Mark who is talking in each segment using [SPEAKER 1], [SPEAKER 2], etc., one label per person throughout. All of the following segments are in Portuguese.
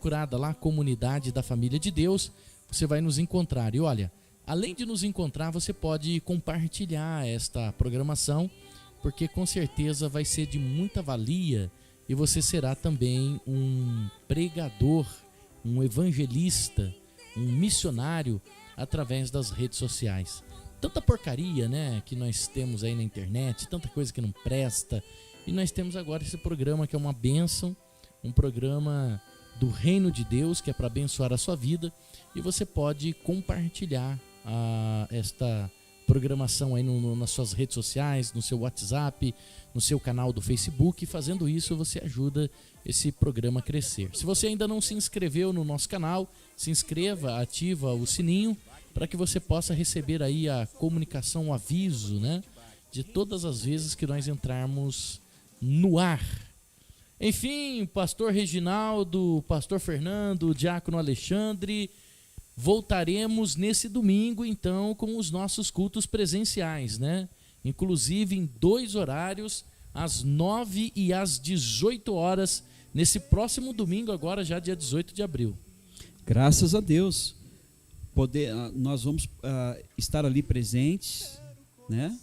[SPEAKER 1] Procurada lá, Comunidade da Família de Deus, você vai nos encontrar. E olha, além de nos encontrar, você pode compartilhar esta programação, porque com certeza vai ser de muita valia e você será também um pregador, um evangelista, um missionário através das redes sociais. Tanta porcaria, né, que nós temos aí na internet, tanta coisa que não presta, e nós temos agora esse programa que é uma bênção, um programa do Reino de Deus, que é para abençoar a sua vida, e você pode compartilhar esta programação aí nas suas redes sociais, no seu WhatsApp, no seu canal do Facebook. Fazendo isso, você ajuda esse programa a crescer. Se você ainda não se inscreveu no nosso canal, se inscreva, ativa o sininho, para que você possa receber aí a comunicação, o aviso, né, de todas as vezes que nós entrarmos no ar. Enfim, pastor Reginaldo, pastor Fernando, diácono Alexandre, voltaremos nesse domingo então com os nossos cultos presenciais, né? Inclusive em 2 horários, às 9 e às 18 horas, nesse próximo domingo agora, já dia 18 de abril.
[SPEAKER 2] Graças a Deus. Nós vamos estar ali presentes, né?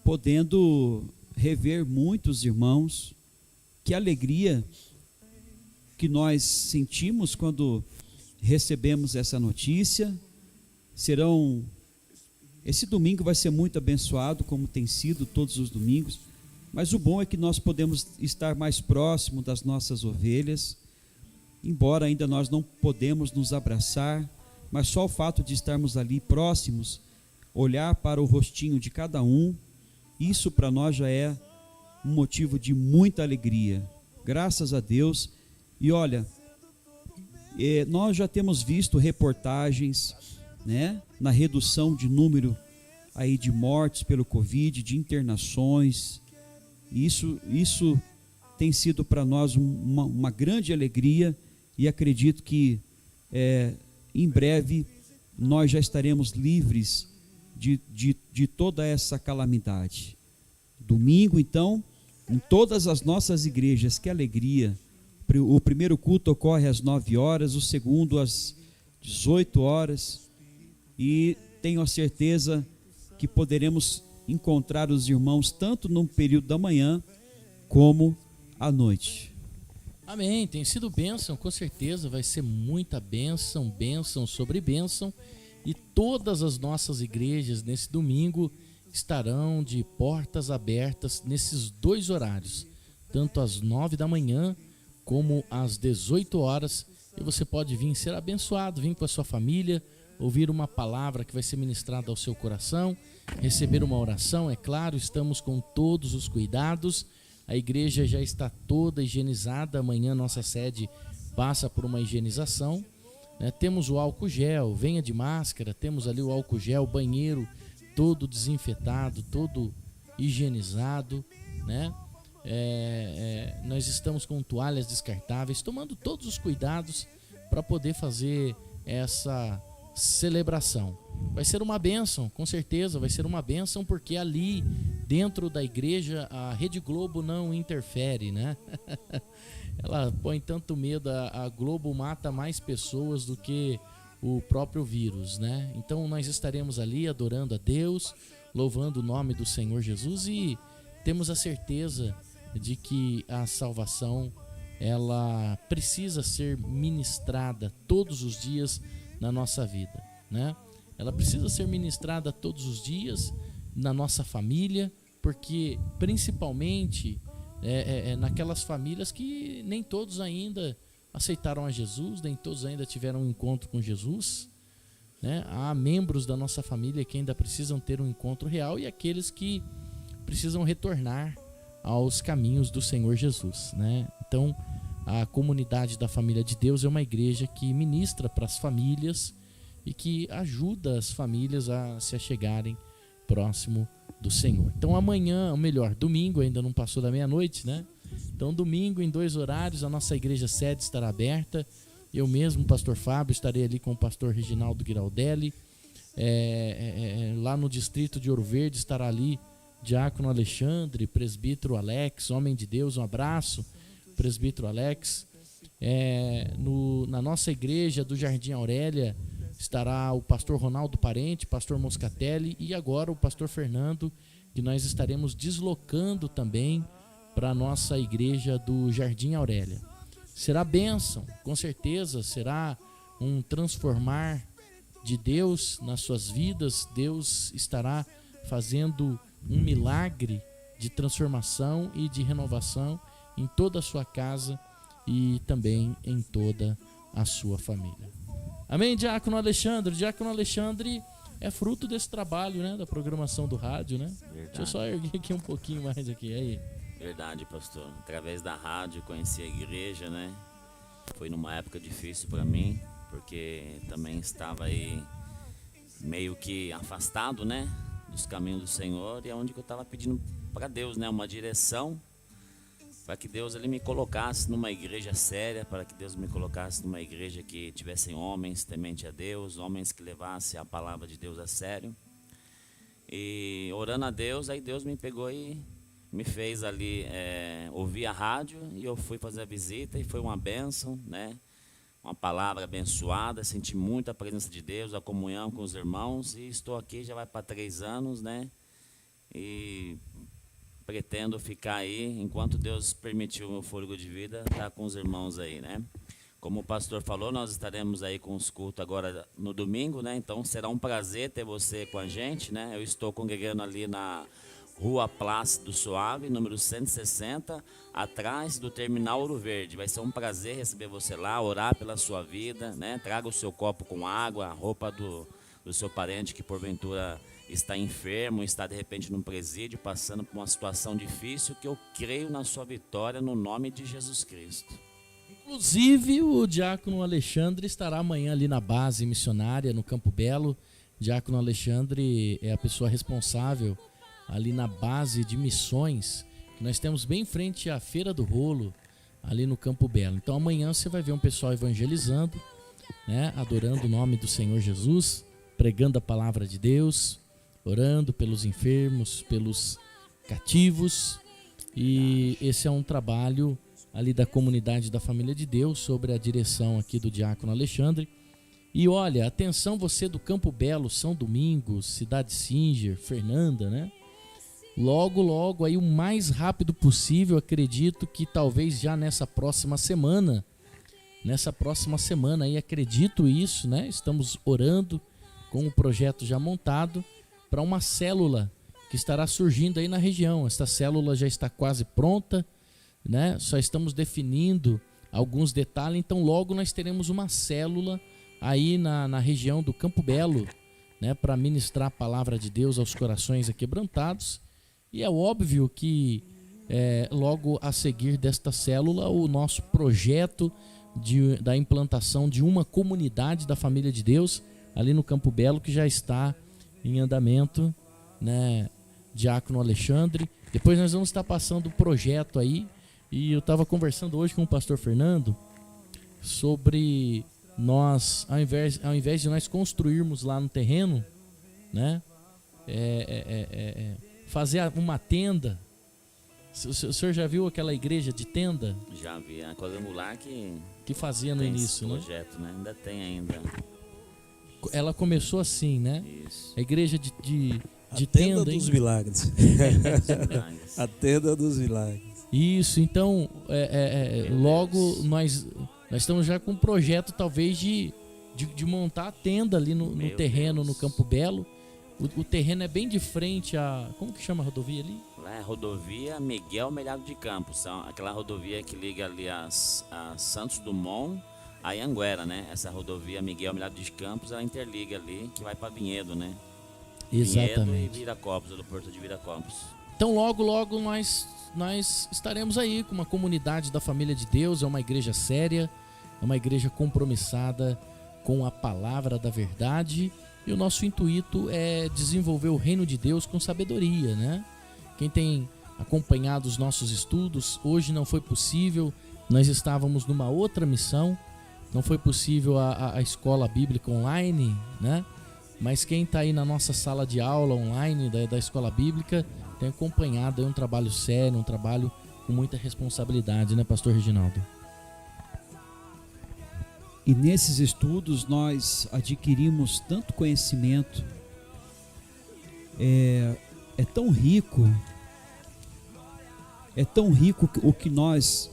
[SPEAKER 2] Podendo rever muitos irmãos. Que alegria que nós sentimos quando recebemos essa notícia. Esse domingo vai ser muito abençoado, como tem sido todos os domingos, mas o bom é que nós podemos estar mais próximo das nossas ovelhas, embora ainda nós não podemos nos abraçar, mas só o fato de estarmos ali próximos, olhar para o rostinho de cada um, isso para nós já é um motivo de muita alegria, graças a Deus. E olha, nós já temos visto reportagens, né, na redução de número aí de mortes pelo Covid, de internações. Isso tem sido para nós uma grande alegria, e acredito que em breve nós já estaremos livres de toda essa calamidade. Domingo, então, em todas as nossas igrejas, que alegria. O primeiro culto ocorre às 9 horas, o segundo às 18 horas, e tenho a certeza que poderemos encontrar os irmãos tanto no período da manhã como à noite.
[SPEAKER 1] Amém, tem sido bênção, com certeza vai ser muita bênção, bênção sobre bênção, e todas as nossas igrejas nesse domingo estarão de portas abertas nesses 2 horários, tanto às 9 da manhã como às 18 horas, e você pode vir ser abençoado, vir com a sua família, ouvir uma palavra que vai ser ministrada ao seu coração, receber uma oração. É claro, estamos com todos os cuidados, a igreja já está toda higienizada. Amanhã nossa sede passa por uma higienização, né? Temos o álcool gel, venha de máscara, temos ali o álcool gel, banheiro todo desinfetado, todo higienizado, né? Nós estamos com toalhas descartáveis, tomando todos os cuidados para poder fazer essa celebração. Vai ser uma bênção, com certeza vai ser uma bênção, porque ali dentro da igreja a Rede Globo não interfere, né? Ela põe tanto medo, a Globo mata mais pessoas do que o próprio vírus, né? Então nós estaremos ali adorando a Deus, louvando o nome do Senhor Jesus, e temos a certeza de que a salvação, ela precisa ser ministrada todos os dias na nossa vida, né? Ela precisa ser ministrada todos os dias na nossa família, porque principalmente naquelas famílias que nem todos ainda aceitaram a Jesus, nem todos ainda tiveram um encontro com Jesus, né? Há membros da nossa família que ainda precisam ter um encontro real, e aqueles que precisam retornar aos caminhos do Senhor Jesus, né? Então, a Comunidade da Família de Deus é uma igreja que ministra para as famílias e que ajuda as famílias a se achegarem próximo do Senhor. Então amanhã, ou melhor, domingo, ainda não passou da meia-noite, né? Então domingo, em 2 horários, a nossa igreja sede estará aberta. Eu mesmo, pastor Fábio, estarei ali com o pastor Reginaldo Giraldelli. Lá no distrito de Ouro Verde estará ali diácono Alexandre, presbítero Alex, homem de Deus, um abraço, presbítero Alex. Na nossa igreja do Jardim Aurélia estará o pastor Ronaldo Parente, pastor Moscatelli e agora o pastor Fernando, que nós estaremos deslocando também para a nossa igreja do Jardim Aurélia. Será bênção, com certeza, será um transformar de Deus nas suas vidas. Deus estará fazendo um milagre de transformação e de renovação em toda a sua casa e também em toda a sua família. Amém, Diácono Alexandre? Diácono Alexandre é fruto desse trabalho, né, da programação do rádio, né?
[SPEAKER 3] Verdade.
[SPEAKER 1] Deixa eu só erguer aqui um pouquinho mais aqui, aí.
[SPEAKER 3] Verdade, pastor. Através da rádio conheci a igreja, né? Foi numa época difícil para mim, porque também estava aí meio que afastado, né, dos caminhos do Senhor, e é onde que eu estava pedindo para Deus, né, uma direção, para que Deus ele me colocasse numa igreja séria, para que Deus me colocasse numa igreja que tivessem homens temente a Deus, homens que levassem a palavra de Deus a sério. E orando a Deus, aí Deus me pegou e me fez ali ouvir a rádio, e eu fui fazer a visita e foi uma bênção, né? Uma palavra abençoada, senti muita presença de Deus, a comunhão com os irmãos, e estou aqui já vai para 3 anos, né? E pretendo ficar aí, enquanto Deus permitiu o meu fôlego de vida, estar com os irmãos aí, né? Como o pastor falou, nós estaremos aí com os cultos agora no domingo, né? Então será um prazer ter você com a gente, né? Eu estou congregando ali na Rua Plácido Suave, número 160, atrás do Terminal Ouro Verde. Vai ser um prazer receber você lá, orar pela sua vida, né? Traga o seu copo com água, a roupa do seu parente que porventura está enfermo, está de repente num presídio, passando por uma situação difícil, que eu creio na sua vitória no nome de Jesus Cristo.
[SPEAKER 1] Inclusive, o Diácono Alexandre estará amanhã ali na base missionária, no Campo Belo. Diácono Alexandre é a pessoa responsável ali na base de missões, que nós temos bem em frente à Feira do Rolo, ali no Campo Belo. Então amanhã você vai ver um pessoal evangelizando, né, adorando o nome do Senhor Jesus, pregando a palavra de Deus, orando pelos enfermos, pelos cativos. E esse é um trabalho ali da comunidade da Família de Deus, sobre a direção aqui do Diácono Alexandre. E olha, atenção você do Campo Belo, São Domingos, Cidade Singer, Fernanda, né? Logo aí, o mais rápido possível, acredito que talvez já nessa próxima semana aí, acredito isso, né? Estamos orando com o projeto já montado para uma célula que estará surgindo aí na região. Esta célula já está quase pronta, né? Só estamos definindo alguns detalhes, então logo nós teremos uma célula aí na região do Campo Belo, né? Para ministrar a palavra de Deus aos corações aquebrantados. E é óbvio que logo a seguir desta célula, o nosso projeto da implantação de uma comunidade da Família de Deus ali no Campo Belo, que já está em andamento, né, Diácono Alexandre. Depois nós vamos estar passando o projeto aí, e eu estava conversando hoje com o pastor Fernando sobre nós, ao invés de nós construirmos lá no terreno, né, fazer uma tenda. O senhor já viu aquela igreja de tenda?
[SPEAKER 3] Já vi, a quadrangular
[SPEAKER 1] que fazia no início,
[SPEAKER 3] né? Projeto, né? Ainda tem ainda.
[SPEAKER 1] Ela começou assim, né?
[SPEAKER 3] Isso.
[SPEAKER 1] A igreja de
[SPEAKER 4] a
[SPEAKER 1] tenda
[SPEAKER 4] dos milagres. A tenda dos milagres.
[SPEAKER 1] Isso, então logo nós estamos já com um projeto talvez de montar a tenda ali no terreno, no Campo Belo. O terreno é bem de frente a... Como que chama a rodovia ali?
[SPEAKER 3] Lá é a rodovia Miguel Melhado de Campos. Aquela rodovia que liga ali a Santos Dumont a Anhanguera, né? Essa rodovia Miguel Melhado de Campos, ela interliga ali, que vai para Vinhedo, né?
[SPEAKER 1] Exatamente.
[SPEAKER 3] Vinhedo e Viracopos, do Porto de Viracopos.
[SPEAKER 1] Então logo nós estaremos aí com uma comunidade da Família de Deus. É uma igreja séria, é uma igreja compromissada com a palavra da verdade. E o nosso intuito é desenvolver o reino de Deus com sabedoria, né? Quem tem acompanhado os nossos estudos, hoje não foi possível, nós estávamos numa outra missão, não foi possível a escola bíblica online, né? Mas quem está aí na nossa sala de aula online da escola bíblica tem acompanhado aí um trabalho sério, um trabalho com muita responsabilidade, né, pastor Reginaldo?
[SPEAKER 2] E nesses estudos nós adquirimos tanto conhecimento, é tão rico o que nós,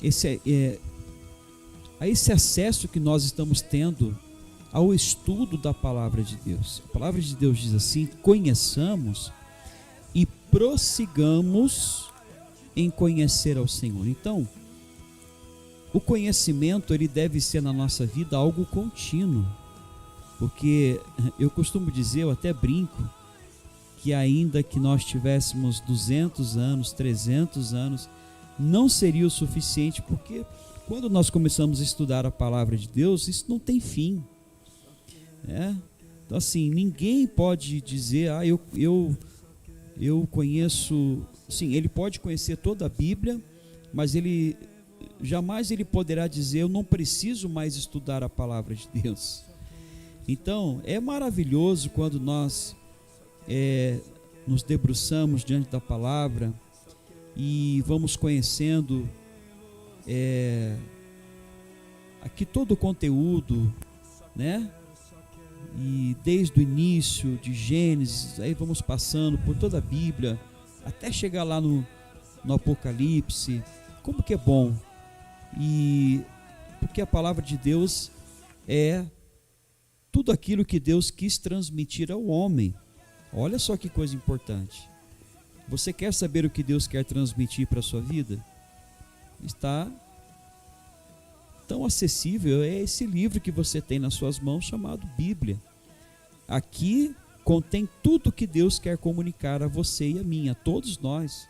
[SPEAKER 2] esse acesso que nós estamos tendo ao estudo da palavra de Deus. A palavra de Deus diz assim: conheçamos e prossigamos em conhecer ao Senhor. Então, o conhecimento, ele deve ser na nossa vida algo contínuo, porque eu costumo dizer, eu até brinco, que ainda que nós tivéssemos 200 anos, 300 anos, não seria o suficiente, porque quando nós começamos a estudar a palavra de Deus, isso não tem fim, né? Então assim, ninguém pode dizer, eu conheço, sim, ele pode conhecer toda a Bíblia, mas ele jamais ele poderá dizer, eu não preciso mais estudar a palavra de Deus. Então é maravilhoso quando nós nos debruçamos diante da palavra e vamos conhecendo aqui todo o conteúdo, né? E desde o início de Gênesis, aí vamos passando por toda a Bíblia, até chegar lá no Apocalipse. Como que é bom! E porque a palavra de Deus é tudo aquilo que Deus quis transmitir ao homem. Olha só que coisa importante. Você quer saber o que Deus quer transmitir para a sua vida? Está tão acessível, é esse livro que você tem nas suas mãos, chamado Bíblia. Aqui contém tudo que Deus quer comunicar a você e a mim, a todos nós.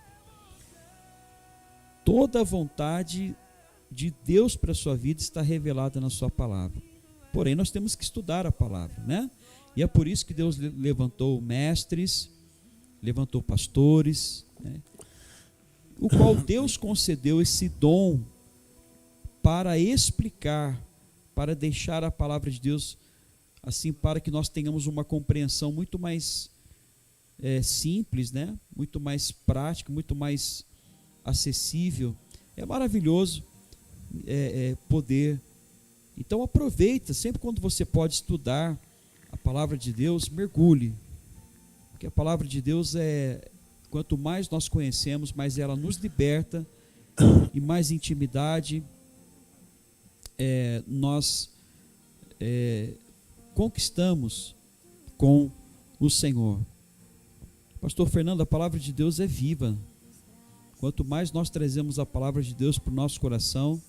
[SPEAKER 2] Toda a vontade de Deus para a sua vida está revelada na sua palavra. Porém, nós temos que estudar a palavra, né? E é por isso que Deus levantou mestres, levantou pastores, né? O qual Deus concedeu esse dom para explicar, para deixar a palavra de Deus assim, para que nós tenhamos uma compreensão muito mais simples, né? Muito mais prática, muito mais acessível. É maravilhoso poder. Então aproveita, sempre quando você pode estudar a palavra de Deus, mergulhe, porque a palavra de Deus quanto mais nós conhecemos, mais ela nos liberta e mais intimidade nós conquistamos com o Senhor. Pastor Fernando, a palavra de Deus é viva. Quanto mais nós trazemos a palavra de Deus para o nosso coração,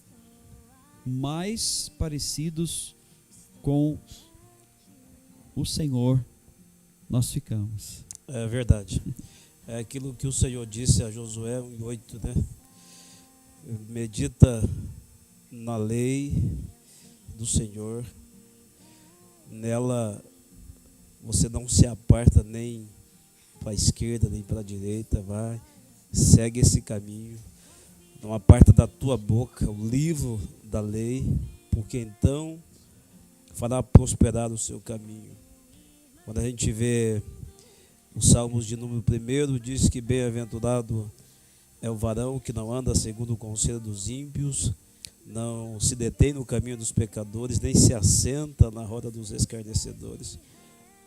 [SPEAKER 2] mais parecidos com o Senhor nós ficamos.
[SPEAKER 4] É verdade. É aquilo que o Senhor disse a Josué 1:8, né? Medita na lei do Senhor, nela você não se aparta nem para a esquerda nem para a direita, vai, segue esse caminho, não aparta da tua boca o livro da lei, porque então fará prosperar o seu caminho. Quando a gente vê os Salmos de número 1, diz que bem-aventurado é o varão que não anda segundo o conselho dos ímpios, não se detém no caminho dos pecadores, nem se assenta na roda dos escarnecedores.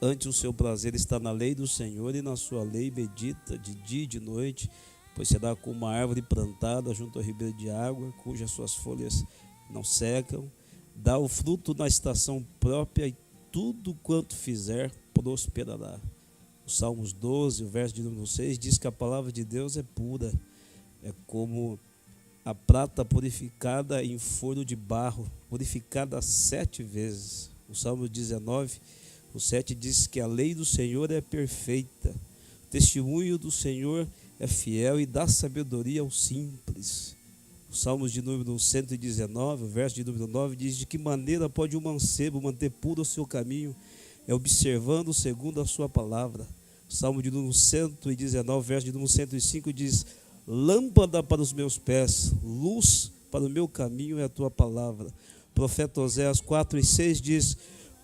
[SPEAKER 4] Antes o seu prazer está na lei do Senhor, e na sua lei medita de dia e de noite, pois será como uma árvore plantada junto ao ribeiro de água, cujas suas folhas não secam, dá o fruto na estação própria, e tudo quanto fizer prosperará. O Salmos 12, o verso de número 6, diz que a palavra de Deus é pura, é como a prata purificada em forno de barro, purificada 7 vezes. O Salmo 19, o 7 diz que a lei do Senhor é perfeita, o testemunho do Senhor é fiel e dá sabedoria aos simples. O Salmos de número 119, o verso de número 9, diz: de que maneira pode um mancebo manter puro o seu caminho? É observando segundo a sua palavra. O Salmo de número 119, verso de número 105 diz: lâmpada para os meus pés, luz para o meu caminho é a tua palavra. O profeta Oséias 4:6 diz: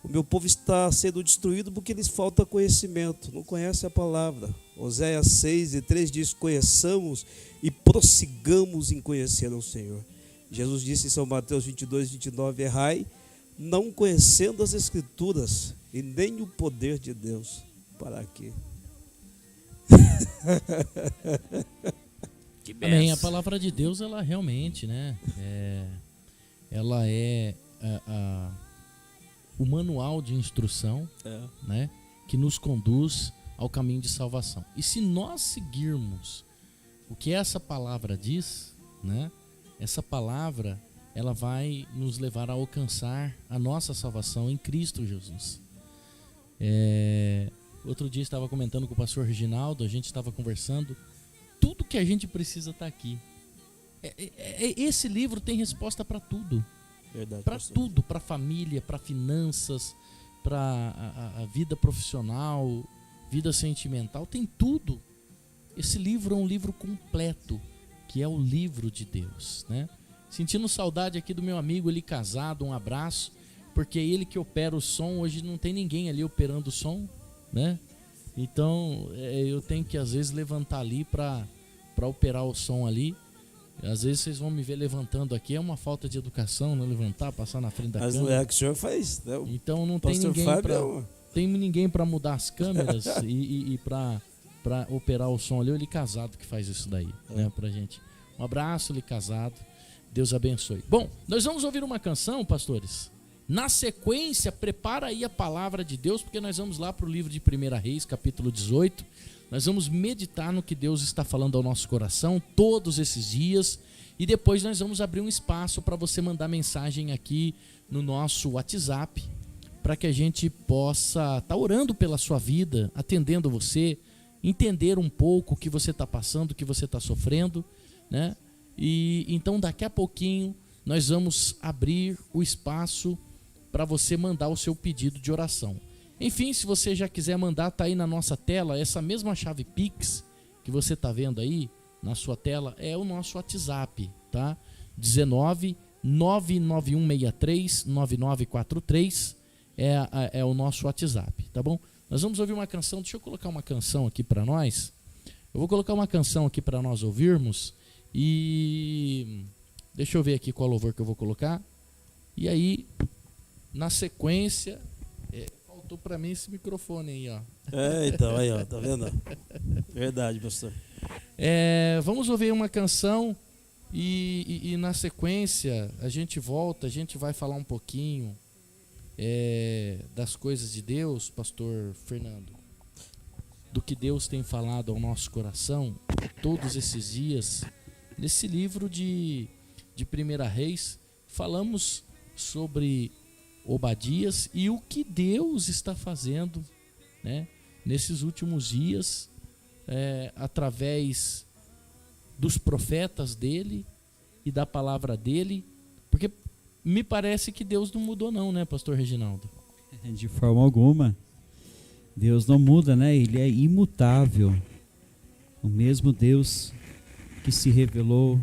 [SPEAKER 4] o meu povo está sendo destruído porque lhes falta conhecimento, não conhece a palavra. Oséias 6:3 diz: conheçamos e prossigamos em conhecer ao Senhor. Jesus disse em São Mateus 22, 29, errai, não conhecendo as Escrituras e nem o poder de Deus. Para quê?
[SPEAKER 3] Que
[SPEAKER 1] Amém. A
[SPEAKER 3] benção.
[SPEAKER 1] palavra de Deus, ela realmente, né? Ela é o manual de instrução, né? Que nos conduz ao caminho de salvação. E se nós seguirmos o que essa palavra diz, né? Essa palavra, ela vai nos levar a alcançar a nossa salvação em Cristo Jesus. Outro dia estava comentando com o pastor Reginaldo, a gente estava conversando, tudo que a gente precisa está aqui. Esse livro tem resposta para tudo.
[SPEAKER 4] Verdade,
[SPEAKER 1] Para
[SPEAKER 4] pastor.
[SPEAKER 1] tudo, para família, para finanças, para a vida profissional, vida sentimental, tem tudo. Esse livro é um livro completo, que é o livro de Deus, né? Sentindo saudade aqui do meu amigo, ele casado, um abraço, porque é ele que opera o som, hoje não tem ninguém ali operando o som, né? Então eu tenho que às vezes levantar ali para operar o som ali. Às vezes vocês vão me ver levantando aqui, é uma falta de educação, não levantar, passar na frente da
[SPEAKER 4] Mas não
[SPEAKER 1] câmera.
[SPEAKER 4] é que o senhor faz, né? O
[SPEAKER 1] Então não tem
[SPEAKER 4] pastor
[SPEAKER 1] ninguém
[SPEAKER 4] Fábio
[SPEAKER 1] para
[SPEAKER 4] é uma-
[SPEAKER 1] tem ninguém para mudar as câmeras e para operar o som ali. Ele casado que faz isso daí, né, pra gente. Um abraço, ele casado. Deus abençoe. Bom, nós vamos ouvir uma canção, pastores. Na sequência, prepara aí a palavra de Deus, porque nós vamos lá para o livro de 1 Reis, capítulo 18. Nós vamos meditar no que Deus está falando ao nosso coração todos esses dias. E depois nós vamos abrir um espaço para você mandar mensagem aqui no nosso WhatsApp, para que a gente possa estar orando pela sua vida, atendendo você, entender um pouco o que você está passando, o que você está sofrendo, né? E então daqui a pouquinho nós vamos abrir o espaço para você mandar o seu pedido de oração. Enfim, se você já quiser mandar, tá aí na nossa tela, essa mesma chave Pix que você tá vendo aí na sua tela é o nosso WhatsApp, tá? 19 99163 9943 é o nosso WhatsApp, tá bom? Nós vamos ouvir uma canção, deixa eu colocar uma canção aqui para nós. Eu vou colocar uma canção aqui para nós ouvirmos e deixa eu ver aqui qual louvor que eu vou colocar. E aí, na sequência, faltou para mim esse microfone aí, ó.
[SPEAKER 4] Então, aí, ó, tá vendo? Verdade, pastor.
[SPEAKER 1] Vamos ouvir uma canção e na sequência a gente volta, a gente vai falar um pouquinho das coisas de Deus, pastor Fernando, do que Deus tem falado ao nosso coração todos esses dias. Nesse livro de 1 Reis, falamos sobre Obadias e o que Deus está fazendo, né, nesses últimos dias, através dos profetas dele e da palavra dele, porque me parece que Deus não mudou não, né, pastor Reginaldo?
[SPEAKER 2] De forma alguma. Deus não muda, né? Ele é imutável. O mesmo Deus que se revelou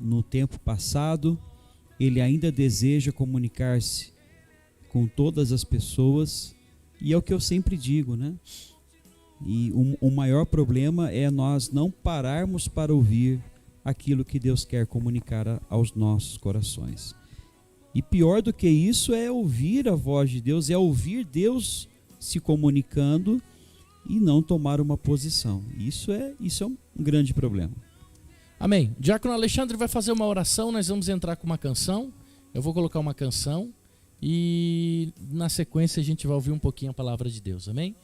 [SPEAKER 2] no tempo passado, ele ainda deseja comunicar-se com todas as pessoas, e é o que eu sempre digo, né? E o maior problema é nós não pararmos para ouvir aquilo que Deus quer comunicar aos nossos corações. E pior do que isso é ouvir a voz de Deus, é ouvir Deus se comunicando e não tomar uma posição. Isso é um grande problema.
[SPEAKER 1] Amém. Diácono Alexandre vai fazer uma oração, nós vamos entrar com uma canção. Eu vou colocar uma canção e na sequência a gente vai ouvir um pouquinho a palavra de Deus. Amém?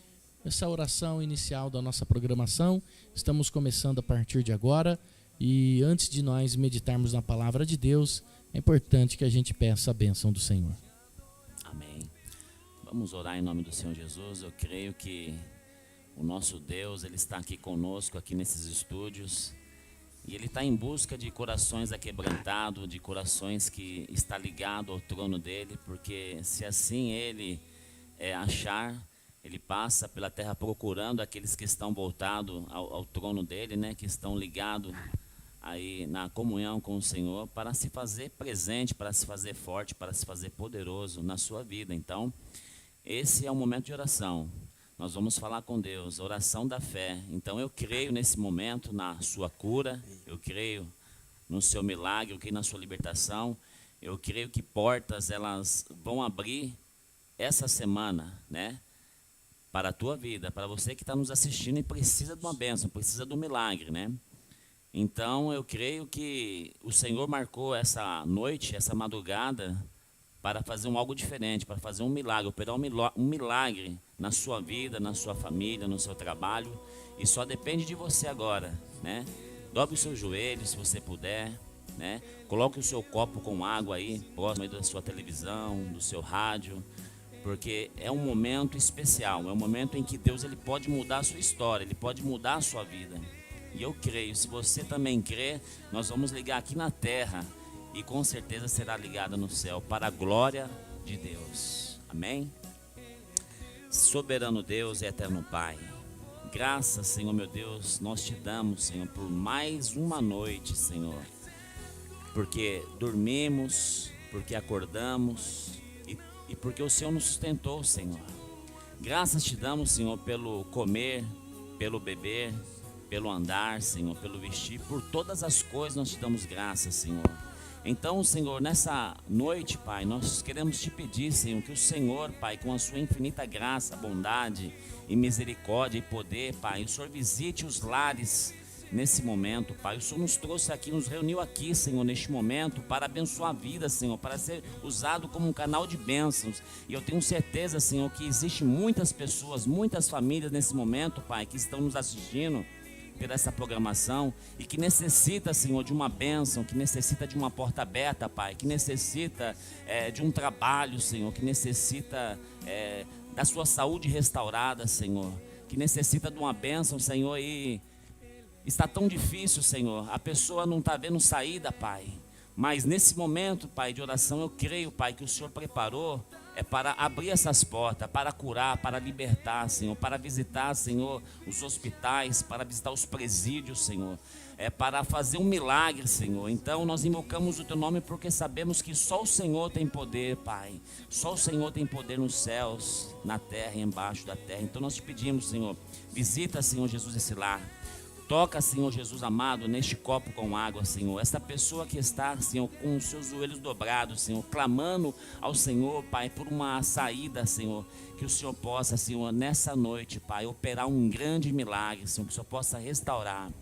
[SPEAKER 1] Essa oração inicial da nossa programação, estamos começando a partir de agora. E antes de nós meditarmos na palavra de Deus, é importante que a gente peça a bênção do Senhor.
[SPEAKER 3] Amém. Vamos orar em nome do Senhor Jesus. Eu creio que o nosso Deus, Ele está aqui conosco, aqui nesses estúdios. E Ele está em busca de corações aquebrantados, de corações que está ligado ao trono dEle. Porque se assim Ele achar, Ele passa pela terra procurando aqueles que estão voltados ao trono dEle, né? Que estão ligados aí na comunhão com o Senhor, para se fazer presente, para se fazer forte, para se fazer poderoso na sua vida. Então, esse é o momento de oração. Nós vamos falar com Deus, oração da fé. Então, eu creio nesse momento na sua cura, eu creio no seu milagre, eu creio na sua libertação. Eu creio que portas elas vão abrir essa semana, né? Para a tua vida, para você que está nos assistindo e precisa de uma bênção, precisa de um milagre, né? Então eu creio que o Senhor marcou essa noite, essa madrugada, para fazer algo diferente, para fazer um milagre, operar um milagre na sua vida, na sua família, no seu trabalho. E só depende de você agora, né? Dobre os seus joelhos, se você puder, né? Coloque o seu copo com água aí, próximo aí da sua televisão, do seu rádio, porque é um momento especial, é um momento em que Deus ele pode mudar a sua história, ele pode mudar a sua vida. E eu creio, se você também crê, nós vamos ligar aqui na terra e com certeza será ligada no céu, para a glória de Deus. Amém? Soberano Deus e eterno Pai, graças, Senhor meu Deus, nós te damos, Senhor, por mais uma noite, Senhor, porque dormimos, porque acordamos e porque o Senhor nos sustentou, Senhor. Graças te damos, Senhor, pelo comer, pelo beber, pelo andar, Senhor, pelo vestir, por todas as coisas nós te damos graças, Senhor. Então, Senhor, nessa noite, Pai, nós queremos te pedir, Senhor, que o Senhor, Pai, com a sua infinita graça, bondade e misericórdia e poder, Pai, o Senhor visite os lares nesse momento, Pai. O Senhor nos trouxe aqui, nos reuniu aqui, Senhor, neste momento, para abençoar a vida, Senhor, para ser usado como um canal de bênçãos. E eu tenho certeza, Senhor, que existem muitas pessoas, muitas famílias nesse momento, Pai, que estão nos assistindo por essa programação e que necessita, Senhor, de uma bênção, que necessita de uma porta aberta, Pai, que necessita de um trabalho, Senhor, que necessita da sua saúde restaurada, Senhor, que necessita de uma bênção, Senhor, e está tão difícil, Senhor, a pessoa não está vendo saída, Pai, mas nesse momento, Pai, de oração, eu creio, Pai, que o Senhor preparou para abrir essas portas, para curar, para libertar, Senhor, para visitar, Senhor, os hospitais, para visitar os presídios, Senhor, para fazer um milagre, Senhor. Então nós invocamos o Teu nome porque sabemos que só o Senhor tem poder, Pai, só o Senhor tem poder nos céus, na terra e embaixo da terra. Então nós te pedimos, Senhor, visita, Senhor Jesus, esse lar. Toca, Senhor Jesus amado, neste copo com água, Senhor. Essa pessoa que está, Senhor, com os seus joelhos dobrados, Senhor, clamando ao Senhor, Pai, por uma saída, Senhor. Que o Senhor possa, Senhor, nessa noite, Pai, operar um grande milagre, Senhor. Que o Senhor possa restaurar.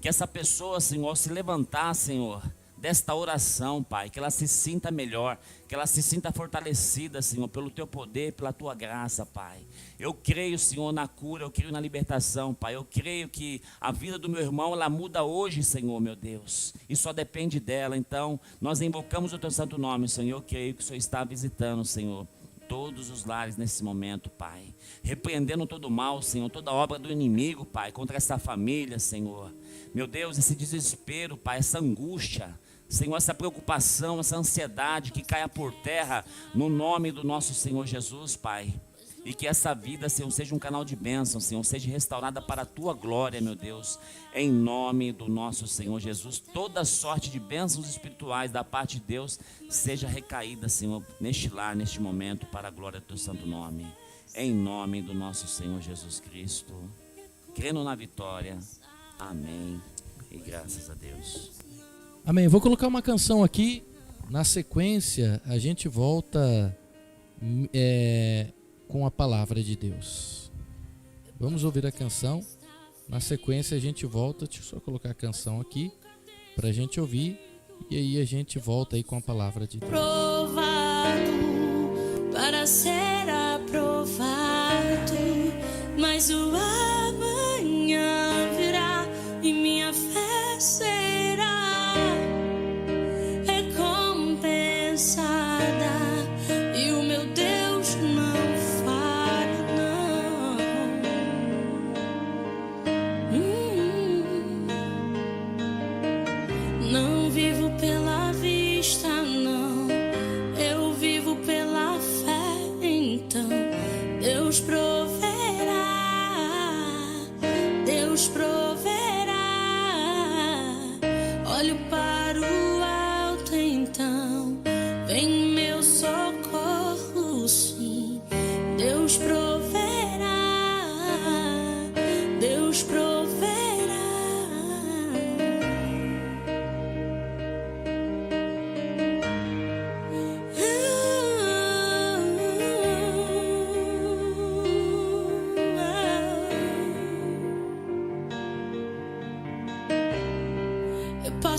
[SPEAKER 3] Que essa pessoa, Senhor, ao se levantar, Senhor, desta oração, Pai, que ela se sinta melhor, que ela se sinta fortalecida, Senhor, pelo Teu poder, pela Tua graça, Pai. Eu creio, Senhor, na cura, eu creio na libertação, Pai. Eu creio que a vida do meu irmão, ela muda hoje, Senhor, meu Deus. E só depende dela. Então, nós invocamos o Teu santo nome, Senhor. Eu creio que o Senhor está visitando, Senhor, todos os lares nesse momento, Pai. Repreendendo todo o mal, Senhor, toda obra do inimigo, Pai, contra essa família, Senhor. Meu Deus, esse desespero, Pai, essa angústia, Senhor, essa preocupação, essa ansiedade que caia por terra no nome do nosso Senhor Jesus, Pai. E que essa vida, Senhor, seja um canal de bênção, Senhor, seja restaurada para a Tua glória, meu Deus. Em nome do nosso Senhor Jesus, toda sorte de bênçãos espirituais da parte de Deus seja recaída, Senhor, neste lar, neste momento, para a glória do Teu santo nome. Em nome do nosso Senhor Jesus Cristo. Crendo na vitória. Amém. E graças a Deus.
[SPEAKER 1] Amém. Vou colocar uma canção aqui. Na sequência, a gente volta com a palavra de Deus. Vamos ouvir a canção. Na sequência, a gente volta. Deixa eu só colocar a canção aqui para a gente ouvir. E aí a gente volta aí com a palavra de Deus.
[SPEAKER 5] Provado para ser aprovado, mas o amanhã virá e minha fé será recompensada, e o meu Deus não falha, não. Não vivo pela vista, não, eu vivo pela fé. Então Deus proverá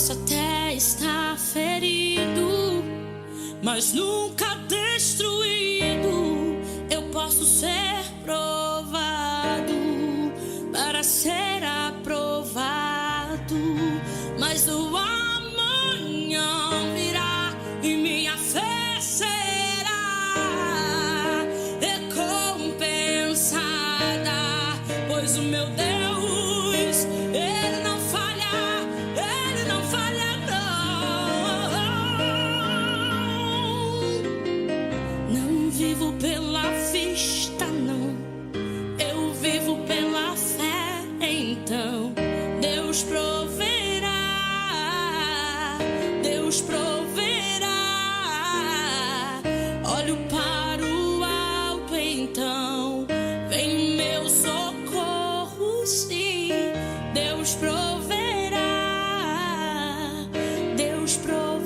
[SPEAKER 5] Posso até estar ferido, mas nunca destruído. Eu posso ser provado para ser aprovado, mas o amanhã virá e minha fé será recompensada, pois o meu Deus, Ele não falha, Ele não falha não. Não vivo pela vista não, eu vivo pela fé. Então Deus proverá, Deus proverá. Olho para o alto, então vem meu socorro, sim. Deus proverá, Deus proverá.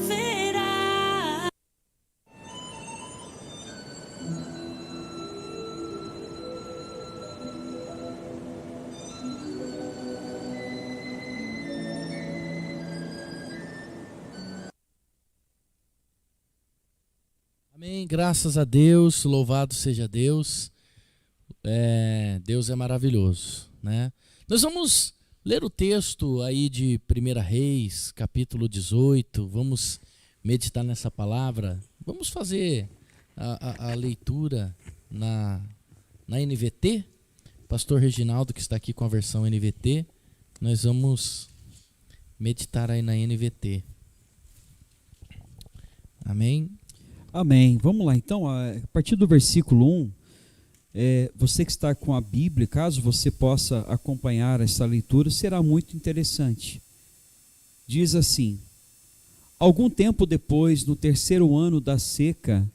[SPEAKER 1] Amém, graças a Deus, louvado seja Deus. Deus é maravilhoso, né? Nós vamos ler o texto aí de 1 Reis, capítulo 18, vamos meditar nessa palavra, vamos fazer a leitura na NVT, pastor Reginaldo que está aqui com a versão NVT, nós vamos meditar aí na NVT. Amém?
[SPEAKER 2] Amém. Vamos lá então, a partir do versículo 1, você que está com a Bíblia, caso você possa acompanhar essa leitura, será muito interessante. Diz assim: algum tempo depois, no 3º ano da seca,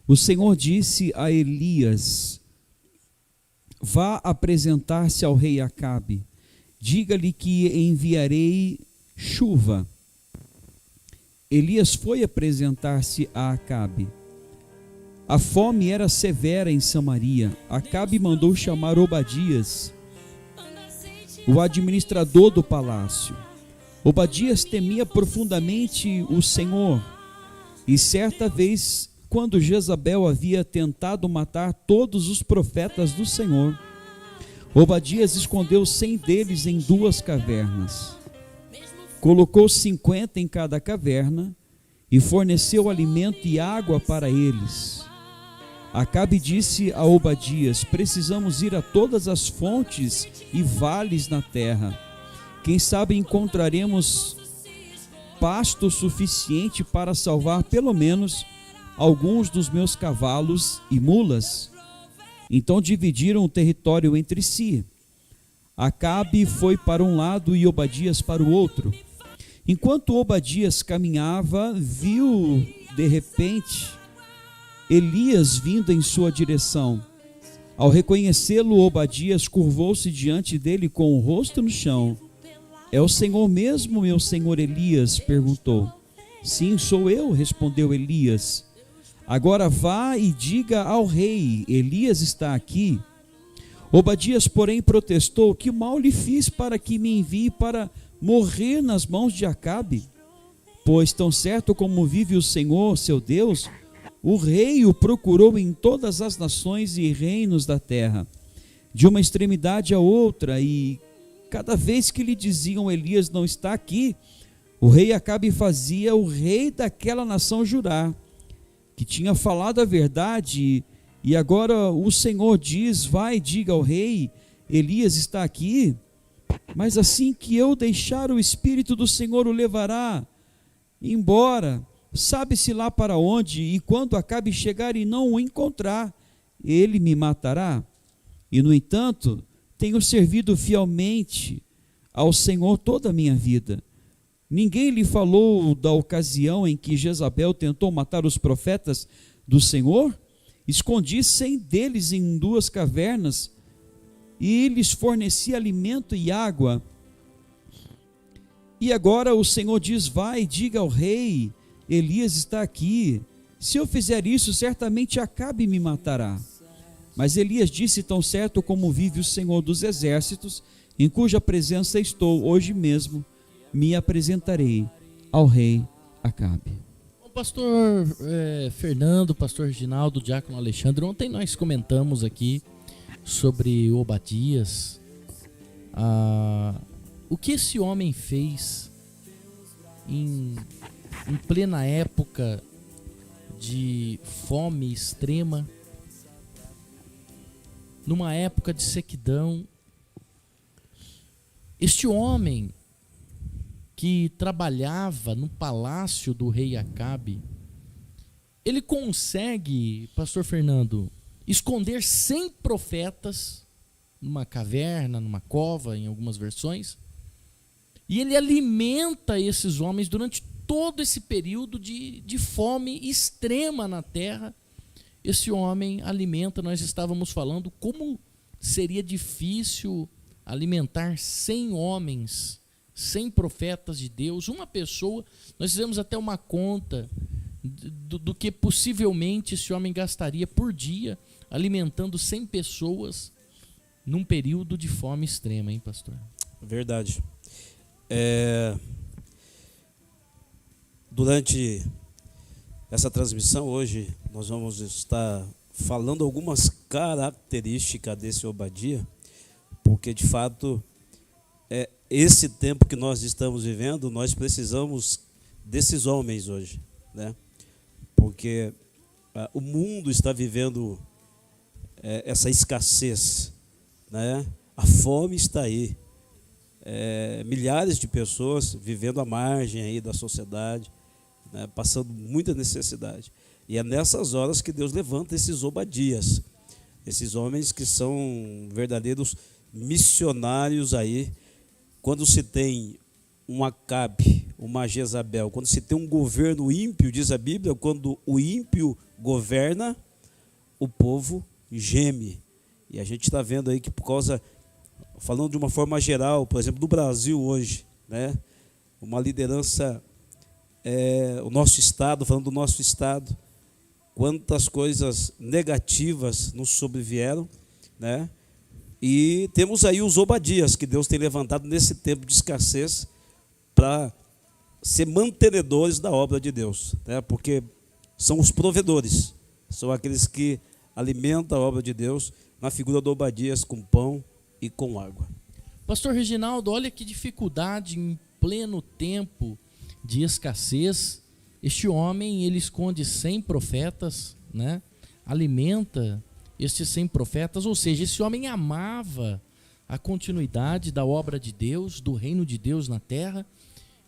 [SPEAKER 2] o Senhor disse a Elias: vá apresentar-se ao rei Acabe, diga-lhe que enviarei chuva. Elias foi apresentar-se a Acabe. A fome era severa em Samaria. Acabe mandou chamar Obadias, o administrador do palácio. Obadias temia profundamente o Senhor, e certa vez, quando Jezabel havia tentado matar todos os profetas do Senhor, Obadias escondeu 100 deles em 2 cavernas. Colocou 50 em cada caverna e forneceu alimento e água para eles. Acabe disse a Obadias: precisamos ir a todas as fontes e vales na terra. Quem sabe encontraremos pasto suficiente para salvar pelo menos alguns dos meus cavalos e mulas. Então dividiram o território entre si. Acabe foi para um lado e Obadias para o outro. Enquanto Obadias caminhava, viu de repente Elias vindo em sua direção. Ao reconhecê-lo, Obadias curvou-se diante dele com o rosto no chão. É o Senhor mesmo, meu senhor Elias? Perguntou. Sim, sou eu, respondeu Elias. Agora vá e diga ao rei: Elias está aqui. Obadias, porém, protestou: que mal lhe fiz para que me envie para morrer nas mãos de Acabe? Pois tão certo como vive o Senhor, seu Deus, o rei o procurou em todas as nações e reinos da terra, de uma extremidade a outra, e cada vez que lhe diziam: Elias não está aqui, o rei Acabe fazia o rei daquela nação jurar que tinha falado a verdade. E agora o Senhor diz: vai e diga ao rei: Elias está aqui. Mas assim que eu deixar, o Espírito do Senhor o levará embora, sabe-se lá para onde, e quando Acabe chegar e não o encontrar, ele me matará. E no entanto, tenho servido fielmente ao Senhor toda a minha vida. Ninguém lhe falou da ocasião em que Jezabel tentou matar os profetas do Senhor? Escondi 100 deles em 2 cavernas e lhes forneci alimento e água. E agora o Senhor diz: vai e diga ao rei: Elias está aqui. Se eu fizer isso, certamente Acabe me matará. Mas Elias disse: tão certo como vive o Senhor dos exércitos, em cuja presença estou hoje mesmo, me apresentarei ao rei Acabe.
[SPEAKER 1] O pastor Fernando, pastor Reginaldo, diácono Alexandre, ontem nós comentamos aqui sobre Obadias, o que esse homem fez em plena época de fome extrema, numa época de sequidão. Este homem que trabalhava no palácio do rei Acabe, ele consegue, pastor Fernando, esconder 100 profetas numa caverna, numa cova, em algumas versões, e ele alimenta esses homens durante todo esse período de fome extrema na terra. Esse homem alimenta, nós estávamos falando como seria difícil alimentar 100 homens, 100 profetas de Deus, uma pessoa. Nós fizemos até uma conta do que possivelmente esse homem gastaria por dia alimentando 100 pessoas num período de fome extrema, hein, pastor?
[SPEAKER 4] Verdade. Durante essa transmissão hoje, nós vamos estar falando algumas características desse Obadia, porque de fato, esse tempo que nós estamos vivendo, nós precisamos desses homens hoje, né? Porque o mundo está vivendo essa escassez, né? A fome está aí, milhares de pessoas vivendo à margem aí da sociedade, né? Passando muita necessidade. E é nessas horas que Deus levanta esses Obadias, esses homens que são verdadeiros missionários aí. Quando se tem um Acabe, uma Jezabel, quando se tem um governo ímpio, diz a Bíblia, quando o ímpio governa, o povo geme. E a gente está vendo aí que por causa, falando de uma forma geral, por exemplo, do Brasil hoje, né, uma liderança, o nosso Estado, falando do nosso Estado, quantas coisas negativas nos sobrevieram, né? E temos aí os Obadias, que Deus tem levantado nesse tempo de escassez para ser mantenedores da obra de Deus, né? Porque são os provedores, são aqueles que alimentam a obra de Deus na figura do Obadias com pão e com água.
[SPEAKER 1] Pastor Reginaldo, olha que dificuldade em pleno tempo de escassez. Este homem, ele esconde 100 profetas, né? Alimenta estes 100 profetas, ou seja, esse homem amava a continuidade da obra de Deus, do reino de Deus na terra.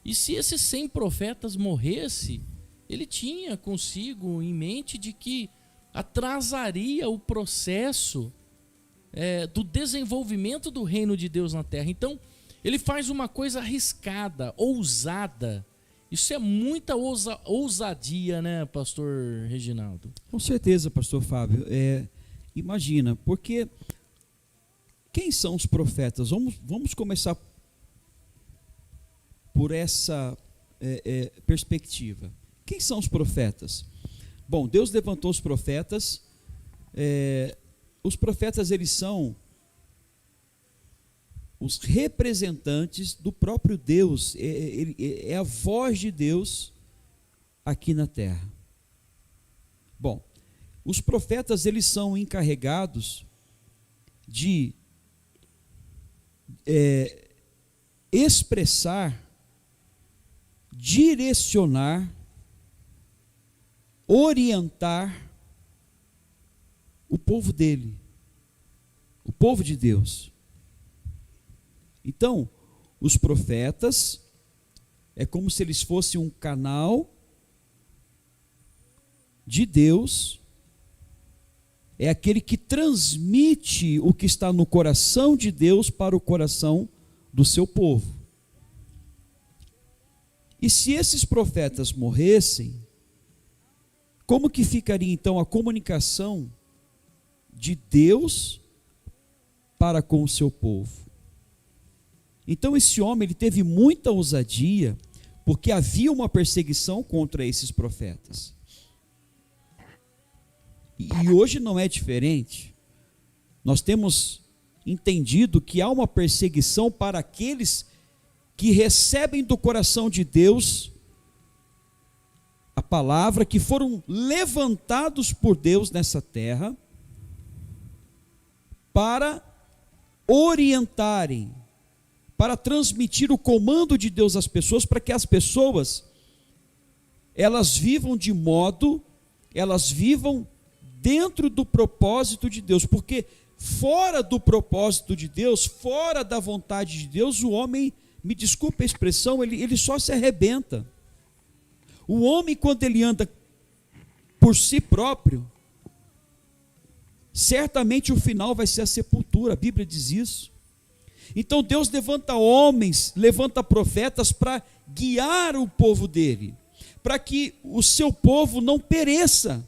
[SPEAKER 1] E se esses 100 profetas morressem, ele tinha consigo em mente de que atrasaria o processo do desenvolvimento do reino de Deus na terra. Então, ele faz uma coisa arriscada, ousada. Isso é muita ousadia, né, pastor Reginaldo?
[SPEAKER 2] Com certeza, pastor Fábio. Imagina, porque quem são os profetas? Vamos começar por essa perspectiva. Quem são os profetas? Bom, Deus levantou os profetas. Os profetas, eles são os representantes do próprio Deus. É a voz de Deus aqui na terra. Bom, os profetas, eles são encarregados de expressar, direcionar, orientar o povo dele, o povo de Deus. Então, os profetas é como se eles fossem um canal de Deus. É aquele que transmite o que está no coração de Deus para o coração do seu povo. E se esses profetas morressem, como que ficaria então a comunicação de Deus para com o seu povo? Então esse homem, ele teve muita ousadia, porque havia uma perseguição contra esses profetas. E hoje não é diferente. Nós temos entendido que há uma perseguição para aqueles que recebem do coração de Deus a palavra, que foram levantados por Deus nessa terra para orientarem, para transmitir o comando de Deus às pessoas, para que as pessoas elas vivam dentro do propósito de Deus, porque fora do propósito de Deus, fora da vontade de Deus, o homem, me desculpe a expressão, ele só se arrebenta. O homem, quando ele anda por si próprio, certamente o final vai ser a sepultura, a Bíblia diz isso. Então Deus levanta homens, levanta profetas para guiar o povo dele, para que o seu povo não pereça,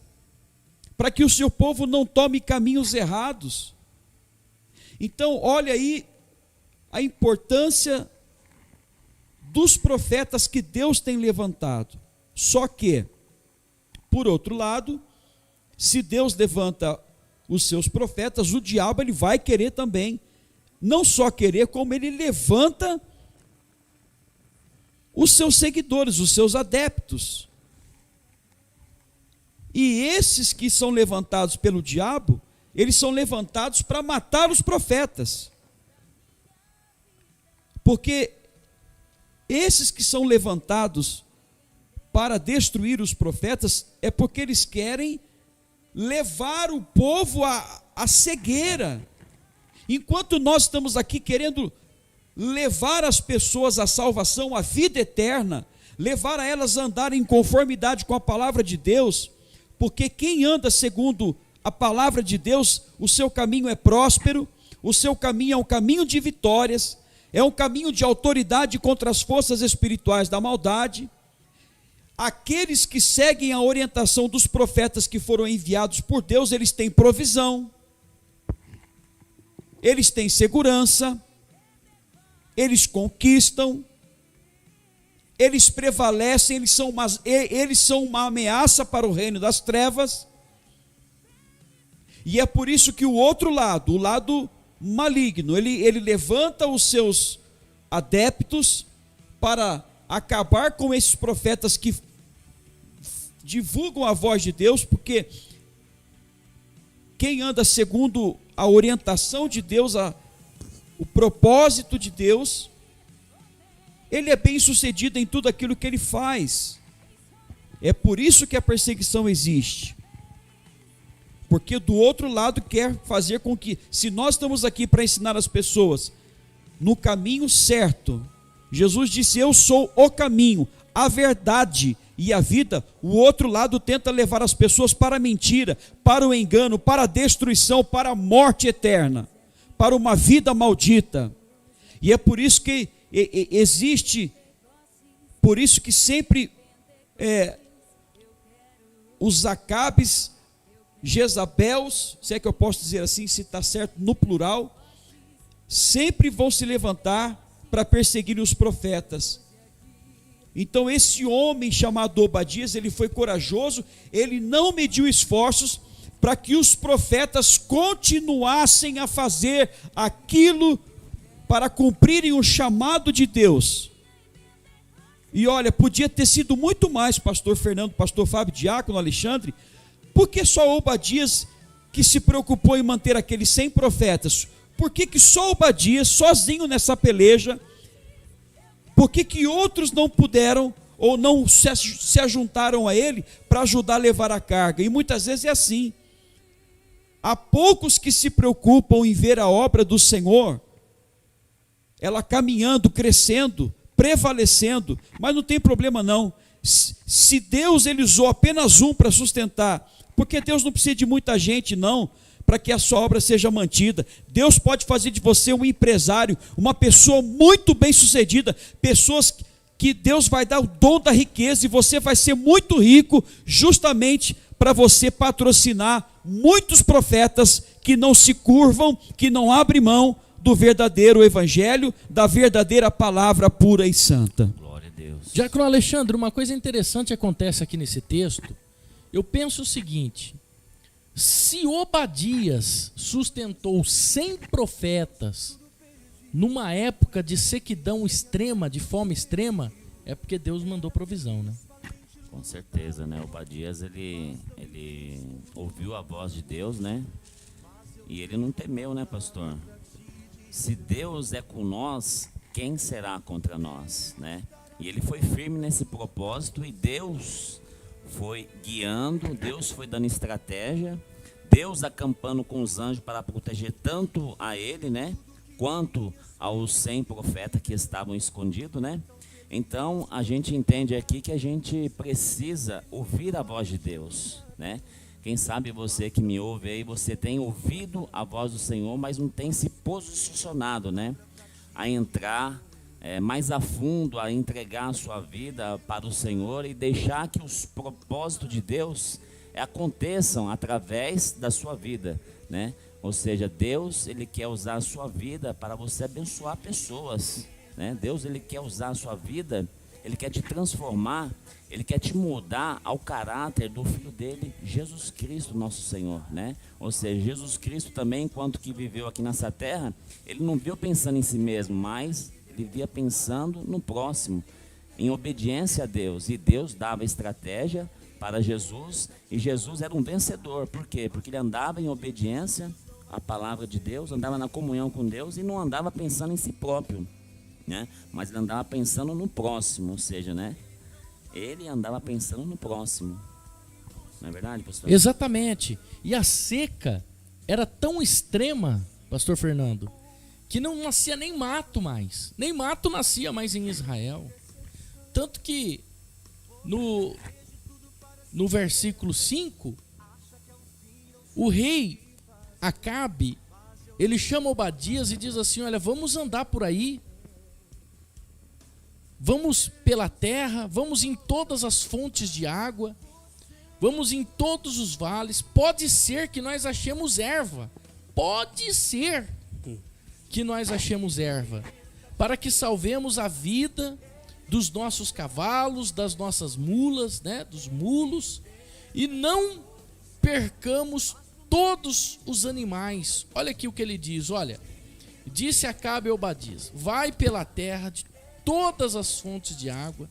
[SPEAKER 2] para que o seu povo não tome caminhos errados. Então, olha aí a importância dos profetas que Deus tem levantado. Só que, por outro lado, se Deus levanta os seus profetas, o diabo ele vai querer também, não só querer, como ele levanta os seus seguidores, os seus adeptos. E esses que são levantados pelo diabo, eles são levantados para matar os profetas. Porque esses que são levantados para destruir os profetas, é porque eles querem levar o povo à cegueira. Enquanto nós estamos aqui querendo levar as pessoas à salvação, à vida eterna, levar a elas a andarem em conformidade com a palavra de Deus, porque quem anda segundo a palavra de Deus, o seu caminho é próspero, o seu caminho é um caminho de vitórias, é um caminho de autoridade contra as forças espirituais da maldade. Aqueles que seguem a orientação dos profetas que foram enviados por Deus, eles têm provisão, eles têm segurança, eles conquistam, eles prevalecem, eles são uma ameaça para o reino das trevas. E é por isso que o outro lado, o lado maligno, ele levanta os seus adeptos para acabar com esses profetas que divulgam a voz de Deus, porque quem anda segundo a orientação de Deus, o propósito de Deus, ele é bem sucedido em tudo aquilo que ele faz. É por isso que a perseguição existe. Porque do outro lado quer fazer com que, se nós estamos aqui para ensinar as pessoas no caminho certo, Jesus disse: eu sou o caminho, a verdade e a vida. O outro lado tenta levar as pessoas para a mentira, para o engano, para a destruição, para a morte eterna, para uma vida maldita. E é por isso que existe, por isso que sempre os Acabes, Jezabels, se é que eu posso dizer assim, se está certo no plural, sempre vão se levantar para perseguir os profetas. Então esse homem chamado Obadias, ele foi corajoso, ele não mediu esforços para que os profetas continuassem a fazer aquilo para cumprirem o chamado de Deus. E olha, podia ter sido muito mais, pastor Fernando, pastor Fábio, diácono Alexandre, porque só Obadias que se preocupou em manter aqueles 100 profetas? Por que só Obadias, sozinho nessa peleja? Por que outros não puderam ou não se ajuntaram a ele para ajudar a levar a carga? E muitas vezes é assim. Há poucos que se preocupam em ver a obra do Senhor, ela caminhando, crescendo, prevalecendo, mas não tem problema não. Se Deus ele usou apenas um para sustentar, porque Deus não precisa de muita gente não, para que a sua obra seja mantida. Deus pode fazer de você um empresário, uma pessoa muito bem sucedida, pessoas que Deus vai dar o dom da riqueza, e você vai ser muito rico, justamente para você patrocinar muitos profetas que não se curvam, que não abrem mão do verdadeiro evangelho, da verdadeira palavra pura e santa.
[SPEAKER 3] Glória a Deus.
[SPEAKER 1] Diácono Alexandre, uma coisa interessante acontece aqui nesse texto. Eu penso o seguinte: se Obadias sustentou 100 profetas numa época de sequidão extrema, de fome extrema, é porque Deus mandou provisão, né?
[SPEAKER 3] Com certeza, né? Obadias, ele ouviu a voz de Deus, né? E ele não temeu, né, pastor? Se Deus é com nós, quem será contra nós, né? E ele foi firme nesse propósito e Deus foi guiando, Deus foi dando estratégia, Deus acampando com os anjos para proteger tanto a ele, né? Quanto aos 100 profetas que estavam escondidos, né? Então, a gente entende aqui que a gente precisa ouvir a voz de Deus, né? Quem sabe você que me ouve aí, você tem ouvido a voz do Senhor, mas não tem se posicionado, né? A entrar mais a fundo, a entregar a sua vida para o Senhor e deixar que os propósitos de Deus aconteçam através da sua vida, né? Ou seja, Deus, ele quer usar a sua vida para você abençoar pessoas, né? Deus, ele quer usar a sua vida, ele quer te transformar, ele quer te mudar ao caráter do Filho dele, Jesus Cristo, nosso Senhor, né? Ou seja, Jesus Cristo também, enquanto que viveu aqui nessa terra, ele não viveu pensando em si mesmo, mas ele vivia pensando no próximo, em obediência a Deus. E Deus dava estratégia para Jesus, e Jesus era um vencedor. Por quê? Porque ele andava em obediência à palavra de Deus, andava na comunhão com Deus e não andava pensando em si próprio, né? Mas ele andava pensando no próximo, ou seja, né? Ele andava pensando no próximo. Não é verdade, pastor?
[SPEAKER 1] Exatamente. E a seca era tão extrema, pastor Fernando, que não nascia nem mato mais. Nem mato nascia mais em Israel. Tanto que no versículo 5, o rei Acabe, ele chama Obadias e diz assim: olha, vamos andar por aí, vamos pela terra, vamos em todas as fontes de água, vamos em todos os vales, pode ser que nós achemos erva, pode ser que nós achemos erva, para que salvemos a vida dos nossos cavalos, das nossas mulas, né, dos mulos, e não percamos todos os animais. Olha aqui o que ele diz, olha, disse Acabe a Obadias: vai pela terra de todas as fontes de água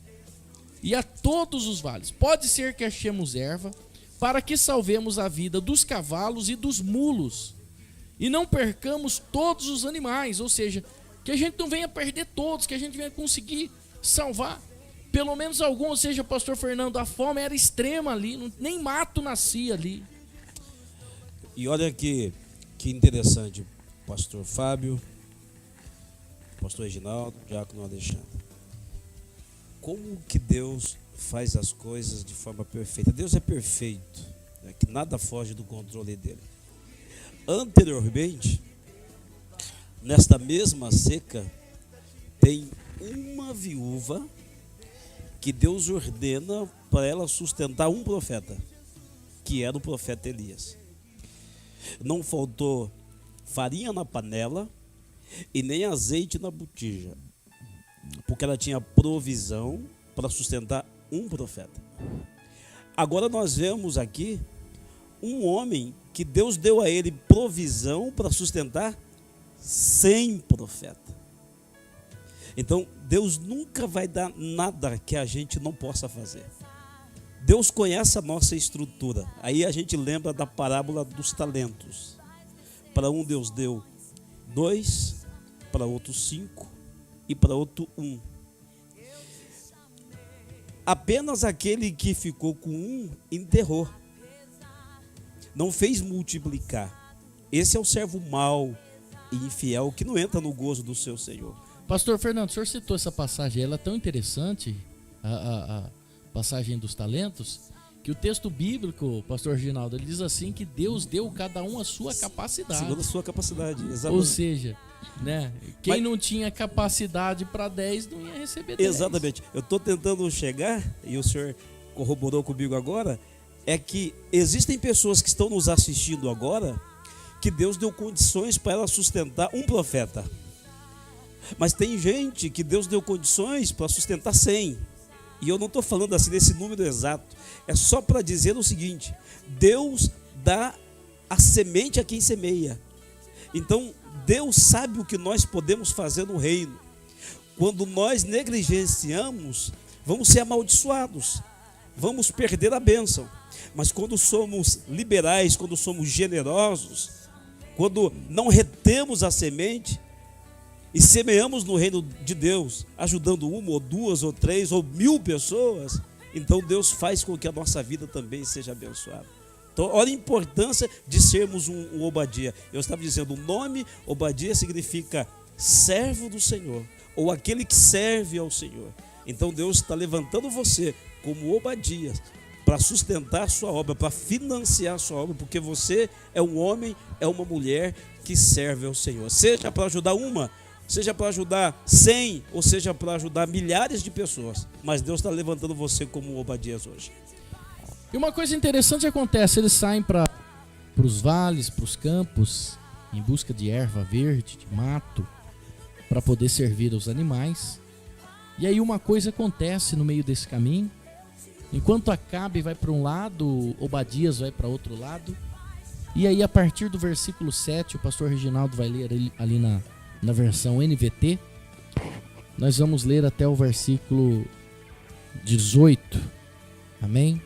[SPEAKER 1] e a todos os vales, pode ser que achemos erva, para que salvemos a vida dos cavalos e dos mulos, e não percamos todos os animais. Ou seja, que a gente não venha perder todos, que a gente venha conseguir salvar pelo menos algum. Ou seja, pastor Fernando, a fome era extrema ali, nem mato nascia ali.
[SPEAKER 4] E olha que interessante, pastor Fábio, pastor Reginaldo, diácono Alexandre. Como que Deus faz as coisas de forma perfeita? Deus é perfeito, né? Que nada foge do controle dele. Anteriormente, nesta mesma seca, tem uma viúva que Deus ordena para ela sustentar um profeta, que era o profeta Elias. Não faltou farinha na panela e nem azeite na botija, porque ela tinha provisão para sustentar um profeta. Agora nós vemos aqui um homem que Deus deu a ele provisão para sustentar 100 profetas. Então Deus nunca vai dar nada que a gente não possa fazer. Deus conhece a nossa estrutura. Aí a gente lembra da parábola dos talentos. Para um Deus deu 2, para outro 5 e para outro 1. Apenas aquele que ficou com 1 enterrou. Não fez multiplicar. Esse é o servo mau e infiel que não entra no gozo do seu Senhor.
[SPEAKER 1] Pastor Fernando, o senhor citou essa passagem, ela é tão interessante, a passagem dos talentos, que o texto bíblico, pastor Reginaldo, ele diz assim que Deus deu cada um a sua capacidade.
[SPEAKER 4] Segundo a sua capacidade, exatamente.
[SPEAKER 1] Ou seja, né, quem não tinha capacidade para 10 não ia receber 10.
[SPEAKER 4] Exatamente. Eu estou tentando chegar, e o senhor corroborou comigo agora, é que existem pessoas que estão nos assistindo agora, que Deus deu condições para ela sustentar um profeta. Mas tem gente que Deus deu condições para sustentar 100. E eu não estou falando assim desse número exato. É só para dizer o seguinte: Deus dá a semente a quem semeia. Então Deus sabe o que nós podemos fazer no reino. Quando nós negligenciamos, vamos ser amaldiçoados, vamos perder a bênção. Mas quando somos liberais, quando somos generosos, quando não retemos a semente e semeamos no reino de Deus, ajudando uma ou duas ou três ou 1000 pessoas, então Deus faz com que a nossa vida também seja abençoada. Então, olha a importância de sermos um Obadia. Eu estava dizendo, o nome Obadia significa servo do Senhor, ou aquele que serve ao Senhor. Então Deus está levantando você como Obadias para sustentar a sua obra, para financiar a sua obra, porque você é um homem, é uma mulher que serve ao Senhor. Seja para ajudar uma, seja para ajudar 100, ou seja para ajudar milhares de pessoas. Mas Deus está levantando você como Obadias hoje.
[SPEAKER 1] E uma coisa interessante acontece, eles saem para os vales, para os campos, em busca de erva verde, de mato, para poder servir aos animais. E aí uma coisa acontece no meio desse caminho. Enquanto Acabe vai para um lado, Obadias vai para outro lado. E aí a partir do versículo 7, o pastor Reginaldo vai ler ali na versão NVT. Nós vamos ler até o versículo 18. Amém?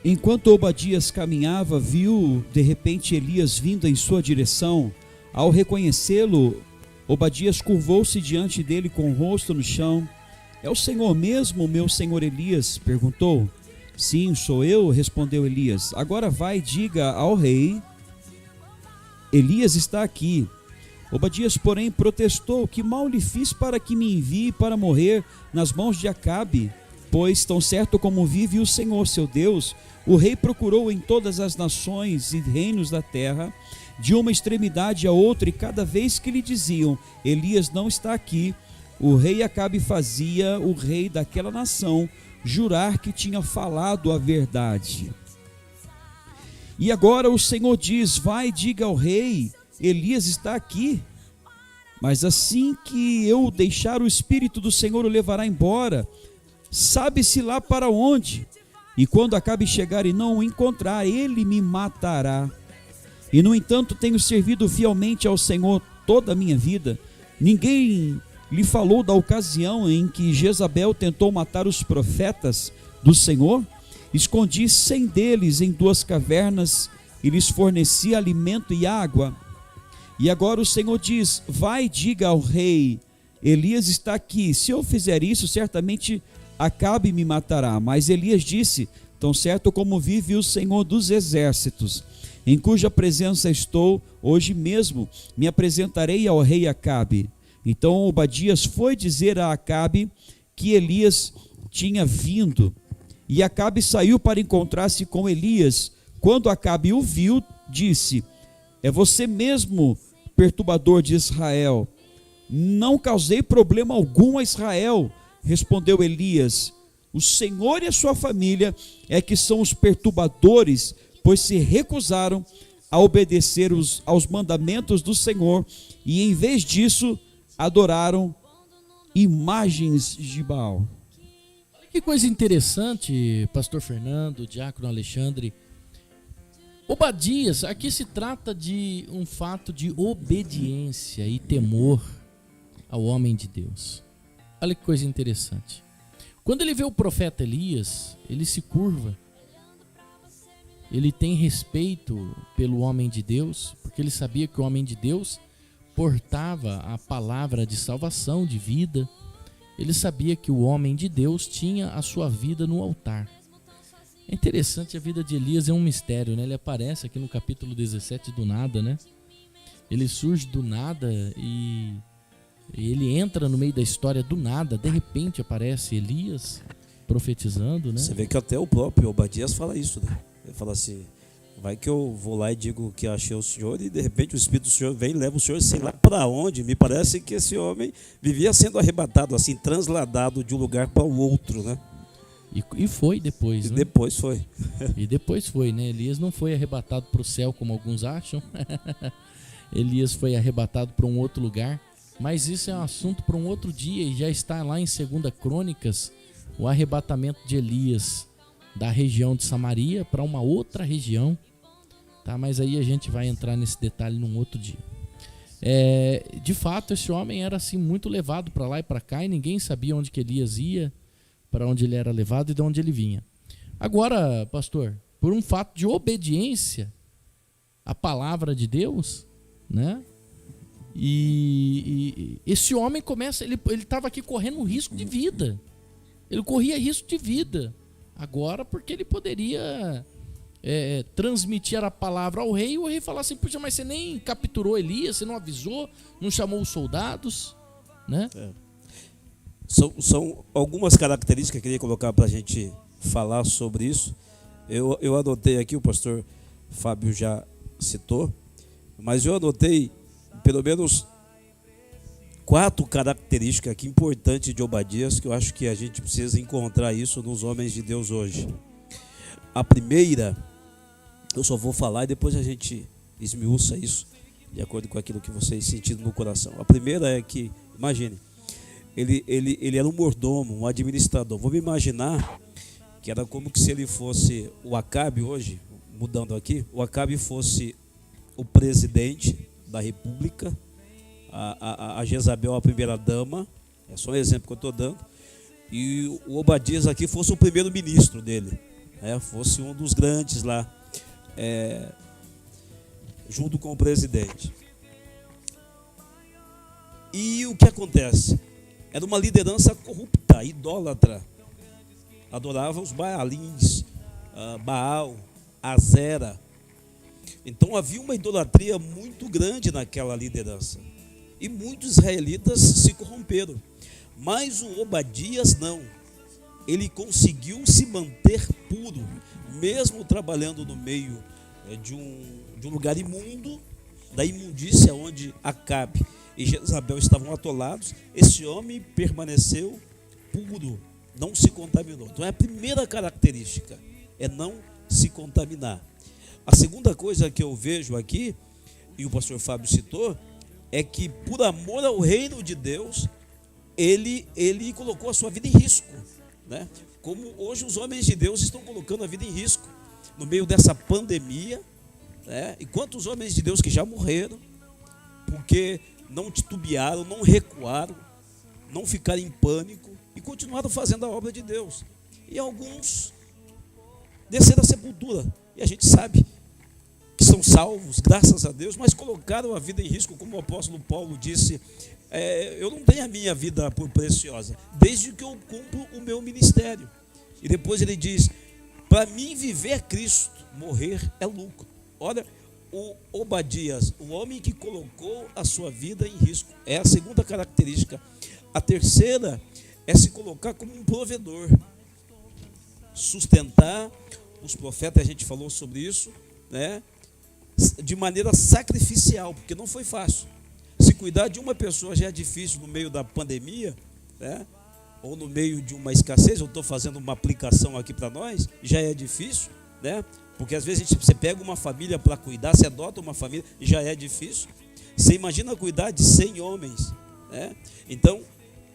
[SPEAKER 2] Enquanto Obadias caminhava, viu de repente Elias vindo em sua direção. Ao reconhecê-lo, Obadias curvou-se diante dele com o rosto no chão. É o Senhor mesmo, meu senhor Elias? Perguntou. Sim, sou eu, respondeu Elias. Agora vai, diga ao rei, Elias está aqui. Obadias, porém, protestou, que mal lhe fiz para que me envie para morrer nas mãos de Acabe? Pois, tão certo como vive o Senhor, seu Deus, o rei procurou em todas as nações e reinos da terra, de uma extremidade a outra, e cada vez que lhe diziam, Elias não está aqui, o rei Acabe fazia o rei daquela nação jurar que tinha falado a verdade. E agora o Senhor diz, vai, diga ao rei, Elias está aqui. Mas assim que eu deixar o Espírito do Senhor o levará embora, sabe-se lá para onde. E quando Acabe chegar e não o encontrar, ele me matará. E no entanto tenho servido fielmente ao Senhor toda a minha vida. Ninguém lhe falou da ocasião em que Jezabel tentou matar os profetas do Senhor? Escondi 100 deles em 2 cavernas e lhes forneci alimento e água. E agora o Senhor diz, vai, diga ao rei, Elias está aqui. Se eu fizer isso, certamente Acabe me matará. Mas Elias disse, tão certo como vive o Senhor dos exércitos, em cuja presença estou, hoje mesmo me apresentarei ao rei Acabe. Então Obadias foi dizer a Acabe que Elias tinha vindo. E Acabe saiu para encontrar-se com Elias. Quando Acabe o viu, disse, é você mesmo, perturbador de Israel. Não causei problema algum a Israel, respondeu Elias. O Senhor e a sua família é que são os perturbadores, pois se recusaram a obedecer aos mandamentos do Senhor e em vez disso adoraram imagens de Baal.
[SPEAKER 1] Que coisa interessante, pastor Fernando, diácono Alexandre. Obadias, aqui se trata de um fato de obediência e temor ao homem de Deus. Olha que coisa interessante. Quando ele vê o profeta Elias, ele se curva. Ele tem respeito pelo homem de Deus, porque ele sabia que o homem de Deus portava a palavra de salvação, de vida. Ele sabia que o homem de Deus tinha a sua vida no altar. É interessante, a vida de Elias é um mistério, né? Ele aparece aqui no capítulo 17 do nada, né? Ele surge do nada e ele entra no meio da história do nada. De repente aparece Elias profetizando, né?
[SPEAKER 4] Você vê que até o próprio Obadias fala isso, né? Ele fala assim, vai que eu vou lá e digo que achei o Senhor e de repente o Espírito do Senhor vem e leva o Senhor sei lá para onde. Me parece que esse homem vivia sendo arrebatado, assim, transladado de um lugar para o outro, né?
[SPEAKER 1] E foi depois,
[SPEAKER 4] e
[SPEAKER 1] né?
[SPEAKER 4] depois foi.
[SPEAKER 1] E depois foi, né? Elias não foi arrebatado para o céu como alguns acham. Elias foi arrebatado para um outro lugar. Mas isso é um assunto para um outro dia e já está lá em 2 Crônicas, o arrebatamento de Elias da região de Samaria para uma outra região, tá? Mas aí a gente vai entrar nesse detalhe num outro dia. De fato, esse homem era assim muito levado para lá e para cá, e ninguém sabia onde que Elias ia, para onde ele era levado e de onde ele vinha. Agora, pastor, por um fato de obediência à palavra de Deus, né? E esse homem começa, ele estava aqui correndo um risco de vida. Ele corria risco de vida. Agora, porque ele poderia transmitir a palavra ao rei, e o rei falar assim: puxa, mas você nem capturou Elias, você não avisou, não chamou os soldados, né?
[SPEAKER 4] São algumas características que eu queria colocar para a gente falar sobre isso. Eu anotei aqui, o pastor Fábio já citou, mas eu anotei pelo menos 4 características aqui importantes de Obadias, que eu acho que a gente precisa encontrar isso nos homens de Deus hoje. A primeira, eu só vou falar e depois a gente esmiuça isso, de acordo com aquilo que vocês sentiram no coração. A primeira é que, imagine, ele era um mordomo, um administrador. Vou me imaginar que era como que se ele fosse o Acabe hoje, mudando aqui, o Acabe fosse o presidente da república, a Jezabel a primeira dama, é só um exemplo que eu estou dando, e o Obadias aqui fosse o primeiro ministro dele, fosse um dos grandes lá, junto com o presidente. E o que acontece? Era uma liderança corrupta, idólatra, adorava os Baalins, Baal, Azera. Então havia uma idolatria muito grande naquela liderança. E muitos israelitas se corromperam. Mas o Obadias não. Ele conseguiu se manter puro, mesmo trabalhando no meio de um lugar imundo, da imundícia onde Acabe e Jezabel estavam atolados. Esse homem permaneceu puro, não se contaminou. Então é a primeira característica, é não se contaminar. A segunda coisa que eu vejo aqui, e o pastor Fábio citou, é que por amor ao reino de Deus, ele colocou a sua vida em risco, né? Como hoje os homens de Deus estão colocando a vida em risco, no meio dessa pandemia, né? E quantos homens de Deus que já morreram, porque não titubearam, não recuaram, não ficaram em pânico, e continuaram fazendo a obra de Deus. E alguns desceram à sepultura, e a gente sabe que são salvos, graças a Deus, mas colocaram a vida em risco, como o apóstolo Paulo disse: eu não tenho a minha vida por preciosa, desde que eu cumpro o meu ministério. E depois ele diz: para mim viver é Cristo, morrer é lucro. Olha, o Obadias, o homem que colocou a sua vida em risco, é a segunda característica. A terceira é se colocar como um provedor, sustentar os profetas, a gente falou sobre isso, né? De maneira sacrificial, porque não foi fácil. Se cuidar de uma pessoa já é difícil no meio da pandemia, né? Ou no meio de uma escassez. Eu estou fazendo uma aplicação aqui para nós, já é difícil, né? Porque às vezes você pega uma família para cuidar, você adota uma família, já é difícil. Você imagina cuidar de 100 homens, né? Então,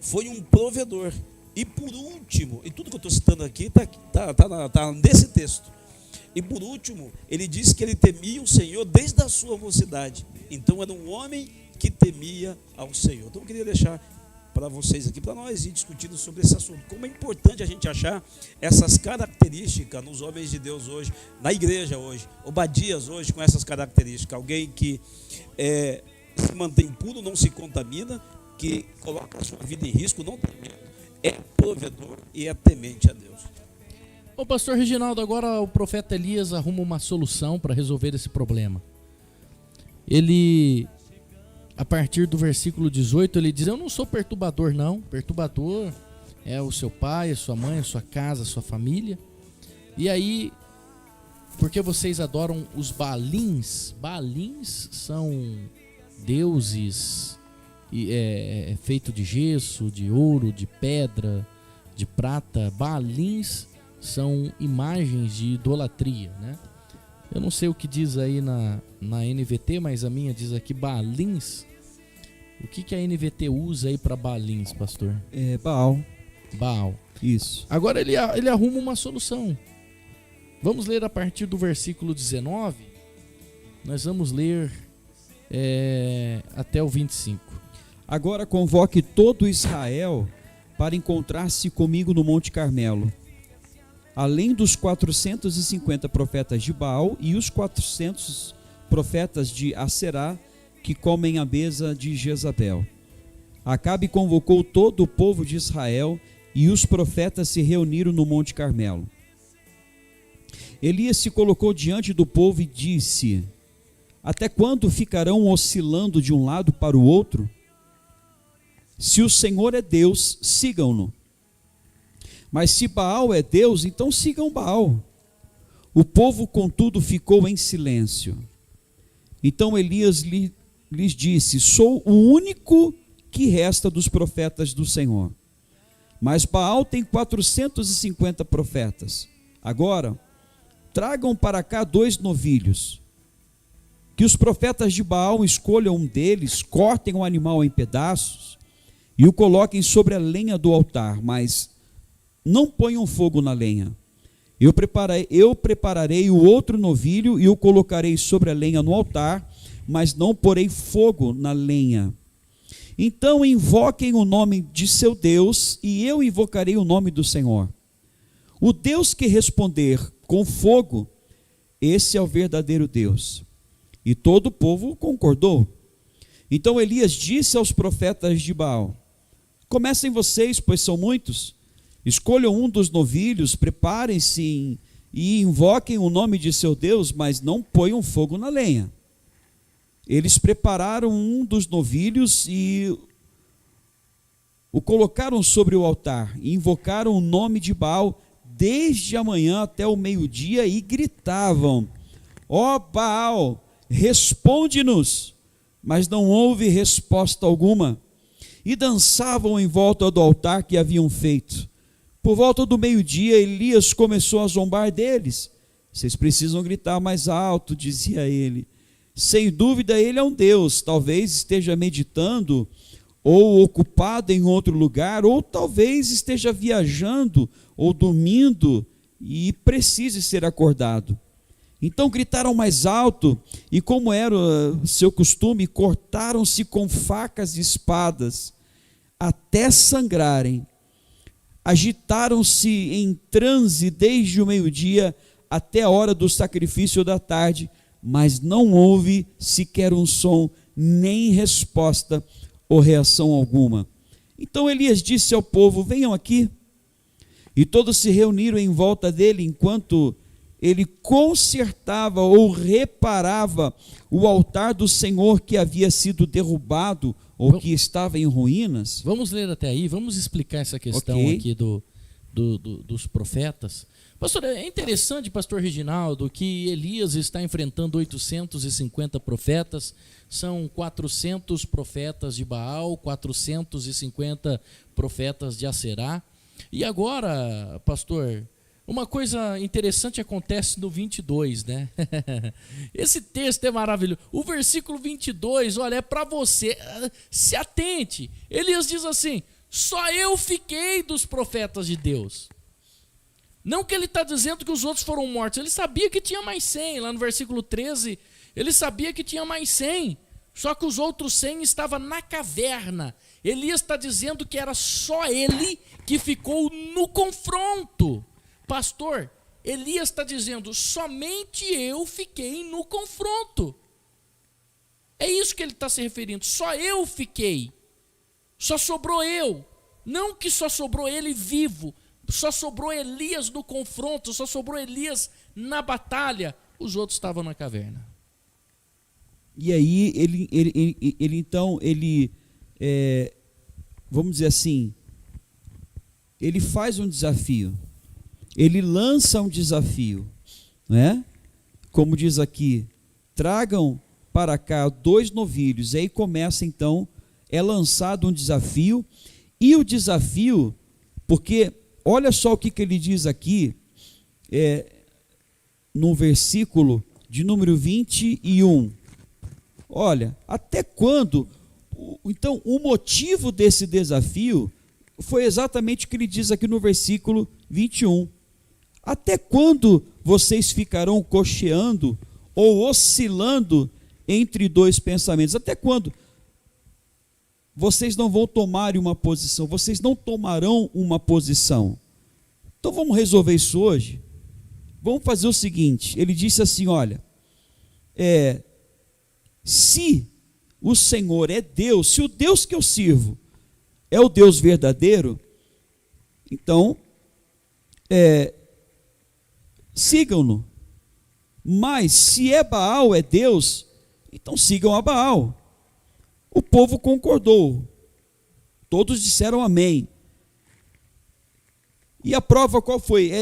[SPEAKER 4] foi um provedor. E por último, e tudo que eu estou citando aqui está nesse texto. E por último, ele diz que ele temia o Senhor desde a sua mocidade. Então era um homem que temia ao Senhor. Então eu queria deixar para vocês aqui, para nós ir discutindo sobre esse assunto. Como é importante a gente achar essas características nos homens de Deus hoje, na igreja hoje. Obadias hoje com essas características. Alguém que se mantém puro, não se contamina, que coloca a sua vida em risco, não tem medo, é provedor e é temente a Deus.
[SPEAKER 1] Ô pastor Reginaldo, agora o profeta Elias arruma uma solução para resolver esse problema. Ele, a partir do versículo 18, ele diz: eu não sou perturbador não, perturbador é o seu pai, a sua mãe, a sua casa, a sua família. E aí, porque vocês adoram os Baalins? Baalins são deuses feito de gesso, de ouro, de pedra, de prata. Baalins são imagens de idolatria, né? Eu não sei o que diz aí na NVT, mas a minha diz aqui Baalins. O que a NVT usa aí para Baalins, pastor?
[SPEAKER 2] Baal. Isso.
[SPEAKER 1] Agora ele arruma uma solução. Vamos ler a partir do versículo 19. Nós vamos ler até o 25.
[SPEAKER 2] Agora convoque todo Israel para encontrar-se comigo no Monte Carmelo, além dos 450 profetas de Baal e os 400 profetas de Aserá que comem à mesa de Jezabel. Acabe convocou todo o povo de Israel e os profetas se reuniram no Monte Carmelo. Elias se colocou diante do povo e disse: até quando ficarão oscilando de um lado para o outro? Se o Senhor é Deus, sigam-no. Mas se Baal é Deus, então sigam Baal. O povo, contudo, ficou em silêncio. Então Elias lhes disse: sou o único que resta dos profetas do Senhor. Mas Baal tem 450 profetas. Agora, tragam para cá 2 novilhos. Que os profetas de Baal escolham um deles, cortem o animal em pedaços e o coloquem sobre a lenha do altar, mas não ponham fogo na lenha. Eu prepararei o outro novilho e o colocarei sobre a lenha no altar, mas não porei fogo na lenha. Então invoquem o nome de seu Deus, e eu invocarei o nome do Senhor. O Deus que responder com fogo, esse é o verdadeiro Deus. E todo o povo concordou. Então Elias disse aos profetas de Baal: comecem vocês, pois são muitos. Escolham um dos novilhos, preparem-se e invoquem o nome de seu Deus, mas não ponham fogo na lenha. Eles prepararam um dos novilhos e o colocaram sobre o altar, e invocaram o nome de Baal desde a manhã até o meio-dia e gritavam: ó Baal, responde-nos! Mas não houve resposta alguma. E dançavam em volta do altar que haviam feito. Por volta do meio-dia, Elias começou a zombar deles. Vocês precisam gritar mais alto, dizia ele. Sem dúvida ele é um Deus, talvez esteja meditando ou ocupado em outro lugar, ou talvez esteja viajando ou dormindo e precise ser acordado. Então gritaram mais alto e, como era seu costume, cortaram-se com facas e espadas até sangrarem. Agitaram-se em transe desde o meio-dia até a hora do sacrifício da tarde, mas não houve sequer um som, nem resposta ou reação alguma. Então Elias disse ao povo: venham aqui. E todos se reuniram em volta dele, enquanto ele consertava ou reparava o altar do Senhor que havia sido derrubado ou que estava em ruínas.
[SPEAKER 1] Vamos ler até aí, vamos explicar essa questão aqui dos profetas. Pastor, é interessante, pastor Reginaldo, que Elias está enfrentando 850 profetas, são 400 profetas de Baal, 450 profetas de Aserá. E agora, pastor, uma coisa interessante acontece no 22, né? Esse texto é maravilhoso. O versículo 22, olha, é para você. Se atente. Elias diz assim: só eu fiquei dos profetas de Deus. Não que ele está dizendo que os outros foram mortos. Ele sabia que tinha mais 100. Lá no versículo 13, ele sabia que tinha mais 100. Só que os outros 100 estavam na caverna. Elias está dizendo que era só ele que ficou no confronto. Pastor, Elias está dizendo: somente eu fiquei no confronto. É isso que ele está se referindo. Só eu fiquei. Só sobrou eu. Não que só sobrou ele vivo. Só sobrou Elias no confronto. Só sobrou Elias na batalha. Os outros estavam na caverna.
[SPEAKER 2] E aí ele vamos dizer assim, ele faz um desafio. Ele lança um desafio, né? Como diz aqui: tragam para cá 2 novilhos. E aí começa então, é lançado um desafio. E o desafio, porque olha só o que ele diz aqui, no versículo de número 21. Olha, até quando? Então, o motivo desse desafio foi exatamente o que ele diz aqui no versículo 21. Até quando vocês ficarão cocheando ou oscilando entre dois pensamentos. Até quando vocês não vão tomar uma posição? Vocês não tomarão uma posição. Então vamos resolver isso hoje. Vamos fazer o seguinte, ele disse assim, olha, se o Senhor é Deus, se o Deus que eu sirvo é o Deus verdadeiro, então sigam-no. Mas se é Baal, é Deus, então sigam a Baal. O povo concordou, todos disseram amém. E a prova qual foi?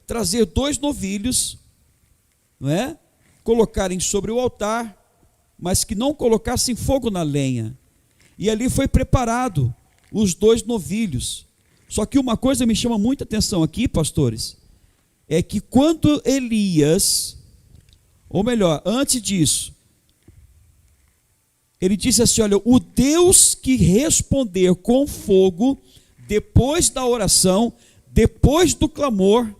[SPEAKER 2] Trazer 2 novilhos, não é? Colocarem sobre o altar, mas que não colocassem fogo na lenha. E ali foi preparado os 2 novilhos. Só que uma coisa me chama muita atenção aqui, pastores, é que quando Elias, ou melhor, antes disso, ele disse assim, olha, o Deus que responder com fogo, depois da oração, depois do clamor,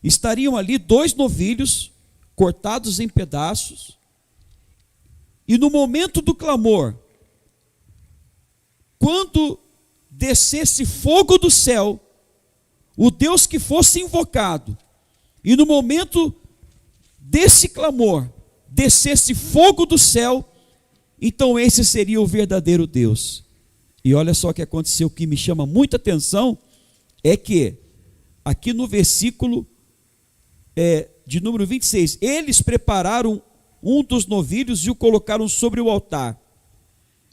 [SPEAKER 2] estariam ali 2 novilhos, cortados em pedaços, e no momento do clamor, quando descesse fogo do céu, o Deus que fosse invocado, e no momento desse clamor, descesse fogo do céu, então esse seria o verdadeiro Deus. E olha só o que aconteceu, o que me chama muita atenção, é que, aqui no versículo de número 26, eles prepararam um dos novilhos e o colocaram sobre o altar.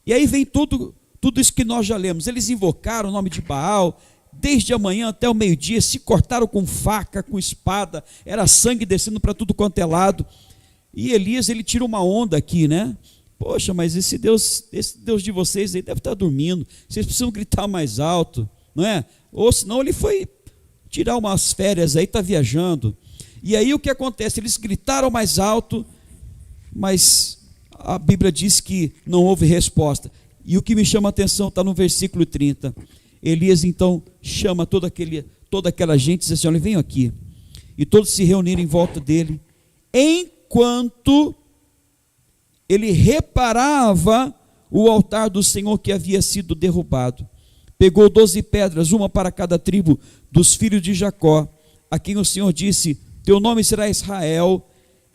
[SPEAKER 2] E aí vem tudo isso que nós já lemos. Eles invocaram o nome de Baal, desde a manhã até o meio-dia, se cortaram com faca, com espada, era sangue descendo para tudo quanto é lado. E Elias, ele tira uma onda aqui, né? Poxa, mas esse Deus de vocês aí deve estar dormindo, vocês precisam gritar mais alto, não é? Ou senão ele foi tirar umas férias aí, está viajando. E aí o que acontece? Eles gritaram mais alto, mas a Bíblia diz que não houve resposta. E o que me chama a atenção está no versículo 30. Elias então chama toda aquela gente e diz assim, olha, venham aqui. E todos se reuniram em volta dele, enquanto ele reparava o altar do Senhor que havia sido derrubado. Pegou 12 pedras, uma para cada tribo dos filhos de Jacó, a quem o Senhor disse, teu nome será Israel,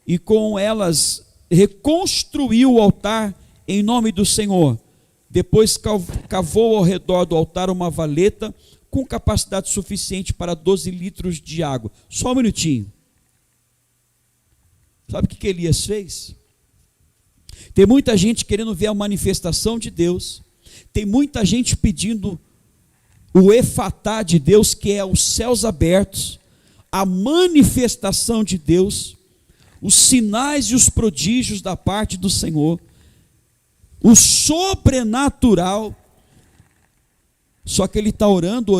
[SPEAKER 2] e com elas reconstruiu o altar em nome do Senhor. Depois cavou ao redor do altar uma valeta com capacidade suficiente para 12 litros de água. Só um minutinho. Sabe o que Elias fez? Tem muita gente querendo ver a manifestação de Deus, tem muita gente pedindo o efatá de Deus, que é os céus abertos, a manifestação de Deus, os sinais e os prodígios da parte do Senhor, o sobrenatural. Só que ele está orando,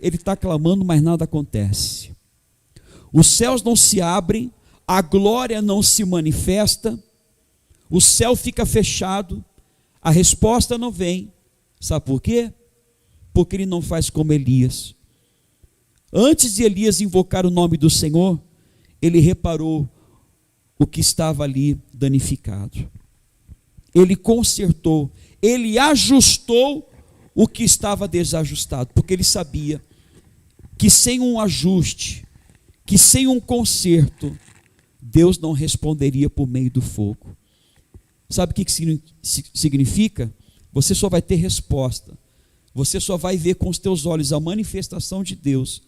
[SPEAKER 2] ele está clamando, mas nada acontece. Os céus não se abrem, a glória não se manifesta, o céu fica fechado, a resposta não vem. Sabe por quê? Porque ele não faz como Elias. Antes de Elias invocar o nome do Senhor, ele reparou o que estava ali danificado. Ele consertou, ele ajustou o que estava desajustado, porque ele sabia que sem um ajuste, que sem um conserto, Deus não responderia por meio do fogo. Sabe o que significa? Você só vai ter resposta, você só vai ver com os teus olhos a manifestação de Deus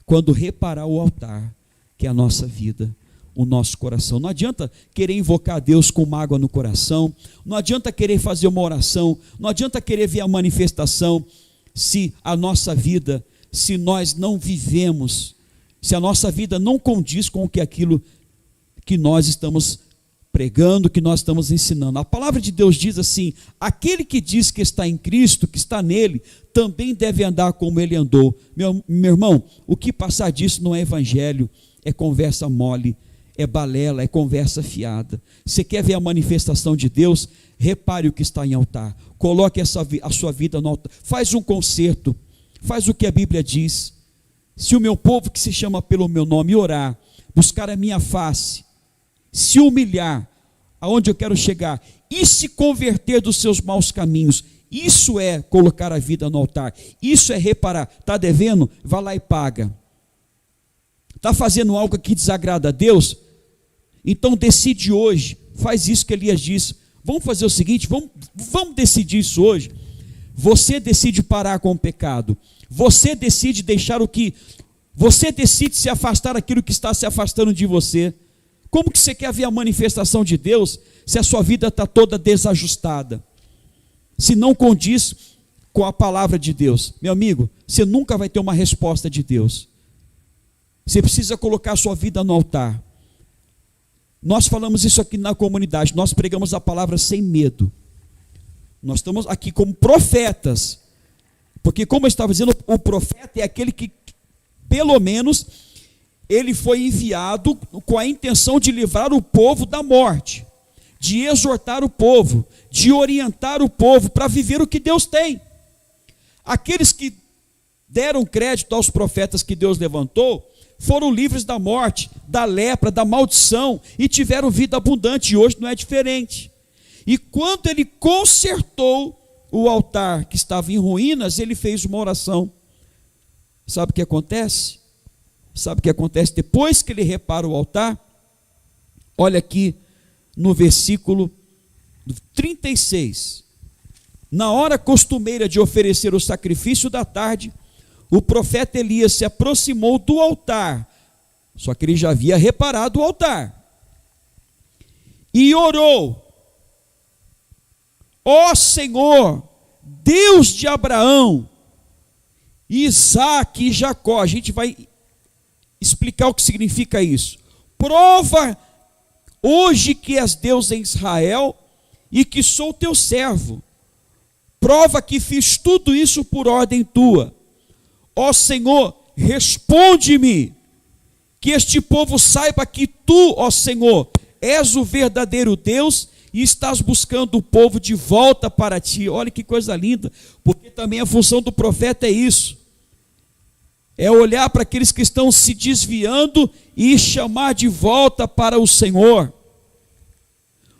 [SPEAKER 2] quando reparar o altar, que é a nossa vida, o nosso coração. Não adianta querer invocar a Deus com mágoa no coração, não adianta querer fazer uma oração, não adianta querer ver a manifestação, se a nossa vida, se nós não vivemos, se a nossa vida não condiz com aquilo que nós estamos pregando, que nós estamos ensinando. A palavra de Deus diz assim: aquele que diz que está em Cristo, que está nele, também deve andar como ele andou. Meu irmão, o que passar disso não é evangelho, é conversa mole, é balela, é conversa fiada. Você quer ver a manifestação de Deus? Repare o que está em altar, coloque a sua vida no altar, faz um concerto, faz o que a Bíblia diz. Se o meu povo que se chama pelo meu nome orar, buscar a minha face, se humilhar, aonde eu quero chegar, e se converter dos seus maus caminhos. Isso é colocar a vida no altar. Isso é reparar. Está devendo? Vai lá e paga. Está fazendo algo que desagrada a Deus? Então decide hoje. Faz isso que Elias disse. Vamos fazer o seguinte, vamos decidir isso hoje. Você decide parar com o pecado. Você decide deixar você decide se afastar daquilo que está se afastando de você. Como que você quer ver a manifestação de Deus se a sua vida está toda desajustada? Se não condiz com a palavra de Deus? Meu amigo, você nunca vai ter uma resposta de Deus. Você precisa colocar a sua vida no altar. Nós falamos isso aqui na comunidade, nós pregamos a palavra sem medo. Nós estamos aqui como profetas, porque como eu estava dizendo, o profeta é aquele que, pelo menos, ele foi enviado com a intenção de livrar o povo da morte, de exortar o povo, de orientar o povo para viver o que Deus tem. Aqueles que deram crédito aos profetas que Deus levantou, foram livres da morte, da lepra, da maldição, e tiveram vida abundante, e hoje não é diferente. E quando ele consertou o altar que estava em ruínas, ele fez uma oração. Sabe o que acontece? Sabe o que acontece depois que ele repara o altar? Olha aqui no versículo 36. Na hora costumeira de oferecer o sacrifício da tarde, o profeta Elias se aproximou do altar, só que ele já havia reparado o altar, e orou: ó Senhor, Deus de Abraão, Isaque e Jacó. A gente vai explicar o que significa isso. Prova hoje que és Deus em Israel e que sou teu servo. Prova que fiz tudo isso por ordem tua. Ó Senhor, responde-me, que este povo saiba que tu, ó Senhor, és o verdadeiro Deus e estás buscando o povo de volta para ti. Olha que coisa linda, porque também a função do profeta é isso, é olhar para aqueles que estão se desviando e chamar de volta para o Senhor.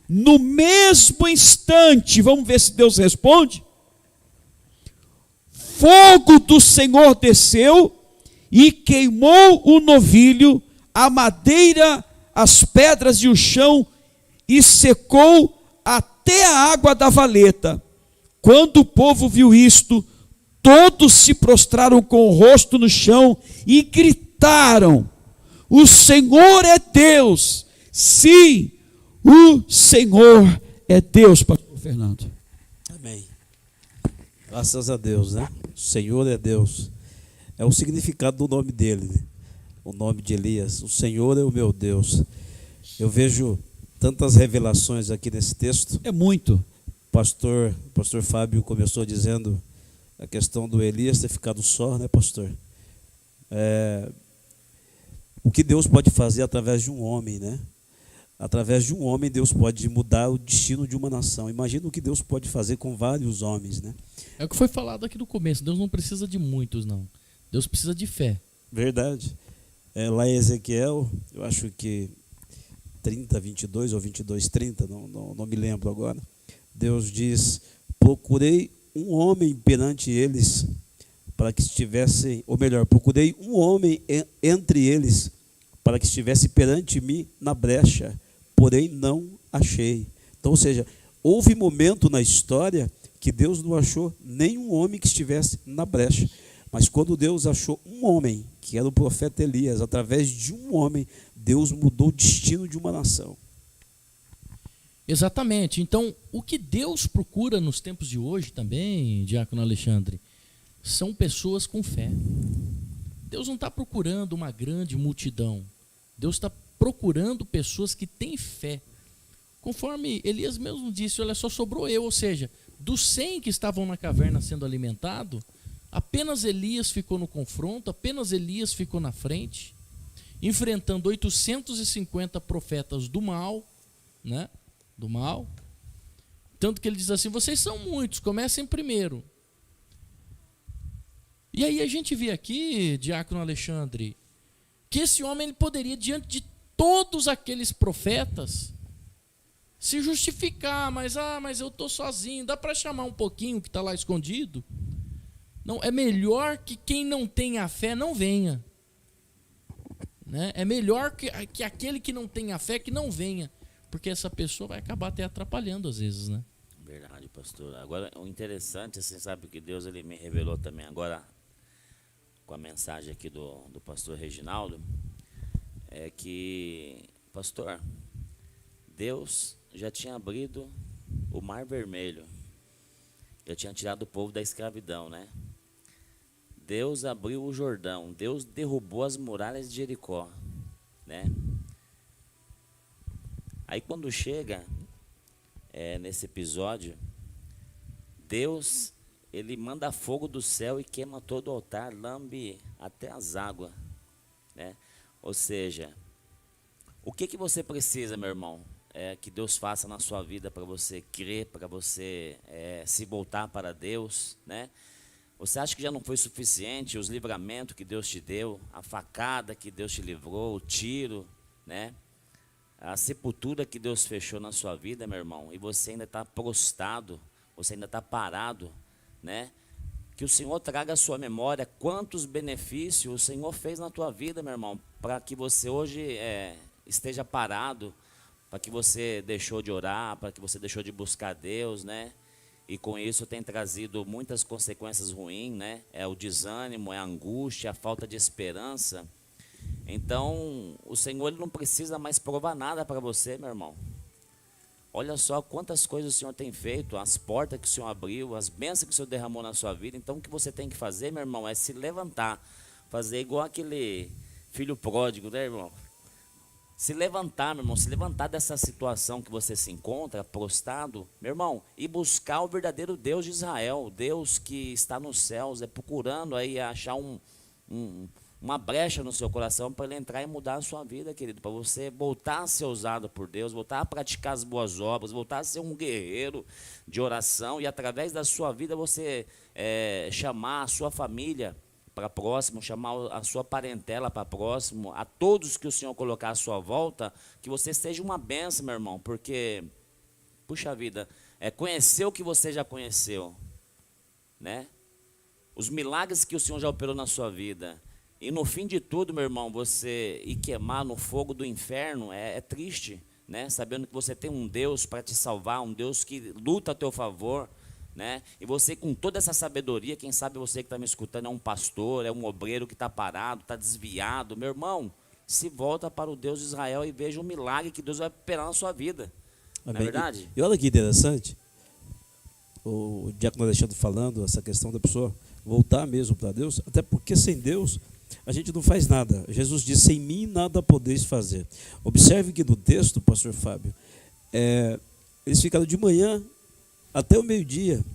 [SPEAKER 2] No mesmo instante, vamos ver se Deus responde. Fogo do Senhor desceu e queimou o novilho, a madeira, as pedras e o chão, e secou até a água da valeta. Quando o povo viu isto, todos se prostraram com o rosto no chão e gritaram: o Senhor é Deus! Sim, o Senhor é Deus, pastor Fernando.
[SPEAKER 4] Amém. Graças a Deus, né? O Senhor é Deus. É o significado do nome dele, né? O nome de Elias. O Senhor é o meu Deus. Eu vejo tantas revelações aqui nesse texto.
[SPEAKER 2] É muito.
[SPEAKER 4] Pastor Fábio começou dizendo a questão do Elias ter ficado só, né, pastor? O que Deus pode fazer através de um homem, né? Através de um homem, Deus pode mudar o destino de uma nação. Imagina o que Deus pode fazer com vários homens, né?
[SPEAKER 1] É o que foi falado aqui no começo. Deus não precisa de muitos, não. Deus precisa de fé.
[SPEAKER 4] Verdade. Lá em Ezequiel, eu acho que 30:22 ou 22:30, não me lembro agora. Deus diz: procurei um homem perante eles para que estivessem, ou melhor, procurei um homem entre eles para que estivesse perante mim na brecha, porém não achei. Então, ou seja, houve momento na história que Deus não achou nenhum homem que estivesse na brecha. Mas quando Deus achou um homem, que era o profeta Elias, através de um homem, Deus mudou o destino de uma nação.
[SPEAKER 1] Exatamente. Então, o que Deus procura nos tempos de hoje também, Diácono Alexandre, são pessoas com fé. Deus não está procurando uma grande multidão. Deus está procurando pessoas que têm fé. Conforme Elias mesmo disse, olha, só sobrou eu, ou seja, dos 100 que estavam na caverna sendo alimentados, apenas Elias ficou no confronto, apenas Elias ficou na frente, enfrentando 850 profetas do mal, né? Do mal. Tanto que ele diz assim: vocês são muitos, comecem primeiro. E aí a gente vê aqui, Diácono Alexandre, que esse homem ele poderia, diante de todos aqueles profetas, se justificar, mas eu tô sozinho, dá para chamar um pouquinho que está lá escondido? Não, é melhor que quem não tenha fé não venha, né? É melhor que aquele que não tenha fé que não venha, porque essa pessoa vai acabar até atrapalhando às vezes, né?
[SPEAKER 3] Verdade, pastor. Agora, o interessante, você sabe que Deus ele me revelou também agora com a mensagem aqui do pastor Reginaldo, é que, pastor, Deus já tinha abrido o Mar Vermelho, já tinha tirado o povo da escravidão, né? Deus abriu o Jordão, Deus derrubou as muralhas de Jericó, né? Aí quando chega nesse episódio, Deus, ele manda fogo do céu e queima todo o altar, lambe até as águas, né? Ou seja, o que você precisa, meu irmão, que Deus faça na sua vida para você crer, para você se voltar para Deus, né? Você acha que já não foi suficiente os livramentos que Deus te deu, a facada que Deus te livrou, o tiro, né? A sepultura que Deus fechou na sua vida, meu irmão, e você ainda está prostrado, você ainda está parado, né? Que o Senhor traga à sua memória quantos benefícios o Senhor fez na tua vida, meu irmão, para que você hoje esteja parado, para que você deixou de orar, para que você deixou de buscar Deus, né? E com isso tem trazido muitas consequências ruins, né? É o desânimo, é a angústia, a falta de esperança. Então, o Senhor ele não precisa mais provar nada para você, meu irmão. Olha só quantas coisas o Senhor tem feito, as portas que o Senhor abriu, as bênçãos que o Senhor derramou na sua vida. Então, o que você tem que fazer, meu irmão, é se levantar, fazer igual aquele filho pródigo, né, irmão? Se levantar, meu irmão, se levantar dessa situação que você se encontra, prostrado, meu irmão, e buscar o verdadeiro Deus de Israel, o Deus que está nos céus, procurando aí achar uma brecha no seu coração para ele entrar e mudar a sua vida, querido, para você voltar a ser usado por Deus, voltar a praticar as boas obras, voltar a ser um guerreiro de oração e através da sua vida você chamar a sua família para próximo, chamar a sua parentela para próximo, a todos que o Senhor colocar à sua volta, que você seja uma bênção, meu irmão, porque, puxa vida, conhecer o que você já conheceu, né? Os milagres que o Senhor já operou na sua vida, e no fim de tudo, meu irmão, você ir queimar no fogo do inferno é triste, né? Sabendo que você tem um Deus para te salvar, um Deus que luta a teu favor, né? E você com toda essa sabedoria, quem sabe você que está me escutando é um pastor, é um obreiro que está parado, está desviado, meu irmão, se volta para o Deus de Israel e veja o milagre que Deus vai operar na sua vida. Amém. Não é verdade?
[SPEAKER 4] E olha que interessante, o diácono Alexandre falando, essa questão da pessoa voltar mesmo para Deus, até porque sem Deus a gente não faz nada. Jesus disse, sem mim nada podeis fazer. Observe que no texto, pastor Fábio, eles ficaram de manhã até o meio-dia,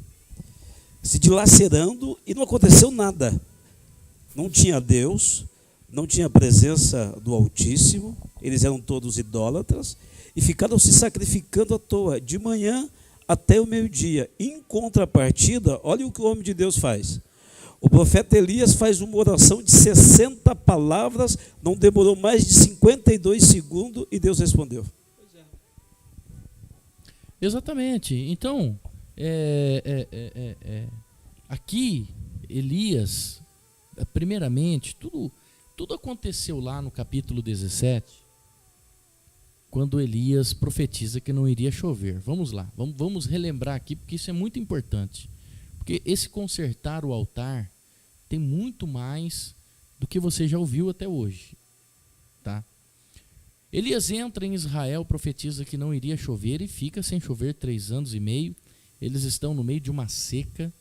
[SPEAKER 4] se dilacerando e não aconteceu nada. Não tinha Deus, não tinha a presença do Altíssimo, eles eram todos idólatras e ficaram se sacrificando à toa, de manhã até o meio-dia. Em contrapartida, olha o que o homem de Deus faz. O profeta Elias faz uma oração de 60 palavras, não demorou mais de 52 segundos e Deus respondeu.
[SPEAKER 1] Exatamente. Então, aqui, Elias, primeiramente, tudo aconteceu lá no capítulo 17, quando Elias profetiza que não iria chover. Vamos lá, vamos relembrar aqui, porque isso é muito importante. Porque esse consertar o altar tem muito mais do que você já ouviu até hoje, tá? Elias entra em Israel, profetiza que não iria chover e fica sem chover 3 anos e meio. Eles estão no meio de uma seca,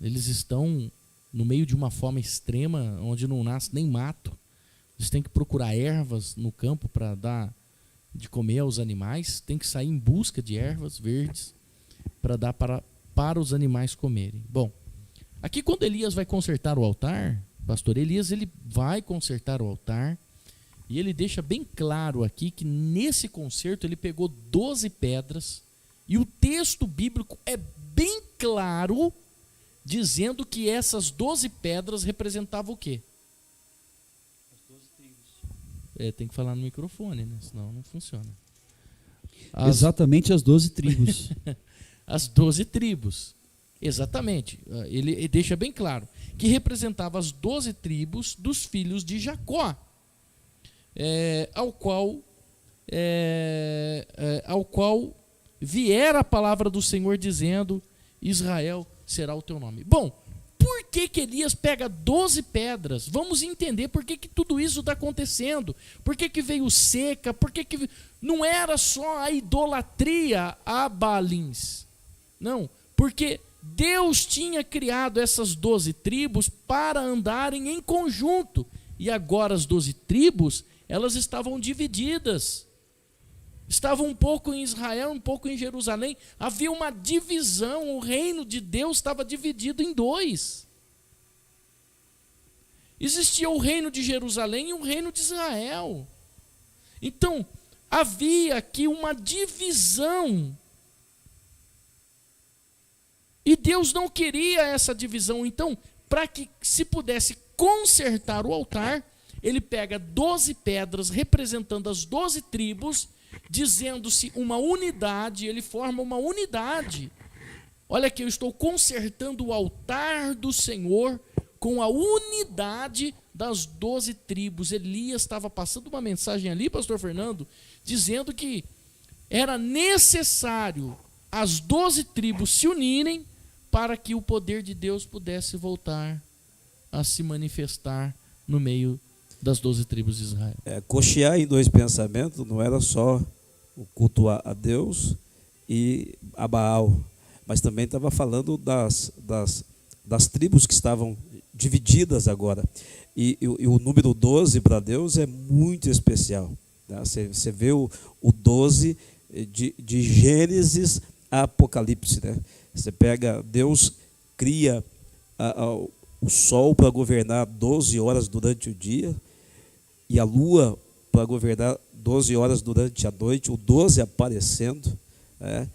[SPEAKER 1] eles estão no meio de uma fome extrema, onde não nasce nem mato. Eles têm que procurar ervas no campo para dar de comer aos animais, tem que sair em busca de ervas verdes para dar para os animais comerem. Bom, aqui quando Elias vai consertar o altar, pastor Elias, ele vai consertar o altar, e ele deixa bem claro aqui que nesse concerto ele pegou 12 pedras, e o texto bíblico é bem claro, dizendo que essas 12 pedras representavam o quê? As 12 tribos. Tem que falar no microfone, né? Senão não funciona.
[SPEAKER 2] Exatamente as 12 tribos.
[SPEAKER 1] As 12 tribos. Exatamente. Ele deixa bem claro que representava as 12 tribos dos filhos de Jacó, ao qual viera a palavra do Senhor dizendo: Israel será o teu nome. Bom, por que Elias pega 12 pedras? Vamos entender por que tudo isso está acontecendo. Por que veio seca? Por que não era só a idolatria a Baalins? Não, porque Deus tinha criado essas 12 tribos para andarem em conjunto. E agora as 12 tribos, elas estavam divididas. Estavam um pouco em Israel, um pouco em Jerusalém. Havia uma divisão, o reino de Deus estava dividido em dois. Existia o reino de Jerusalém e o reino de Israel. Então, havia aqui uma divisão. E Deus não queria essa divisão. Então, para que se pudesse consertar o altar, ele pega 12 pedras representando as 12 tribos, dizendo-se uma unidade, ele forma uma unidade. Olha aqui, eu estou consertando o altar do Senhor com a unidade das 12 tribos. Elias estava passando uma mensagem ali, pastor Fernando, dizendo que era necessário as 12 tribos se unirem para que o poder de Deus pudesse voltar a se manifestar no meio das 12 tribos de Israel.
[SPEAKER 4] Cochear em dois pensamentos não era só o culto a Deus e a Baal, mas também estava falando das tribos que estavam divididas agora. E o número 12 para Deus é muito especial. Tá? Você vê o 12 de Gênesis a Apocalipse. Né? Você pega, Deus cria o sol para governar 12 horas durante o dia e a lua para governar 12 horas durante a noite, o 12 aparecendo. Né?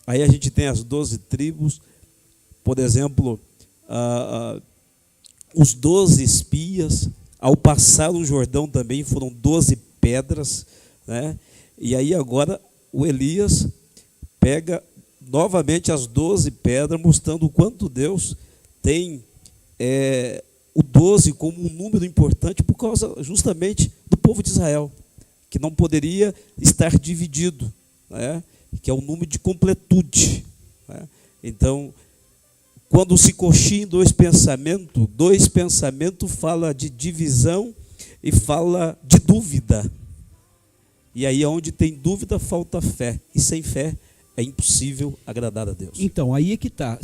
[SPEAKER 4] Aí a gente tem as 12 tribos, por exemplo, os 12 espias, ao passar o Jordão também foram 12 pedras. Né? E aí agora o Elias pega novamente as 12 pedras, mostrando o quanto Deus tem o 12 como um número importante por causa justamente do povo de Israel, que não poderia estar dividido, né? Que é o número de completude. Né? Então, quando se coxia em dois pensamentos fala de divisão e fala de dúvida. E aí, onde tem dúvida, falta fé. E sem fé é impossível agradar a Deus.
[SPEAKER 2] Então, aí é que está.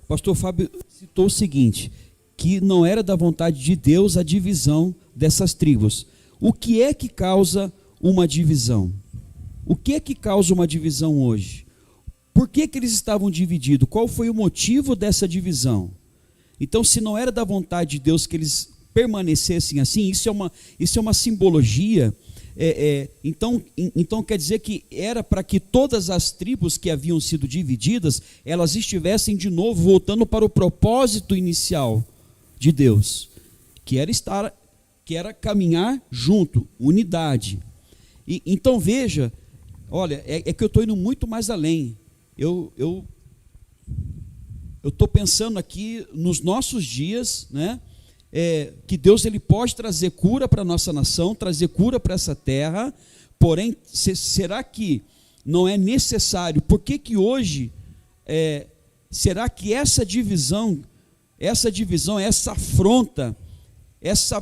[SPEAKER 2] Pastor Fábio citou o seguinte, que não era da vontade de Deus a divisão dessas tribos. O que é que causa uma divisão? O que é que causa uma divisão hoje? Por que eles estavam divididos? Qual foi o motivo dessa divisão? Então, se não era da vontade de Deus que eles permanecessem assim, isso é uma simbologia. Então quer dizer que era para que todas as tribos que haviam sido divididas, elas estivessem de novo voltando para o propósito inicial de Deus, que era caminhar junto, unidade. Então veja, olha, é que eu estou indo muito mais além. Eu estou pensando aqui nos nossos dias, né? Que Deus ele pode trazer cura para a nossa nação, trazer cura para essa terra, porém, será que não é necessário? Por que hoje, será que essa divisão, essa afronta, essa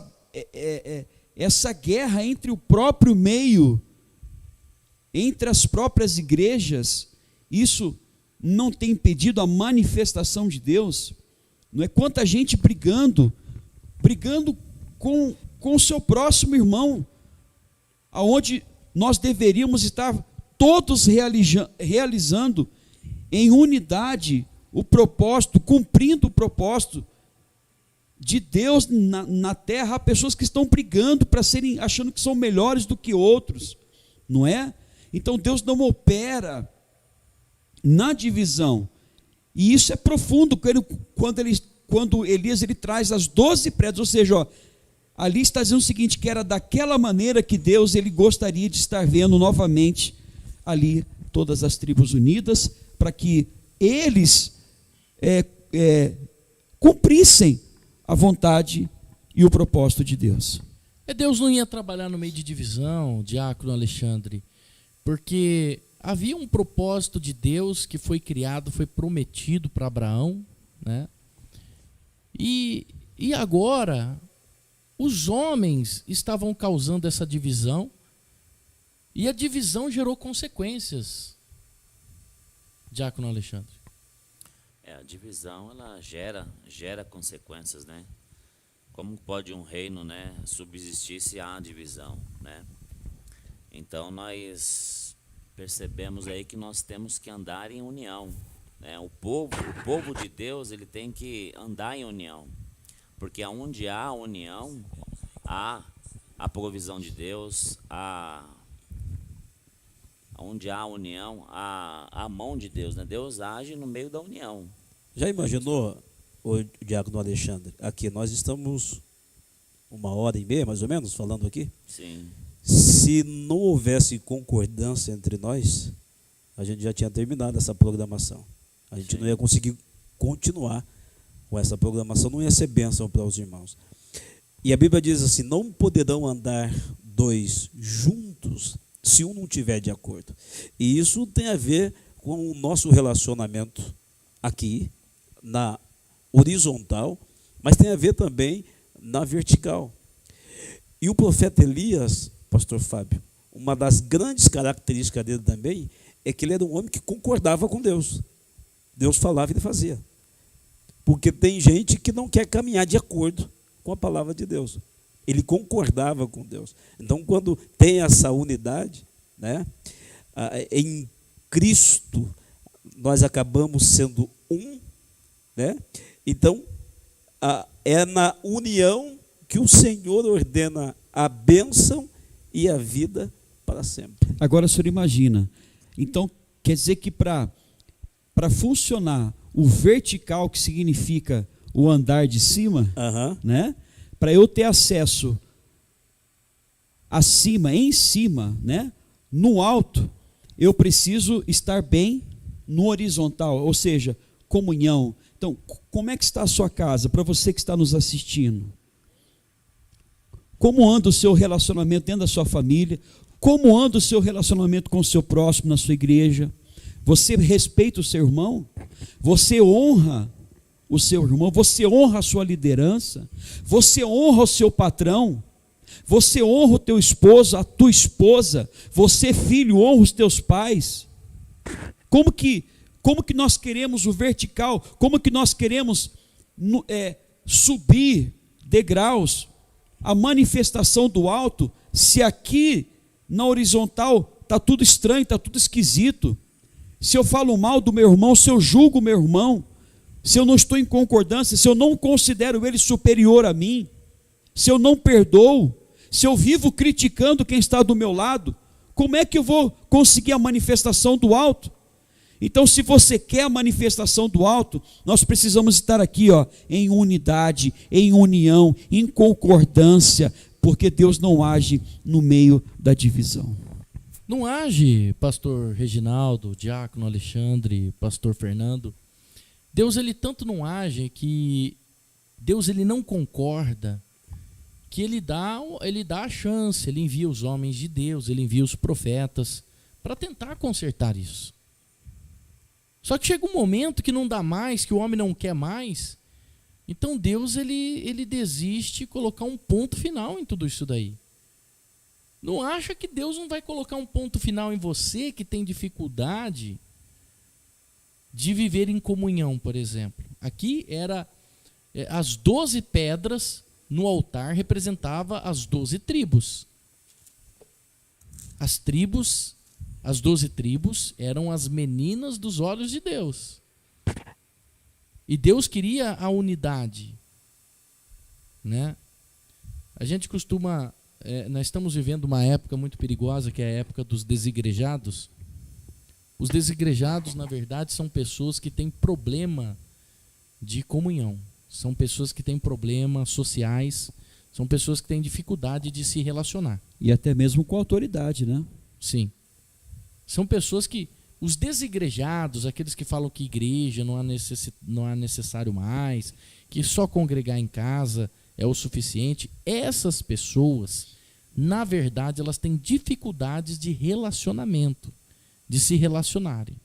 [SPEAKER 2] guerra entre o próprio meio, entre as próprias igrejas, isso não tem impedido a manifestação de Deus? Não é quanta gente brigando com o seu próximo irmão, aonde nós deveríamos estar todos realizando em unidade o propósito, cumprindo o propósito de Deus na terra. Há pessoas que estão brigando achando que são melhores do que outros, não é? Então Deus não opera na divisão, e isso é profundo quando Elias ele traz as 12 pedras, ou seja, ali está dizendo o seguinte, que era daquela maneira que Deus ele gostaria de estar vendo novamente ali todas as tribos unidas, para que eles cumprissem a vontade e o propósito de Deus.
[SPEAKER 1] Deus não ia trabalhar no meio de divisão, diácono Alexandre, porque havia um propósito de Deus que foi criado, foi prometido para Abraão, né? E agora os homens estavam causando essa divisão, e a divisão gerou consequências, diácono Alexandre.
[SPEAKER 3] A divisão, ela gera consequências, né? Como pode um reino, né, subsistir se há divisão, né? Então nós percebemos aí que nós temos que andar em união, né? O povo de Deus, ele tem que andar em união, porque onde há união, há a provisão de Deus, onde há união, há a mão de Deus, né? Deus age no meio da união.
[SPEAKER 4] Já imaginou, o diácono Alexandre, aqui nós estamos 1h30 mais ou menos falando aqui?
[SPEAKER 3] Sim.
[SPEAKER 4] Se não houvesse concordância entre nós, a gente já tinha terminado essa programação. A gente não ia conseguir continuar com essa programação, não ia ser bênção para os irmãos. E a Bíblia diz assim, não poderão andar dois juntos se um não tiver de acordo. E isso tem a ver com o nosso relacionamento aqui, na horizontal, mas tem a ver também na vertical. E o profeta Elias, pastor Fábio, uma das grandes características dele também é que ele era um homem que concordava com Deus. Deus falava e ele fazia. Porque tem gente que não quer caminhar de acordo com a palavra de Deus. Ele concordava com Deus. Então, quando tem essa unidade, né, em Cristo, nós acabamos sendo um, né? Então, é na união que o Senhor ordena a bênção e a vida para sempre.
[SPEAKER 2] Agora o senhor imagina, então quer dizer que para funcionar o vertical, que significa o andar de cima, né? Para eu ter acesso acima, em cima, né? No alto, eu preciso estar bem no horizontal, ou seja, comunhão. Então, como é que está a sua casa, para você que está nos assistindo? Como anda o seu relacionamento dentro da sua família? Como anda o seu relacionamento com o seu próximo na sua igreja? Você respeita o seu irmão? Você honra o seu irmão? Você honra a sua liderança? Você honra o seu patrão? Você honra o teu esposo, a tua esposa? Você, filho, honra os teus pais? Como que nós queremos o vertical? Como que nós queremos subir degraus, a manifestação do alto, se aqui na horizontal está tudo estranho, está tudo esquisito? Se eu falo mal do meu irmão, se eu julgo o meu irmão, se eu não estou em concordância, se eu não considero ele superior a mim, se eu não perdoo, se eu vivo criticando quem está do meu lado, como é que eu vou conseguir a manifestação do alto? Então, se você quer a manifestação do alto, nós precisamos estar aqui, em unidade, em união, em concordância, porque Deus não age no meio da divisão.
[SPEAKER 1] Não age, pastor Reginaldo, diácono Alexandre, pastor Fernando. Deus, ele tanto não age que Deus, ele não concorda, que ele dá a chance, ele envia os homens de Deus, ele envia os profetas para tentar consertar isso. Só que chega um momento que não dá mais, que o homem não quer mais, então Deus ele desiste de colocar um ponto final em tudo isso daí. Não acha que Deus não vai colocar um ponto final em você que tem dificuldade de viver em comunhão, por exemplo. Aqui era as 12 pedras no altar representava as 12 tribos. As 12 tribos eram as meninas dos olhos de Deus. E Deus queria a unidade, né? A gente costuma... nós estamos vivendo uma época muito perigosa, que é a época dos desigrejados. Os desigrejados, na verdade, são pessoas que têm problema de comunhão. São pessoas que têm problemas sociais, São pessoas que têm dificuldade de se relacionar.
[SPEAKER 2] E até mesmo com autoridade, né?
[SPEAKER 1] Sim. São pessoas que, os desigrejados, aqueles que falam que igreja não é necessário mais, que só congregar em casa é o suficiente, essas pessoas, na verdade, elas têm dificuldades de relacionamento, de se relacionarem.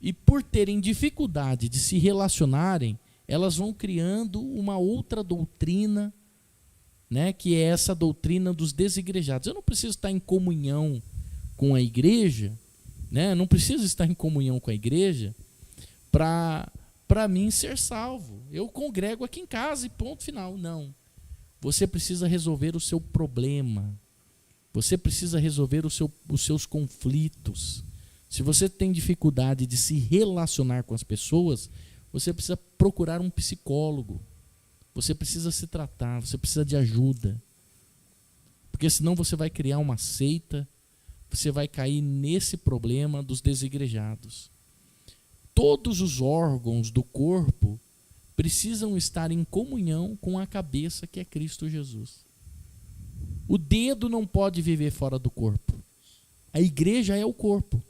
[SPEAKER 1] E por terem dificuldade de se relacionarem, elas vão criando uma outra doutrina, né, que é essa doutrina dos desigrejados. Eu não preciso estar em comunhão com a igreja, né? Não preciso estar em comunhão com a igreja para mim ser salvo. Eu congrego aqui em casa e ponto final. Não. Você precisa resolver o seu problema. Você precisa resolver os seus conflitos. Se você tem dificuldade de se relacionar com as pessoas, você precisa procurar um psicólogo. Você precisa se tratar, você precisa de ajuda. Porque senão você vai criar uma seita, você vai cair nesse problema dos desigrejados. Todos os órgãos do corpo precisam estar em comunhão com a cabeça, que é Cristo Jesus. O dedo não pode viver fora do corpo. A igreja é o corpo.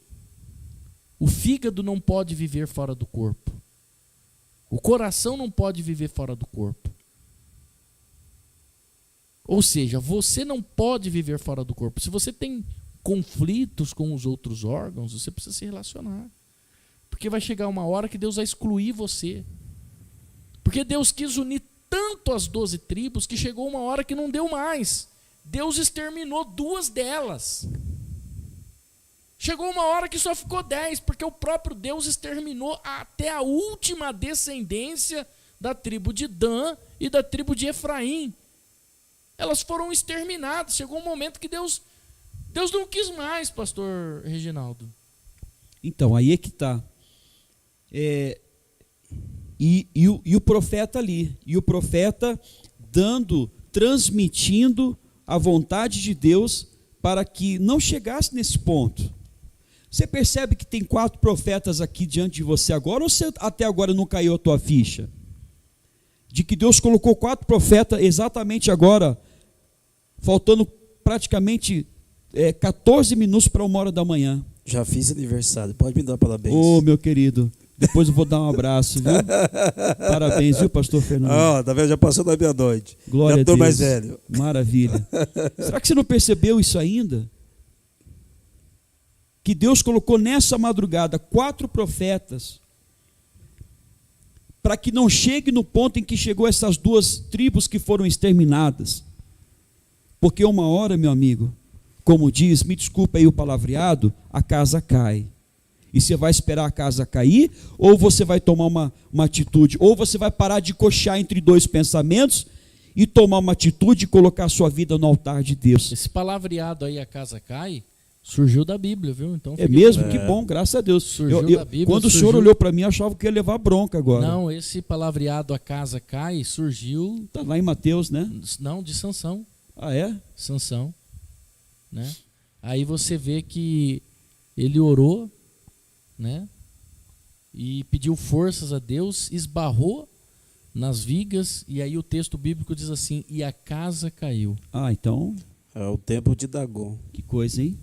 [SPEAKER 1] O fígado não pode viver fora do corpo. O coração não pode viver fora do corpo. Ou seja, você não pode viver fora do corpo. Se você tem conflitos com os outros órgãos, você precisa se relacionar. Porque vai chegar uma hora que Deus vai excluir você. Porque Deus quis unir tanto as 12 tribos que chegou uma hora que não deu mais. Deus exterminou 2 delas. Chegou uma hora que só ficou 10, porque o próprio Deus exterminou até a última descendência da tribo de Dan e da tribo de Efraim. Elas foram exterminadas. Chegou um momento que Deus não quis mais, pastor Reginaldo.
[SPEAKER 2] Então, aí é que está. E o profeta ali, e o profeta transmitindo a vontade de Deus para que não chegasse nesse ponto. Você percebe que tem 4 profetas aqui diante de você agora, ou você até agora não caiu a tua ficha? De que Deus colocou 4 profetas exatamente agora, faltando praticamente 14 minutos para 1h da manhã.
[SPEAKER 4] Já fiz aniversário, pode me dar parabéns.
[SPEAKER 2] Ô, meu querido, depois eu vou dar um abraço, viu? Parabéns, viu, pastor Fernando?
[SPEAKER 4] Tá vendo? Já passou da meia-noite.
[SPEAKER 2] Glória a Deus.
[SPEAKER 4] Já estou mais velho.
[SPEAKER 2] Maravilha. Será que você não percebeu isso ainda? Que Deus colocou nessa madrugada 4 profetas para que não chegue no ponto em que chegou essas 2 tribos que foram exterminadas. Porque uma hora, meu amigo, como diz, me desculpa aí o palavreado, a casa cai. E você vai esperar a casa cair, ou você vai tomar uma atitude, ou você vai parar de coxar entre 2 pensamentos e tomar uma atitude e colocar a sua vida no altar de Deus.
[SPEAKER 1] Esse palavreado aí, a casa cai, surgiu da Bíblia, viu? Então,
[SPEAKER 2] é mesmo? Que bom, graças a Deus.
[SPEAKER 1] Surgiu da Bíblia,
[SPEAKER 2] quando o senhor olhou para mim, eu achava que ia levar bronca agora.
[SPEAKER 1] Não, esse palavreado, a casa cai, surgiu...
[SPEAKER 2] Está lá em Mateus, né?
[SPEAKER 1] Não, de Sansão.
[SPEAKER 2] Ah, é?
[SPEAKER 1] Sansão, né? Aí você vê que ele orou, né? E pediu forças a Deus, esbarrou nas vigas, e aí o texto bíblico diz assim: e a casa caiu.
[SPEAKER 2] Ah, então...
[SPEAKER 4] É o tempo de Dagon.
[SPEAKER 2] Que coisa, hein?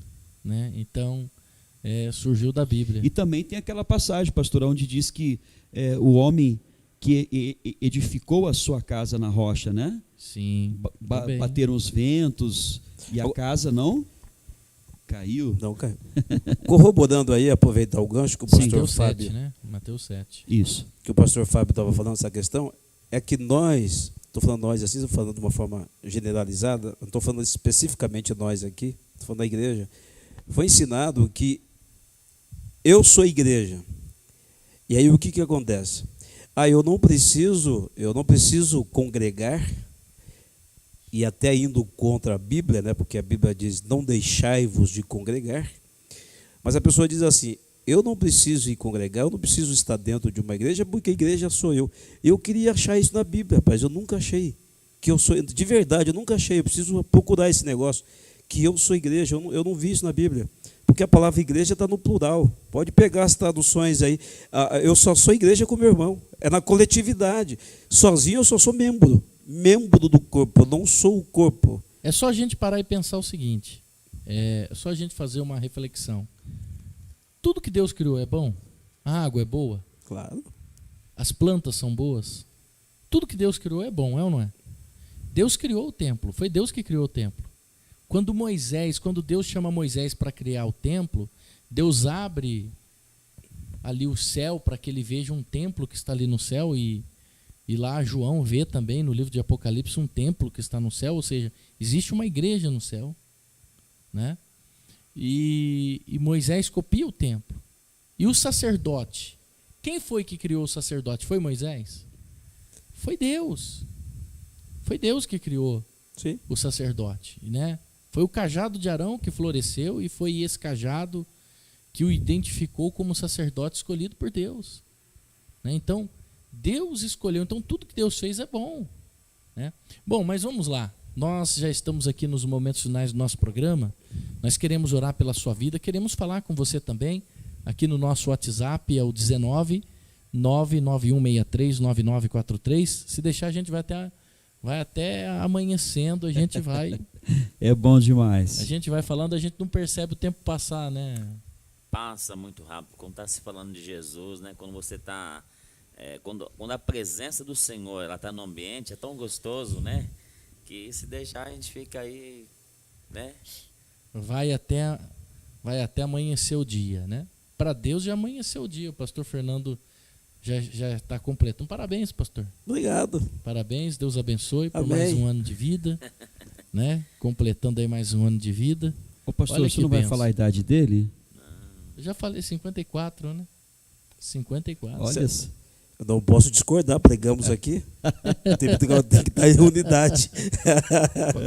[SPEAKER 1] Né? Então, surgiu da Bíblia.
[SPEAKER 2] E também tem aquela passagem, pastor, onde diz que o homem que edificou a sua casa na rocha, né?
[SPEAKER 1] Sim.
[SPEAKER 2] Bateram os ventos e a casa não caiu.
[SPEAKER 4] Não caiu. Corroborando aí, aproveitar o gancho que o pastor
[SPEAKER 1] Mateus
[SPEAKER 4] Fábio...
[SPEAKER 1] 7, né? Mateus 7.
[SPEAKER 2] Isso.
[SPEAKER 4] Que o pastor Fábio estava falando essa questão, é que nós, estou falando nós assim, estou falando de uma forma generalizada, não estou falando especificamente nós aqui, estou falando da igreja, foi ensinado que eu sou igreja. E aí o que acontece? Eu não preciso congregar, e até indo contra a Bíblia, né, porque a Bíblia diz, não deixai-vos de congregar, mas a pessoa diz assim, eu não preciso ir congregar, eu não preciso estar dentro de uma igreja, porque a igreja sou eu. Eu queria achar isso na Bíblia, rapaz, eu nunca achei que eu sou, de verdade, eu nunca achei, eu preciso procurar esse negócio, que eu sou igreja, eu não vi isso na Bíblia, porque a palavra igreja está no plural, pode pegar as traduções aí, eu só sou igreja com meu irmão, é na coletividade, sozinho eu só sou membro membro do corpo, eu não sou o corpo.
[SPEAKER 1] É só a gente parar e pensar o seguinte, é só a gente fazer uma reflexão. Tudo que Deus criou é bom? A água é boa?
[SPEAKER 4] Claro.
[SPEAKER 1] As plantas são boas? Tudo que Deus criou é bom, é ou não é? Deus criou o templo, foi Deus que criou o templo. Quando Deus chama Moisés para criar o templo, Deus abre ali o céu para que ele veja um templo que está ali no céu e lá João vê também no livro de Apocalipse um templo que está no céu, ou seja, existe uma igreja no céu, né? E Moisés copia o templo. E o sacerdote? Quem foi que criou o sacerdote? Foi Moisés? Foi Deus. Foi Deus que criou
[SPEAKER 4] Sim.
[SPEAKER 1] o sacerdote, né? Foi o cajado de Arão que floresceu e foi esse cajado que o identificou como sacerdote escolhido por Deus, né? Então, Deus escolheu. Então, tudo que Deus fez é bom, né? Bom, mas vamos lá. Nós já estamos aqui nos momentos finais do nosso programa. Nós queremos orar pela sua vida, queremos falar com você também. Aqui no nosso WhatsApp é o 19 99163 9943. Se deixar, a gente vai até amanhecendo, a gente vai.
[SPEAKER 2] É bom demais.
[SPEAKER 1] A gente vai falando, a gente não percebe o tempo passar, né?
[SPEAKER 3] Passa muito rápido. Quando está se falando de Jesus, né? Quando você está... quando a presença do Senhor ela está no ambiente, é tão gostoso, né? Que se deixar, a gente fica aí, né?
[SPEAKER 1] Vai até amanhecer o dia, né? Para Deus já amanheceu o dia. O pastor Fernando já está completando. Parabéns, pastor.
[SPEAKER 4] Obrigado.
[SPEAKER 1] Parabéns, Deus abençoe por
[SPEAKER 4] Amém.
[SPEAKER 1] mais um ano de vida, né? Completando aí mais um ano de vida.
[SPEAKER 2] Ô pastor,
[SPEAKER 1] Olha
[SPEAKER 2] você
[SPEAKER 1] que
[SPEAKER 2] não vai
[SPEAKER 1] benção.
[SPEAKER 2] falar a idade dele?
[SPEAKER 1] Eu já falei 54, né? 54.
[SPEAKER 2] Olha só.
[SPEAKER 4] Eu não posso discordar, pregamos aqui. Tem que estar em unidade.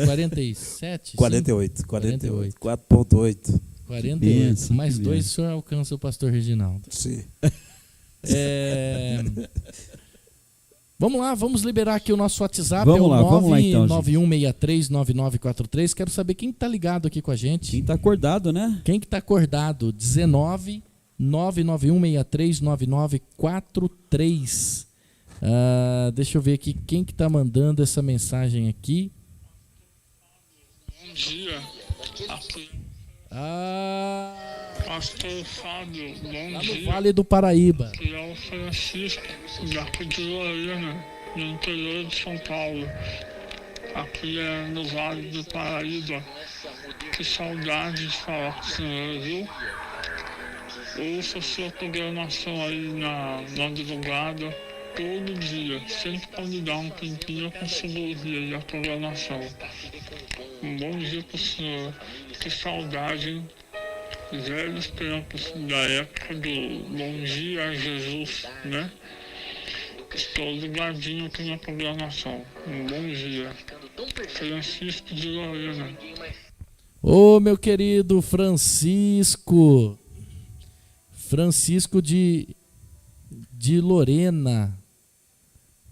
[SPEAKER 1] 47?
[SPEAKER 4] 48.
[SPEAKER 1] 48.
[SPEAKER 4] 4.8.
[SPEAKER 1] 48.
[SPEAKER 2] benção,
[SPEAKER 1] Mais
[SPEAKER 2] que
[SPEAKER 1] 2 o
[SPEAKER 2] benção.
[SPEAKER 1] senhor alcança o pastor Reginaldo.
[SPEAKER 4] Sim.
[SPEAKER 1] Vamos lá, vamos liberar aqui o nosso WhatsApp.
[SPEAKER 2] Vamos
[SPEAKER 1] é o
[SPEAKER 2] lá então,
[SPEAKER 1] 991639943. Quero saber quem está ligado aqui com a gente.
[SPEAKER 2] Quem está acordado, né?
[SPEAKER 1] Quem que está acordado? 19 991639943. Deixa eu ver aqui quem que está mandando essa mensagem aqui.
[SPEAKER 6] Bom dia, aqui Pastor Fábio, bom
[SPEAKER 1] Lá no
[SPEAKER 6] dia.
[SPEAKER 1] Vale do Paraíba.
[SPEAKER 6] Aqui é o Francisco, daqui de Lorena, no interior de São Paulo. Aqui é no Vale do Paraíba. Que saudade de falar com o senhor, viu? Ouço a sua programação aí na madrugada, todo dia. Sempre quando dá um tempinho eu consigo ouvir aí a programação. Um bom dia pro senhor. Que saudade, hein? Velhos tempos da época do Bom Dia a Jesus, né? Estou ligadinho aqui na programação. Um bom dia. Francisco de Lorena.
[SPEAKER 1] Ô, meu querido Francisco de Lorena,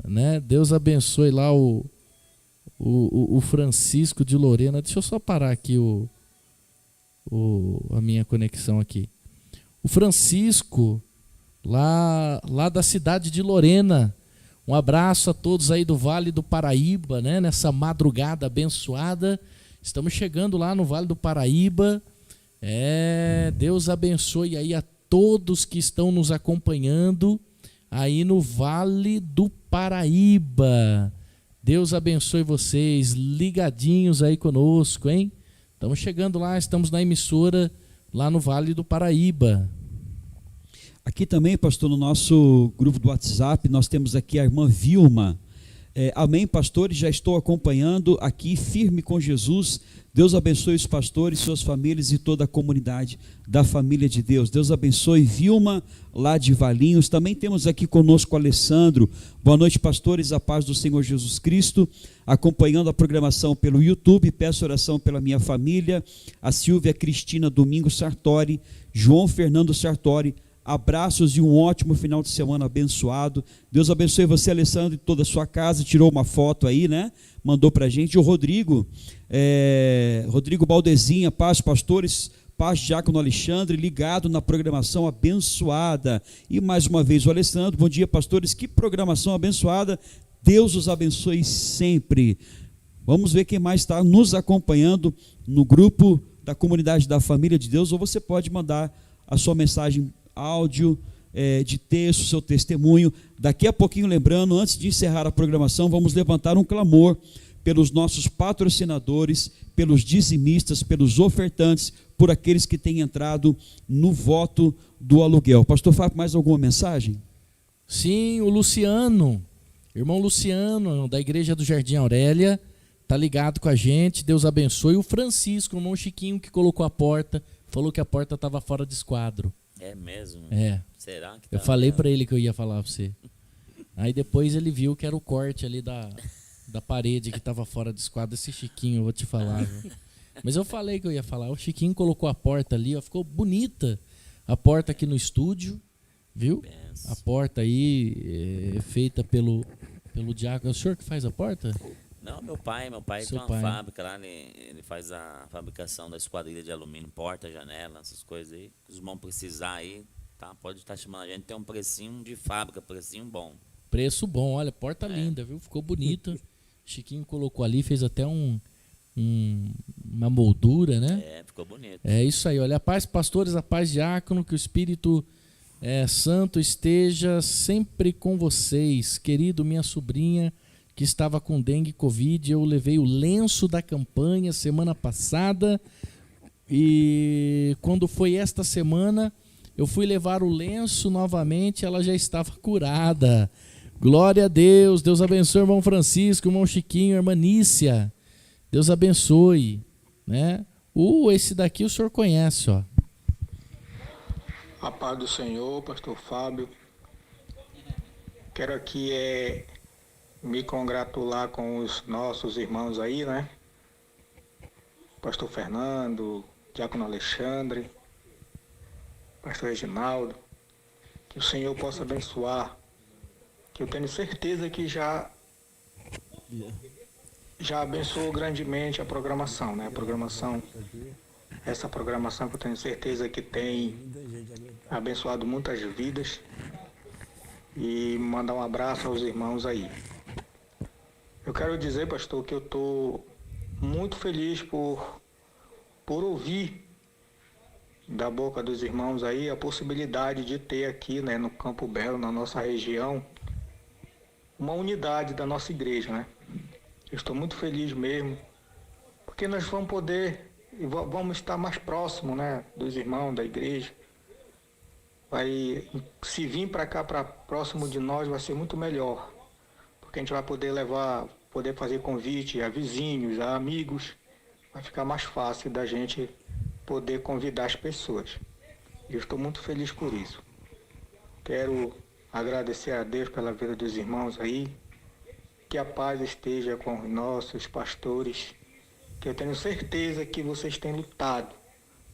[SPEAKER 1] né? Deus abençoe lá o Francisco de Lorena. Deixa eu só parar aqui a minha conexão aqui. O Francisco, lá da cidade de Lorena. Um abraço a todos aí do Vale do Paraíba, né? Nessa madrugada abençoada. Estamos chegando lá no Vale do Paraíba. Deus abençoe aí a todos que estão nos acompanhando aí no Vale do Paraíba. Deus abençoe vocês, ligadinhos aí conosco, hein? Estamos chegando lá, estamos na emissora lá no Vale do Paraíba.
[SPEAKER 2] Aqui também, pastor, no nosso grupo do WhatsApp, nós temos aqui a irmã Vilma. Amém, pastores, já estou acompanhando aqui, firme com Jesus. Deus abençoe os pastores, suas famílias e toda a comunidade da família de Deus. Deus abençoe Vilma, lá de Valinhos. Também temos aqui conosco o Alessandro. Boa noite, pastores, a paz do Senhor Jesus Cristo. Acompanhando a programação pelo YouTube, peço oração pela minha família, a Silvia Cristina Domingos Sartori, João Fernando Sartori. Abraços e um ótimo final de semana abençoado. Deus abençoe você, Alessandro, e toda a sua casa. Tirou uma foto aí, né? Mandou pra gente. O Rodrigo Baldezinha, paz, pastores, paz, Diácono Alexandre, ligado na programação abençoada. E mais uma vez o Alessandro, bom dia, pastores, que programação abençoada. Deus os abençoe sempre. Vamos ver quem mais está nos acompanhando no grupo da Comunidade da Família de Deus, ou você pode mandar a sua mensagem áudio, de texto, seu testemunho. Daqui a pouquinho, lembrando, antes de encerrar a programação, vamos levantar um clamor pelos nossos patrocinadores, pelos dizimistas, pelos ofertantes, por aqueles que têm entrado no voto do aluguel. Pastor Fábio, mais alguma mensagem?
[SPEAKER 1] Sim, o Luciano, irmão Luciano, da Igreja do Jardim Aurélia, está ligado com a gente, Deus abençoe. O Francisco, o irmão Chiquinho, que colocou a porta, falou que a porta estava fora de esquadro.
[SPEAKER 3] É mesmo?
[SPEAKER 1] É.
[SPEAKER 3] Será que
[SPEAKER 1] Eu falei para ele que eu ia falar para você. Aí depois ele viu que era o corte ali da parede que estava fora de esquadro. Esse Chiquinho, eu vou te falar. Viu? Mas eu falei que eu ia falar. O Chiquinho colocou a porta ali, ó, ficou bonita a porta aqui no estúdio, viu? A porta aí é feita pelo diácono. É o senhor que faz a porta?
[SPEAKER 3] Não, meu pai tem uma fábrica lá, ele faz a fabricação da esquadrilha de alumínio, porta, janela, essas coisas aí. Os irmãos precisar aí, tá? Pode estar chamando a gente, tem um precinho de fábrica, precinho bom.
[SPEAKER 1] Preço bom, olha, porta linda, viu? Ficou bonita. Chiquinho colocou ali, fez até uma moldura, né?
[SPEAKER 3] É, ficou bonito.
[SPEAKER 1] É isso aí, olha, a paz, pastores, a paz, diácono, que o Espírito Santo esteja sempre com vocês. Querido, minha sobrinha que estava com dengue e covid, eu levei o lenço da campanha semana passada, e quando foi esta semana, eu fui levar o lenço novamente, ela já estava curada. Glória a Deus, Deus abençoe o irmão Francisco, o irmão Chiquinho, a irmã Nícia, Deus abençoe, né? Esse daqui o senhor conhece, ó.
[SPEAKER 7] A paz do Senhor, pastor Fábio. Quero aqui me congratular com os nossos irmãos aí, né? Pastor Fernando, diácono Alexandre, pastor Reginaldo. Que o Senhor possa abençoar. Que eu tenho certeza que já abençoou grandemente a programação, né? Essa programação que eu tenho certeza que tem abençoado muitas vidas. E mandar um abraço aos irmãos aí. Eu quero dizer, pastor, que eu estou muito feliz por ouvir da boca dos irmãos aí a possibilidade de ter aqui, né, no Campo Belo, na nossa região, uma unidade da nossa igreja, né? Eu estou muito feliz mesmo, porque nós vamos poder e vamos estar mais próximos, né, dos irmãos da igreja. Se vir para cá, para próximo de nós, vai ser muito melhor, porque a gente vai poder fazer convite a vizinhos, a amigos, vai ficar mais fácil da gente poder convidar as pessoas. Eu estou muito feliz por isso. Quero agradecer a Deus pela vida dos irmãos aí, que a paz esteja com os nossos pastores, que eu tenho certeza que vocês têm lutado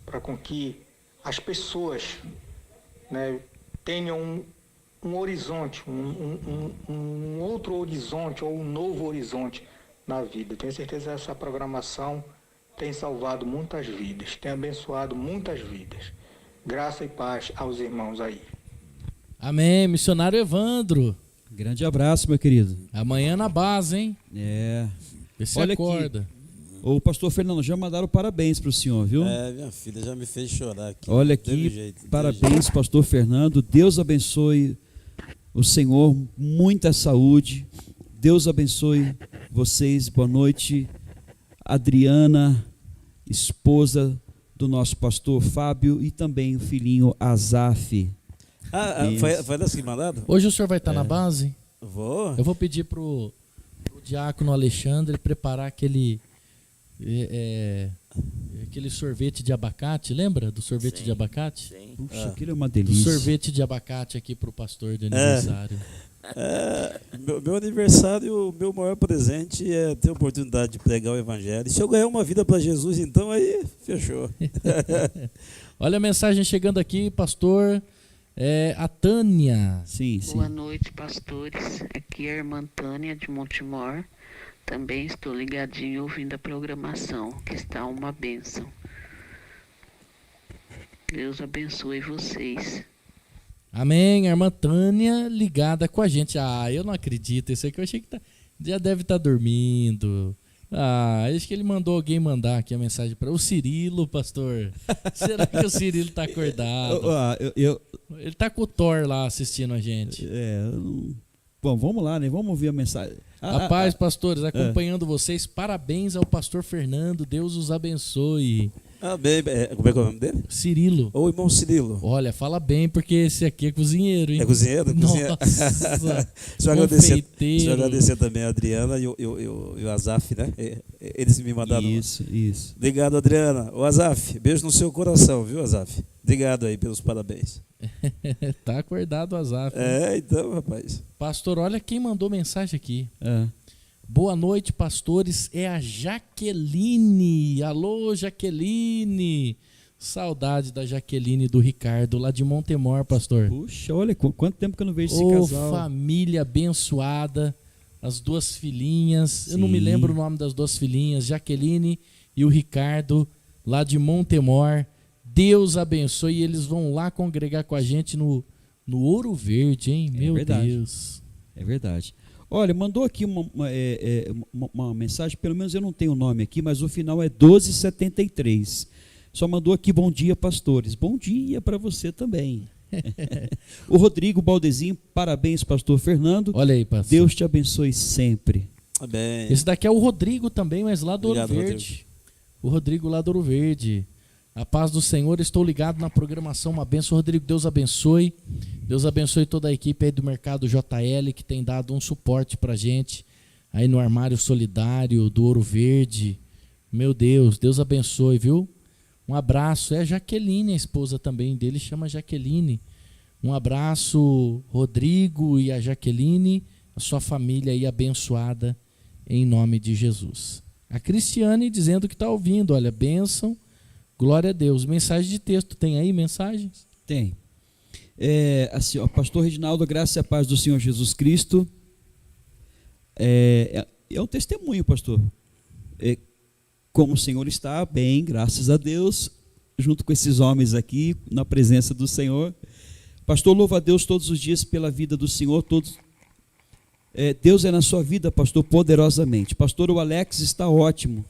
[SPEAKER 7] para com que as pessoas, né, tenham um horizonte, um outro horizonte ou um novo horizonte na vida. Tenho certeza que essa programação tem salvado muitas vidas, tem abençoado muitas vidas. Graça e paz aos irmãos aí.
[SPEAKER 1] Amém, missionário Evandro.
[SPEAKER 2] Grande abraço, meu querido.
[SPEAKER 1] Amanhã na base, hein?
[SPEAKER 2] Vê
[SPEAKER 1] se acorda.
[SPEAKER 2] Aqui. Ô, pastor Fernando, já mandaram parabéns para o senhor, viu?
[SPEAKER 4] Minha filha já me fez chorar aqui.
[SPEAKER 2] Olha aqui, parabéns, pastor Fernando. Deus abençoe o senhor, muita saúde. Deus abençoe vocês. Boa noite. Adriana, esposa do nosso pastor Fábio, e também o filhinho Azaf.
[SPEAKER 4] Foi dessa que mandaram?
[SPEAKER 1] Hoje o senhor vai estar na base?
[SPEAKER 4] Vou.
[SPEAKER 1] Eu vou pedir pro diácono Alexandre preparar aquele sorvete de abacate, lembra do sorvete de abacate?
[SPEAKER 3] Sim.
[SPEAKER 2] Puxa, aquilo é uma delícia.
[SPEAKER 1] Do sorvete de abacate aqui pro pastor de aniversário.
[SPEAKER 4] Meu aniversário, o meu maior presente é ter a oportunidade de pregar o evangelho. Se eu ganhar uma vida para Jesus, então aí fechou.
[SPEAKER 1] Olha a mensagem chegando aqui, pastor. A Tânia.
[SPEAKER 2] Sim.
[SPEAKER 8] Boa noite, pastores. Aqui é a irmã Tânia de Montemor. Também estou ligadinho ouvindo a programação, que está uma bênção. Deus abençoe vocês.
[SPEAKER 1] Amém, a irmã Tânia ligada com a gente. Eu não acredito, isso aqui eu achei que já deve estar dormindo. Acho que ele mandou alguém mandar aqui a mensagem para o Cirilo, pastor. Será que o Cirilo está acordado? Ele está com o Thor lá assistindo a gente.
[SPEAKER 2] Bom, vamos lá, né? Vamos ouvir a mensagem.
[SPEAKER 1] Rapaz, pastores, acompanhando vocês, parabéns ao pastor Fernando, Deus os abençoe.
[SPEAKER 4] Bem, como é que é o nome dele?
[SPEAKER 1] Cirilo.
[SPEAKER 4] Ô, irmão Cirilo.
[SPEAKER 1] Olha, fala bem, porque esse aqui é cozinheiro, hein?
[SPEAKER 4] É cozinheiro?
[SPEAKER 1] Nossa,
[SPEAKER 4] Deixa eu agradecer também a Adriana e o Azaf, né? Eles me mandaram.
[SPEAKER 2] Isso.
[SPEAKER 4] Obrigado, Adriana. O Azaf, beijo no seu coração, viu, Azaf? Obrigado aí pelos parabéns.
[SPEAKER 1] Tá acordado o Azaf.
[SPEAKER 4] Então, rapaz.
[SPEAKER 1] Pastor, olha quem mandou mensagem aqui. Boa noite, pastores. É a Jaqueline. Alô, Jaqueline. Saudade da Jaqueline e do Ricardo, lá de Montemor, pastor.
[SPEAKER 2] Puxa, olha quanto tempo que eu não vejo esse casal.
[SPEAKER 1] Família abençoada. As duas filhinhas.
[SPEAKER 2] Sim.
[SPEAKER 1] Eu não me lembro o nome das duas filhinhas. Jaqueline e o Ricardo, lá de Montemor. Deus abençoe. E eles vão lá congregar com a gente no Ouro Verde, hein? Meu Deus.
[SPEAKER 2] É verdade. Olha, mandou aqui uma mensagem, pelo menos eu não tenho o nome aqui, mas o final é 1273. Só mandou aqui, bom dia, pastores. Bom dia para você também. O Rodrigo Baldezinho, parabéns, pastor Fernando.
[SPEAKER 1] Olha aí, pastor.
[SPEAKER 2] Deus te abençoe sempre.
[SPEAKER 4] Amém.
[SPEAKER 1] Esse daqui é o Rodrigo também, mas lá do
[SPEAKER 4] Obrigado,
[SPEAKER 1] Ouro Verde.
[SPEAKER 4] Rodrigo.
[SPEAKER 1] O Rodrigo lá do Ouro Verde. A paz do Senhor, estou ligado na programação. Uma bênção, Rodrigo. Deus abençoe. Deus abençoe toda a equipe aí do Mercado JL que tem dado um suporte pra gente aí no Armário Solidário do Ouro Verde. Meu Deus, Deus abençoe, viu? Um abraço. É a Jaqueline, a esposa também dele, chama Jaqueline. Um abraço, Rodrigo e a Jaqueline, a sua família aí abençoada em nome de Jesus. A Cristiane dizendo que está ouvindo, olha, bênção. Glória a Deus. Mensagem de texto, tem aí mensagens?
[SPEAKER 2] Tem. Assim, pastor Reginaldo, graça e a paz do Senhor Jesus Cristo. É um testemunho, pastor. Como o Senhor está bem, graças a Deus, junto com esses homens aqui, na presença do Senhor. Pastor, louva a Deus todos os dias pela vida do Senhor. Deus é na sua vida, pastor, poderosamente. Pastor, o Alex está ótimo.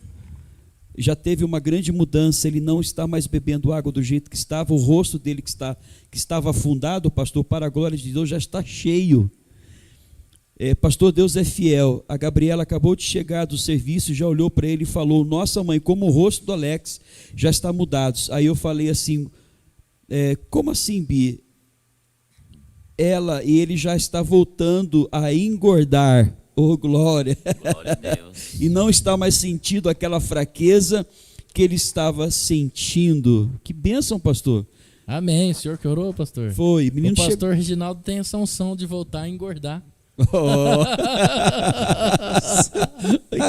[SPEAKER 2] Já teve uma grande mudança, ele não está mais bebendo água do jeito que estava, o rosto dele que estava afundado, pastor, para a glória de Deus, já está cheio. Pastor, Deus é fiel. A Gabriela acabou de chegar do serviço, já olhou para ele e falou, nossa mãe, como o rosto do Alex já está mudado. Aí eu falei assim, como assim, Bi? Ela e ele já está voltando a engordar. Oh, glória.
[SPEAKER 3] Glória a Deus.
[SPEAKER 2] E não está mais sentindo aquela fraqueza que ele estava sentindo. Que bênção, pastor.
[SPEAKER 1] Amém. O senhor que orou, pastor?
[SPEAKER 2] Foi.
[SPEAKER 1] O pastor Reginaldo tem essa unção de voltar a engordar.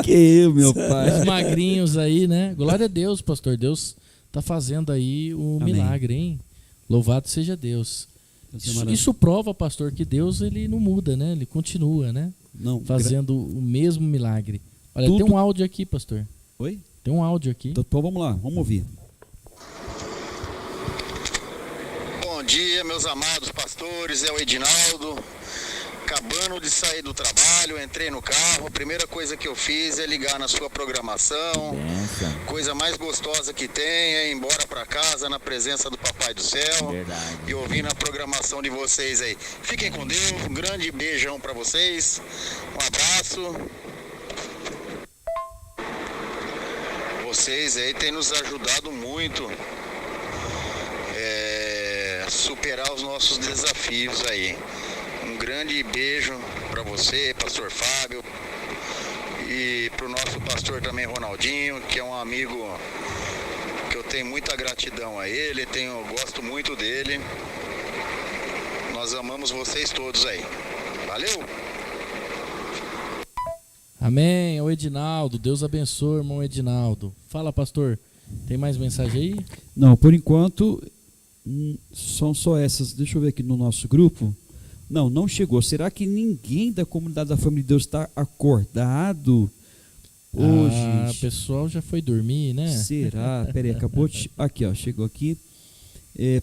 [SPEAKER 2] Que eu, meu pai.
[SPEAKER 1] Os magrinhos aí, né? Glória a Deus, pastor. Deus está fazendo aí o milagre, hein? Louvado seja Deus. Isso prova, pastor, que Deus ele não muda, né? Ele continua, né?
[SPEAKER 2] Não,
[SPEAKER 1] fazendo o mesmo milagre. Olha, tem um áudio aqui, pastor.
[SPEAKER 2] Oi?
[SPEAKER 1] Tem um áudio aqui.
[SPEAKER 2] Então vamos lá, vamos ouvir.
[SPEAKER 9] Bom dia, meus amados pastores, é o Edinaldo. Acabando de sair do trabalho, entrei no carro, a primeira coisa que eu fiz é ligar na sua programação. Coisa mais gostosa que tem é ir embora para casa na presença do Papai do Céu.
[SPEAKER 3] Verdade.
[SPEAKER 9] E ouvindo a programação de vocês aí. Fiquem com Deus, um grande beijão para vocês, um abraço. Vocês aí têm nos ajudado muito superar os nossos desafios aí. Um grande beijo para você, pastor Fábio, e para o nosso pastor também, Ronaldinho, que é um amigo que eu tenho muita gratidão a ele, gosto muito dele. Nós amamos vocês todos aí. Valeu!
[SPEAKER 1] Amém, é o Edinaldo. Deus abençoe, irmão Edinaldo. Fala, pastor, tem mais mensagem aí?
[SPEAKER 2] Não, por enquanto são só essas. Deixa eu ver aqui no nosso grupo. Não chegou. Será que ninguém da comunidade da Família de Deus está acordado hoje?
[SPEAKER 1] O pessoal já foi dormir, né?
[SPEAKER 2] Será? Peraí, acabou de... Aqui, ó, chegou aqui.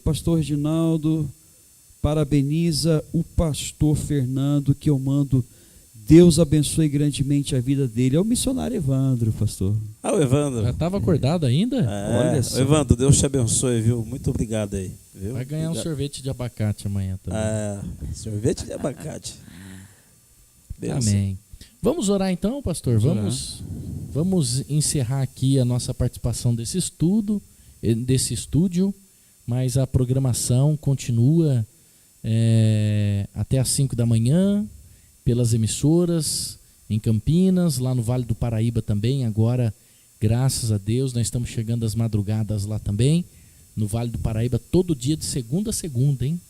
[SPEAKER 2] Pastor Reginaldo, parabeniza o pastor Fernando, que eu mando. Deus abençoe grandemente a vida dele. É o missionário Evandro, pastor.
[SPEAKER 4] Ah, o Evandro.
[SPEAKER 1] Já estava acordado ainda?
[SPEAKER 2] Olha só.
[SPEAKER 4] Evandro, Deus te abençoe, viu? Muito obrigado aí. Viu?
[SPEAKER 1] Vai ganhar um sorvete de abacate amanhã também.
[SPEAKER 4] Sorvete de abacate. Benção.
[SPEAKER 1] Amém. Vamos orar então, pastor? Vamos encerrar aqui a nossa participação desse estúdio, mas a programação continua até às 5 da manhã, pelas emissoras, em Campinas, lá no Vale do Paraíba também. Agora, graças a Deus, nós estamos chegando às madrugadas lá também, no Vale do Paraíba, todo dia de segunda a segunda, hein?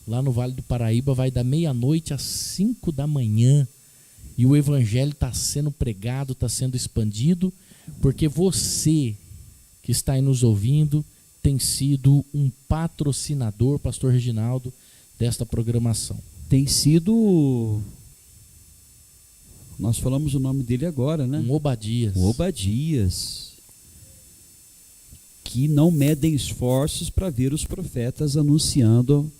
[SPEAKER 1] Lá no Vale do Paraíba vai da meia-noite às 5 da manhã. E o evangelho está sendo pregado, está sendo expandido, porque você que está aí nos ouvindo tem sido um patrocinador, pastor Reginaldo, desta programação.
[SPEAKER 2] Tem sido... Nós falamos o nome dele agora, né?
[SPEAKER 1] Obadias.
[SPEAKER 2] Obadias. Que não medem esforços para ver os profetas anunciando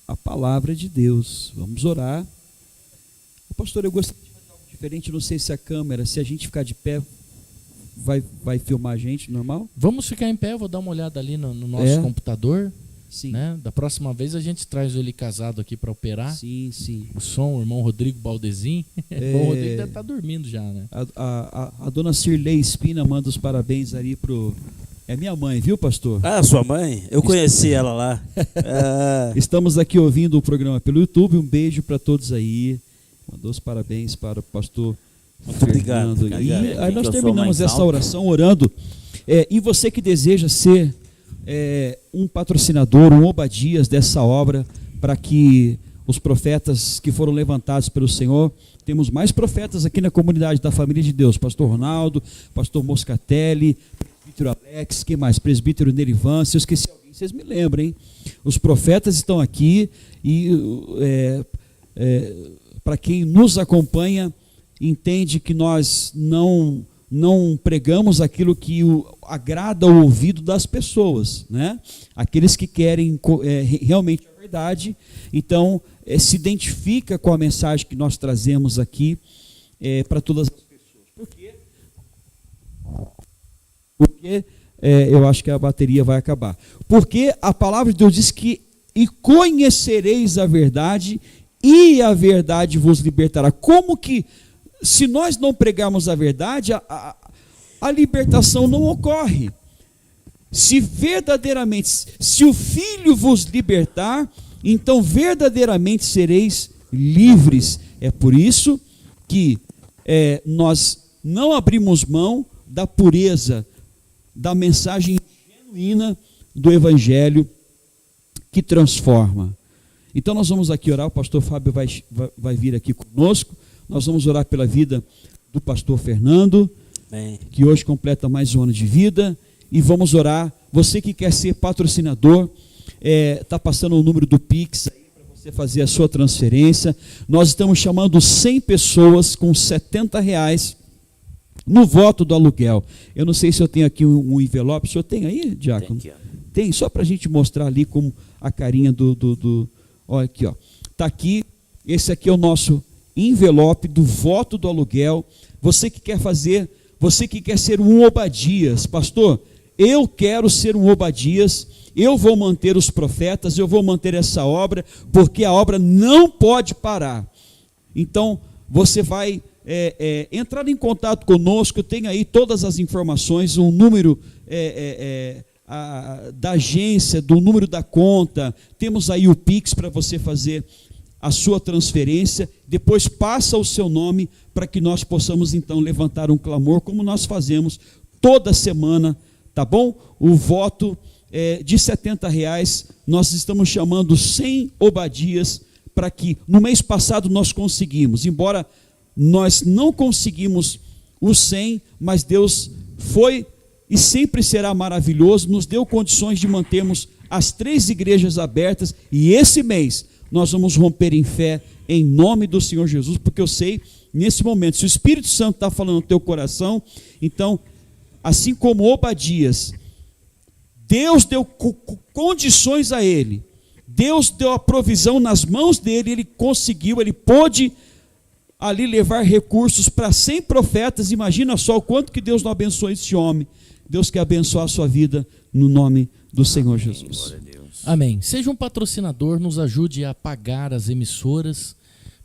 [SPEAKER 2] a palavra de Deus. Vamos orar. Pastor, eu gostaria de fazer algo diferente. Não sei se a câmera, se a gente ficar de pé, vai filmar a gente normal?
[SPEAKER 1] Vamos ficar em pé, eu vou dar uma olhada ali no nosso computador.
[SPEAKER 2] Sim.
[SPEAKER 1] Né? Da próxima vez a gente traz ele casado aqui para operar.
[SPEAKER 2] Sim.
[SPEAKER 1] O som, o irmão Rodrigo Baldezin. O Rodrigo deve estar dormindo já, né?
[SPEAKER 2] A dona Cirlei Espina manda os parabéns ali pro... É minha mãe, viu, pastor?
[SPEAKER 4] Ah, sua mãe? Eu conheci ela lá.
[SPEAKER 2] Estamos aqui ouvindo o programa pelo YouTube. Um beijo para todos aí. Mandou os parabéns para o pastor Fernando.
[SPEAKER 4] Obrigado.
[SPEAKER 2] E aí nós terminamos essa oração orando. E você que deseja ser um patrocinador, um Obadias dessa obra, para que os profetas que foram levantados pelo Senhor, temos mais profetas aqui na comunidade da Família de Deus, pastor Ronaldo, pastor Moscatelli, presbítero Alex, quem mais? Presbítero Nerivan. Se eu esqueci alguém, vocês me lembrem. Os profetas estão aqui e para quem nos acompanha, entende que nós não pregamos aquilo que agrada o ouvido das pessoas, né? Aqueles que querem realmente a verdade, então se identifica com a mensagem que nós trazemos aqui para todas as pessoas. Porque eu acho que a bateria vai acabar. Porque a palavra de Deus diz que e conhecereis a verdade, e a verdade vos libertará. Como que, se nós não pregarmos a verdade, a libertação não ocorre? Se verdadeiramente, se o Filho vos libertar, então verdadeiramente sereis livres. É por isso que nós não abrimos mão da pureza, da mensagem genuína do Evangelho que transforma. Então nós vamos aqui orar, o pastor Fábio vai vir aqui conosco, nós vamos orar pela vida do pastor Fernando, que hoje completa mais um ano de vida, e vamos orar, você que quer ser patrocinador, está passando o número do Pix aí para você fazer a sua transferência. Nós estamos chamando 100 pessoas com R$70 no voto do aluguel. Eu não sei se eu tenho aqui um envelope, o senhor tem aí, Diácono? Tem, só para a gente mostrar ali como a carinha olha aqui, ó. Está aqui, esse aqui é o nosso envelope do voto do aluguel. Você que quer ser um Obadias, pastor, eu quero ser um Obadias, eu vou manter os profetas, eu vou manter essa obra, porque a obra não pode parar. Então, você vai entrar em contato conosco, tem aí todas as informações, um número da agência, do número da conta, temos aí o Pix para você fazer a sua transferência, depois passa o seu nome para que nós possamos então levantar um clamor, como nós fazemos toda semana, tá bom? O voto de R$70, nós estamos chamando 100 Obadias, para que no mês passado nós conseguimos, embora nós não conseguimos os 100, mas Deus foi e sempre será maravilhoso, nos deu condições de mantermos as 3 igrejas abertas, e esse mês nós vamos romper em fé, em nome do Senhor Jesus, porque eu sei, nesse momento, se o Espírito Santo está falando no teu coração, então, assim como Obadias, Deus deu condições a ele Deus deu a provisão nas mãos dele, ele pôde ali levar recursos para 100 profetas. Imagina só o quanto que Deus não abençoou esse homem. Deus quer abençoar a sua vida no nome do Senhor Jesus.
[SPEAKER 1] Amém. Seja um patrocinador, nos ajude a pagar as emissoras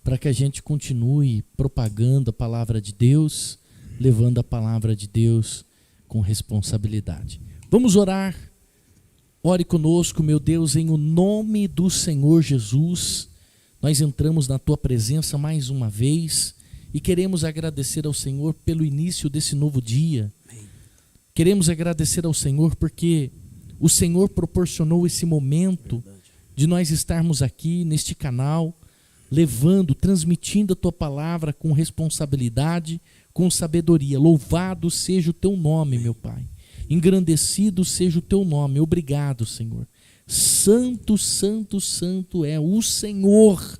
[SPEAKER 1] para que a gente continue propagando a palavra de Deus, levando a palavra de Deus com responsabilidade. Vamos orar. Ore conosco, meu Deus, em o nome do Senhor Jesus. Nós entramos na tua presença mais uma vez e queremos agradecer ao Senhor pelo início desse novo dia. Queremos agradecer ao Senhor porque o Senhor proporcionou esse momento de nós estarmos aqui neste canal, levando, transmitindo a tua palavra com responsabilidade, com sabedoria. Louvado seja o teu nome, meu Pai. Engrandecido seja o teu nome. Obrigado, Senhor. Santo, santo, santo é o Senhor.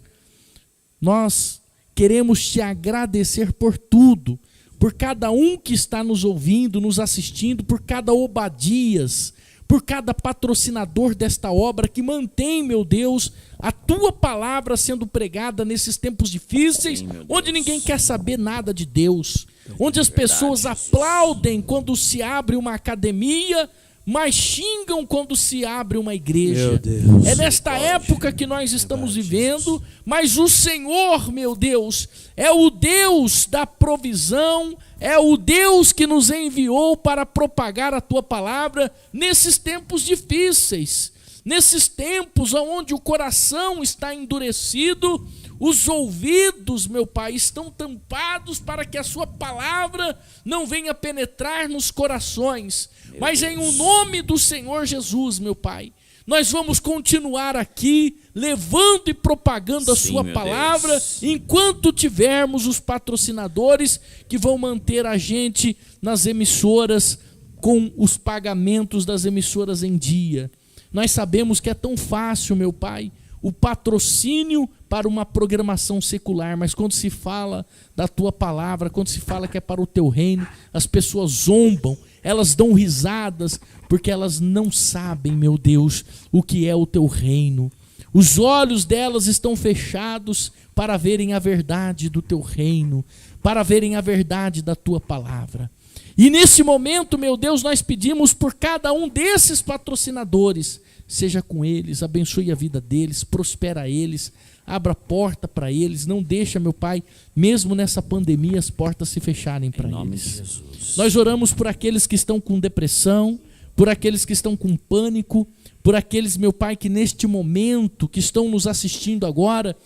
[SPEAKER 1] Nós queremos te agradecer por tudo, por cada um que está nos ouvindo, nos assistindo, por cada Obadias, por cada patrocinador desta obra que mantém, meu Deus, a tua palavra sendo pregada nesses tempos difíceis, onde ninguém quer saber nada de Deus, onde as pessoas aplaudem quando se abre uma academia, mas xingam quando se abre uma igreja. É nesta época que nós estamos vivendo, mas o Senhor, meu Deus, é o Deus da provisão, é o Deus que nos enviou para propagar a tua palavra nesses tempos difíceis, nesses tempos onde o coração está endurecido, os ouvidos, meu Pai, estão tampados para que a sua palavra não venha penetrar nos corações. Mas em o nome do Senhor Jesus, meu Pai, nós vamos continuar aqui levando e propagando a sua palavra enquanto tivermos os patrocinadores que vão manter a gente nas emissoras com os pagamentos das emissoras em dia. Nós sabemos que é tão fácil, meu Pai, o patrocínio para uma programação secular, mas quando se fala da tua palavra, quando se fala que é para o teu reino, as pessoas zombam, elas dão risadas, porque elas não sabem, meu Deus, o que é o teu reino. Os olhos delas estão fechados para verem a verdade do teu reino, para verem a verdade da tua palavra. E nesse momento, meu Deus, nós pedimos por cada um desses patrocinadores, seja com eles, abençoe a vida deles, prospera eles, abra porta para eles, não deixa, meu Pai, mesmo nessa pandemia, as portas se fecharem para eles. Nós oramos por aqueles que estão com depressão, por aqueles que estão com pânico, por aqueles, meu Pai, que neste momento, que estão nos assistindo agora,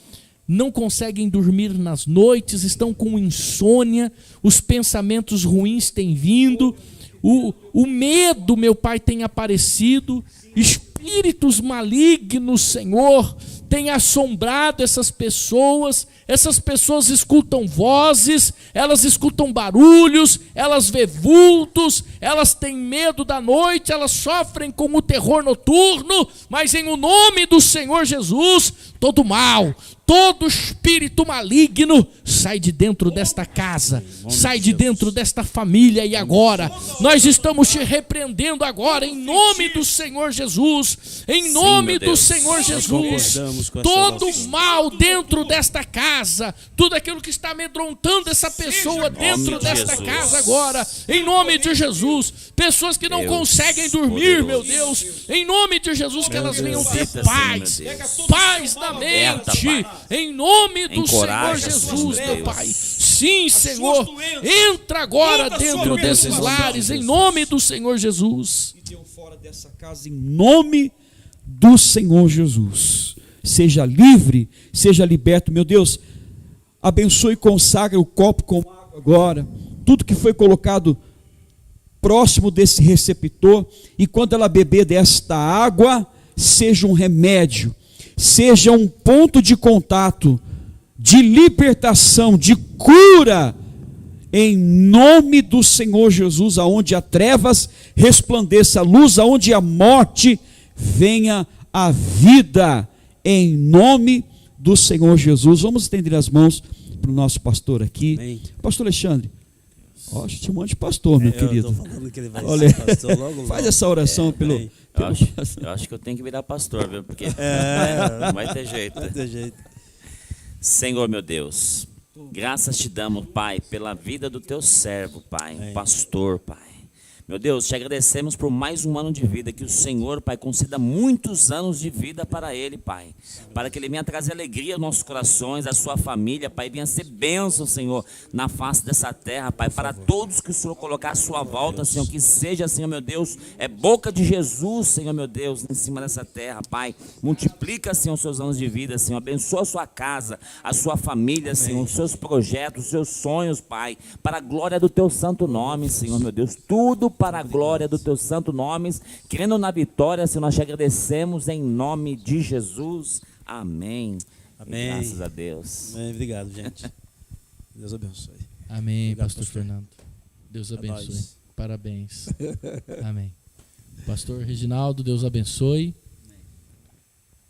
[SPEAKER 1] não conseguem dormir nas noites, estão com insônia, os pensamentos ruins têm vindo, o medo, meu Pai, tem aparecido, espíritos malignos, Senhor, têm assombrado essas pessoas escutam vozes, elas escutam barulhos, elas vê vultos, elas têm medo da noite, elas sofrem com o terror noturno, mas em o nome do Senhor Jesus, todo mal, todo espírito maligno sai de dentro desta casa, sai de dentro desta família. E agora nós estamos te repreendendo agora em nome do Senhor Jesus, em nome do Senhor Jesus, todo mal dentro desta casa, tudo aquilo que está amedrontando essa pessoa dentro desta casa agora, em nome de Jesus, pessoas que não conseguem dormir, meu Deus, em nome de Jesus, que elas venham ter paz na mente, em nome do Senhor Jesus, meu Pai. Sim, Senhor, entra agora dentro desses lares, em nome do Senhor Jesus.
[SPEAKER 2] E deu fora dessa casa em nome do Senhor Jesus. Seja livre, seja liberto, meu Deus. Abençoe e consagra o copo com água agora, tudo que foi colocado próximo desse receptor, e quando ela beber desta água, seja um remédio, seja um ponto de contato, de libertação, de cura, em nome do Senhor Jesus, aonde há trevas resplandeça a luz, aonde há morte venha a vida, em nome do Senhor Jesus. Vamos estender as mãos para o nosso pastor aqui. Amém. Pastor Alexandre, Ó, te mande pastor, meu querido.
[SPEAKER 4] Eu tô falando que ele vai
[SPEAKER 2] Olha,
[SPEAKER 4] ser pastor logo.
[SPEAKER 2] faz essa oração pelo...
[SPEAKER 3] Eu acho que eu tenho que virar pastor, viu? Porque não vai ter jeito.
[SPEAKER 4] Não vai ter jeito.
[SPEAKER 3] Senhor, meu Deus, graças te damos, Pai, pela vida do teu servo, Pai, pastor, Pai. Meu Deus, te agradecemos por mais um ano de vida, que o Senhor, Pai, conceda muitos anos de vida para ele, Pai, para que ele venha trazer alegria aos nossos corações, à sua família, Pai, venha ser bênção, Senhor, na face dessa terra, Pai, para todos que o Senhor colocar à sua volta, Senhor, que seja, Senhor, meu Deus, boca de Jesus, Senhor, meu Deus, em cima dessa terra, Pai, multiplica, Senhor, os seus anos de vida, Senhor, abençoa a sua casa, a sua família, Senhor, os seus projetos, os seus sonhos, Pai, para a glória do teu santo nome, Senhor, meu Deus, tudo para a glória do teu santo nome, crendo na vitória, Senhor, nós te agradecemos em nome de Jesus, amém.
[SPEAKER 4] Amém.
[SPEAKER 3] Graças a Deus.
[SPEAKER 4] Amém. Obrigado, gente. Deus abençoe.
[SPEAKER 1] Amém,
[SPEAKER 4] Obrigado,
[SPEAKER 1] pastor Fernando. Deus abençoe.
[SPEAKER 4] Nós.
[SPEAKER 1] Parabéns. Amém. Pastor Reginaldo, Deus abençoe.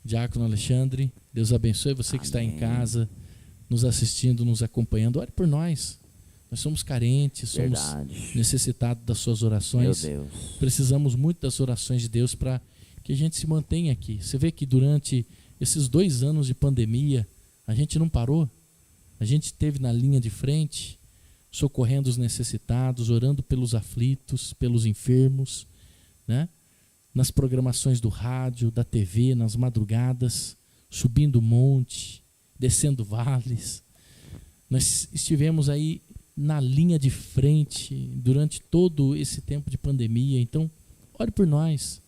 [SPEAKER 1] Diácono Alexandre, Deus abençoe você que está em casa, nos assistindo, nos acompanhando. Ore por nós. Nós somos carentes, somos necessitados das suas orações.
[SPEAKER 3] Meu Deus.
[SPEAKER 1] Precisamos muito das orações de Deus para que a gente se mantenha aqui. Você vê que durante esses 2 anos de pandemia, a gente não parou. A gente esteve na linha de frente, socorrendo os necessitados, orando pelos aflitos, pelos enfermos, né? Nas programações do rádio, da TV, nas madrugadas, subindo monte, descendo vales. Nós estivemos aí na linha de frente durante todo esse tempo de pandemia. Então, ore por nós.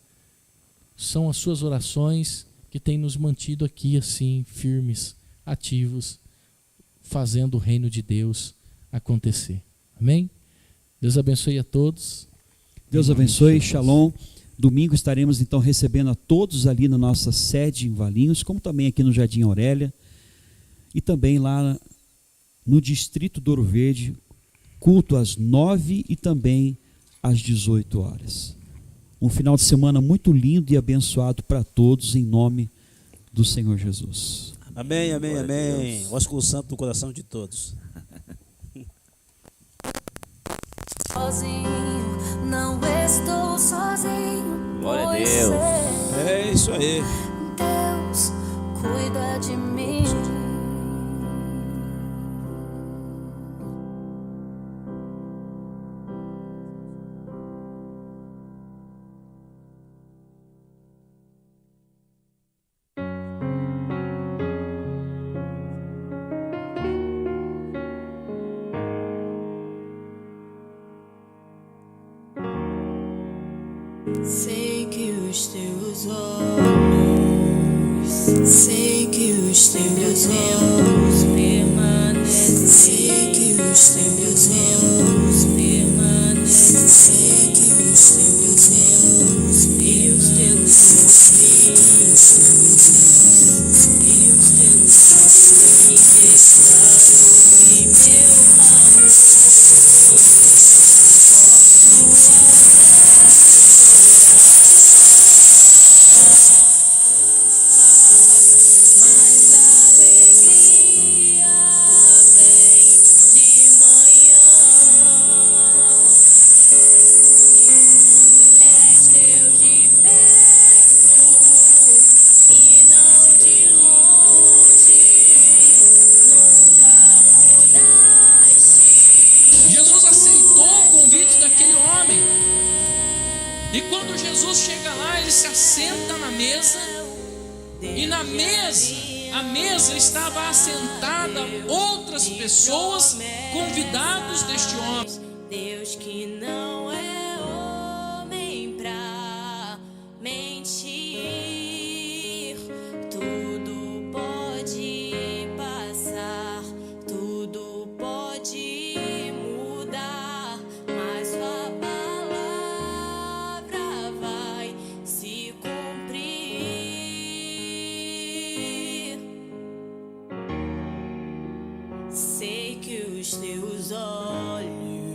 [SPEAKER 1] São as suas orações que têm nos mantido aqui assim, firmes, ativos, fazendo o reino de Deus acontecer. Amém? Deus abençoe a todos.
[SPEAKER 2] Deus abençoe, shalom. Domingo estaremos então recebendo a todos ali na nossa sede em Valinhos, como também aqui no Jardim Aurélia e também lá no Distrito do Ouro Verde, culto às 9 e também às 18 horas. Um final de semana muito lindo e abençoado para todos, em nome do Senhor Jesus.
[SPEAKER 4] Amém, amém, amém. O Espírito Santo no coração de todos.
[SPEAKER 5] Sozinho, não estou sozinho.
[SPEAKER 3] Glória a
[SPEAKER 5] pois
[SPEAKER 3] Deus.
[SPEAKER 4] É isso aí.
[SPEAKER 5] Deus cuida de mim. Sei que os teus olhos, sei que os teus olhos permanecem, sei que os teus olhos permanecem, sei que os teus olhos e os teus sei que os teus olhos e os teus me declarou e meu amor.
[SPEAKER 1] Jesus aceitou o convite daquele homem. E quando Jesus chega lá, ele se assenta na mesa. E na mesa, a mesa estava assentada outras pessoas, convidados deste homem.
[SPEAKER 5] Deus que não é homem pra mentir, tudo pode passar, tudo pode mudar, mas sua palavra vai se cumprir. Sei que os teus olhos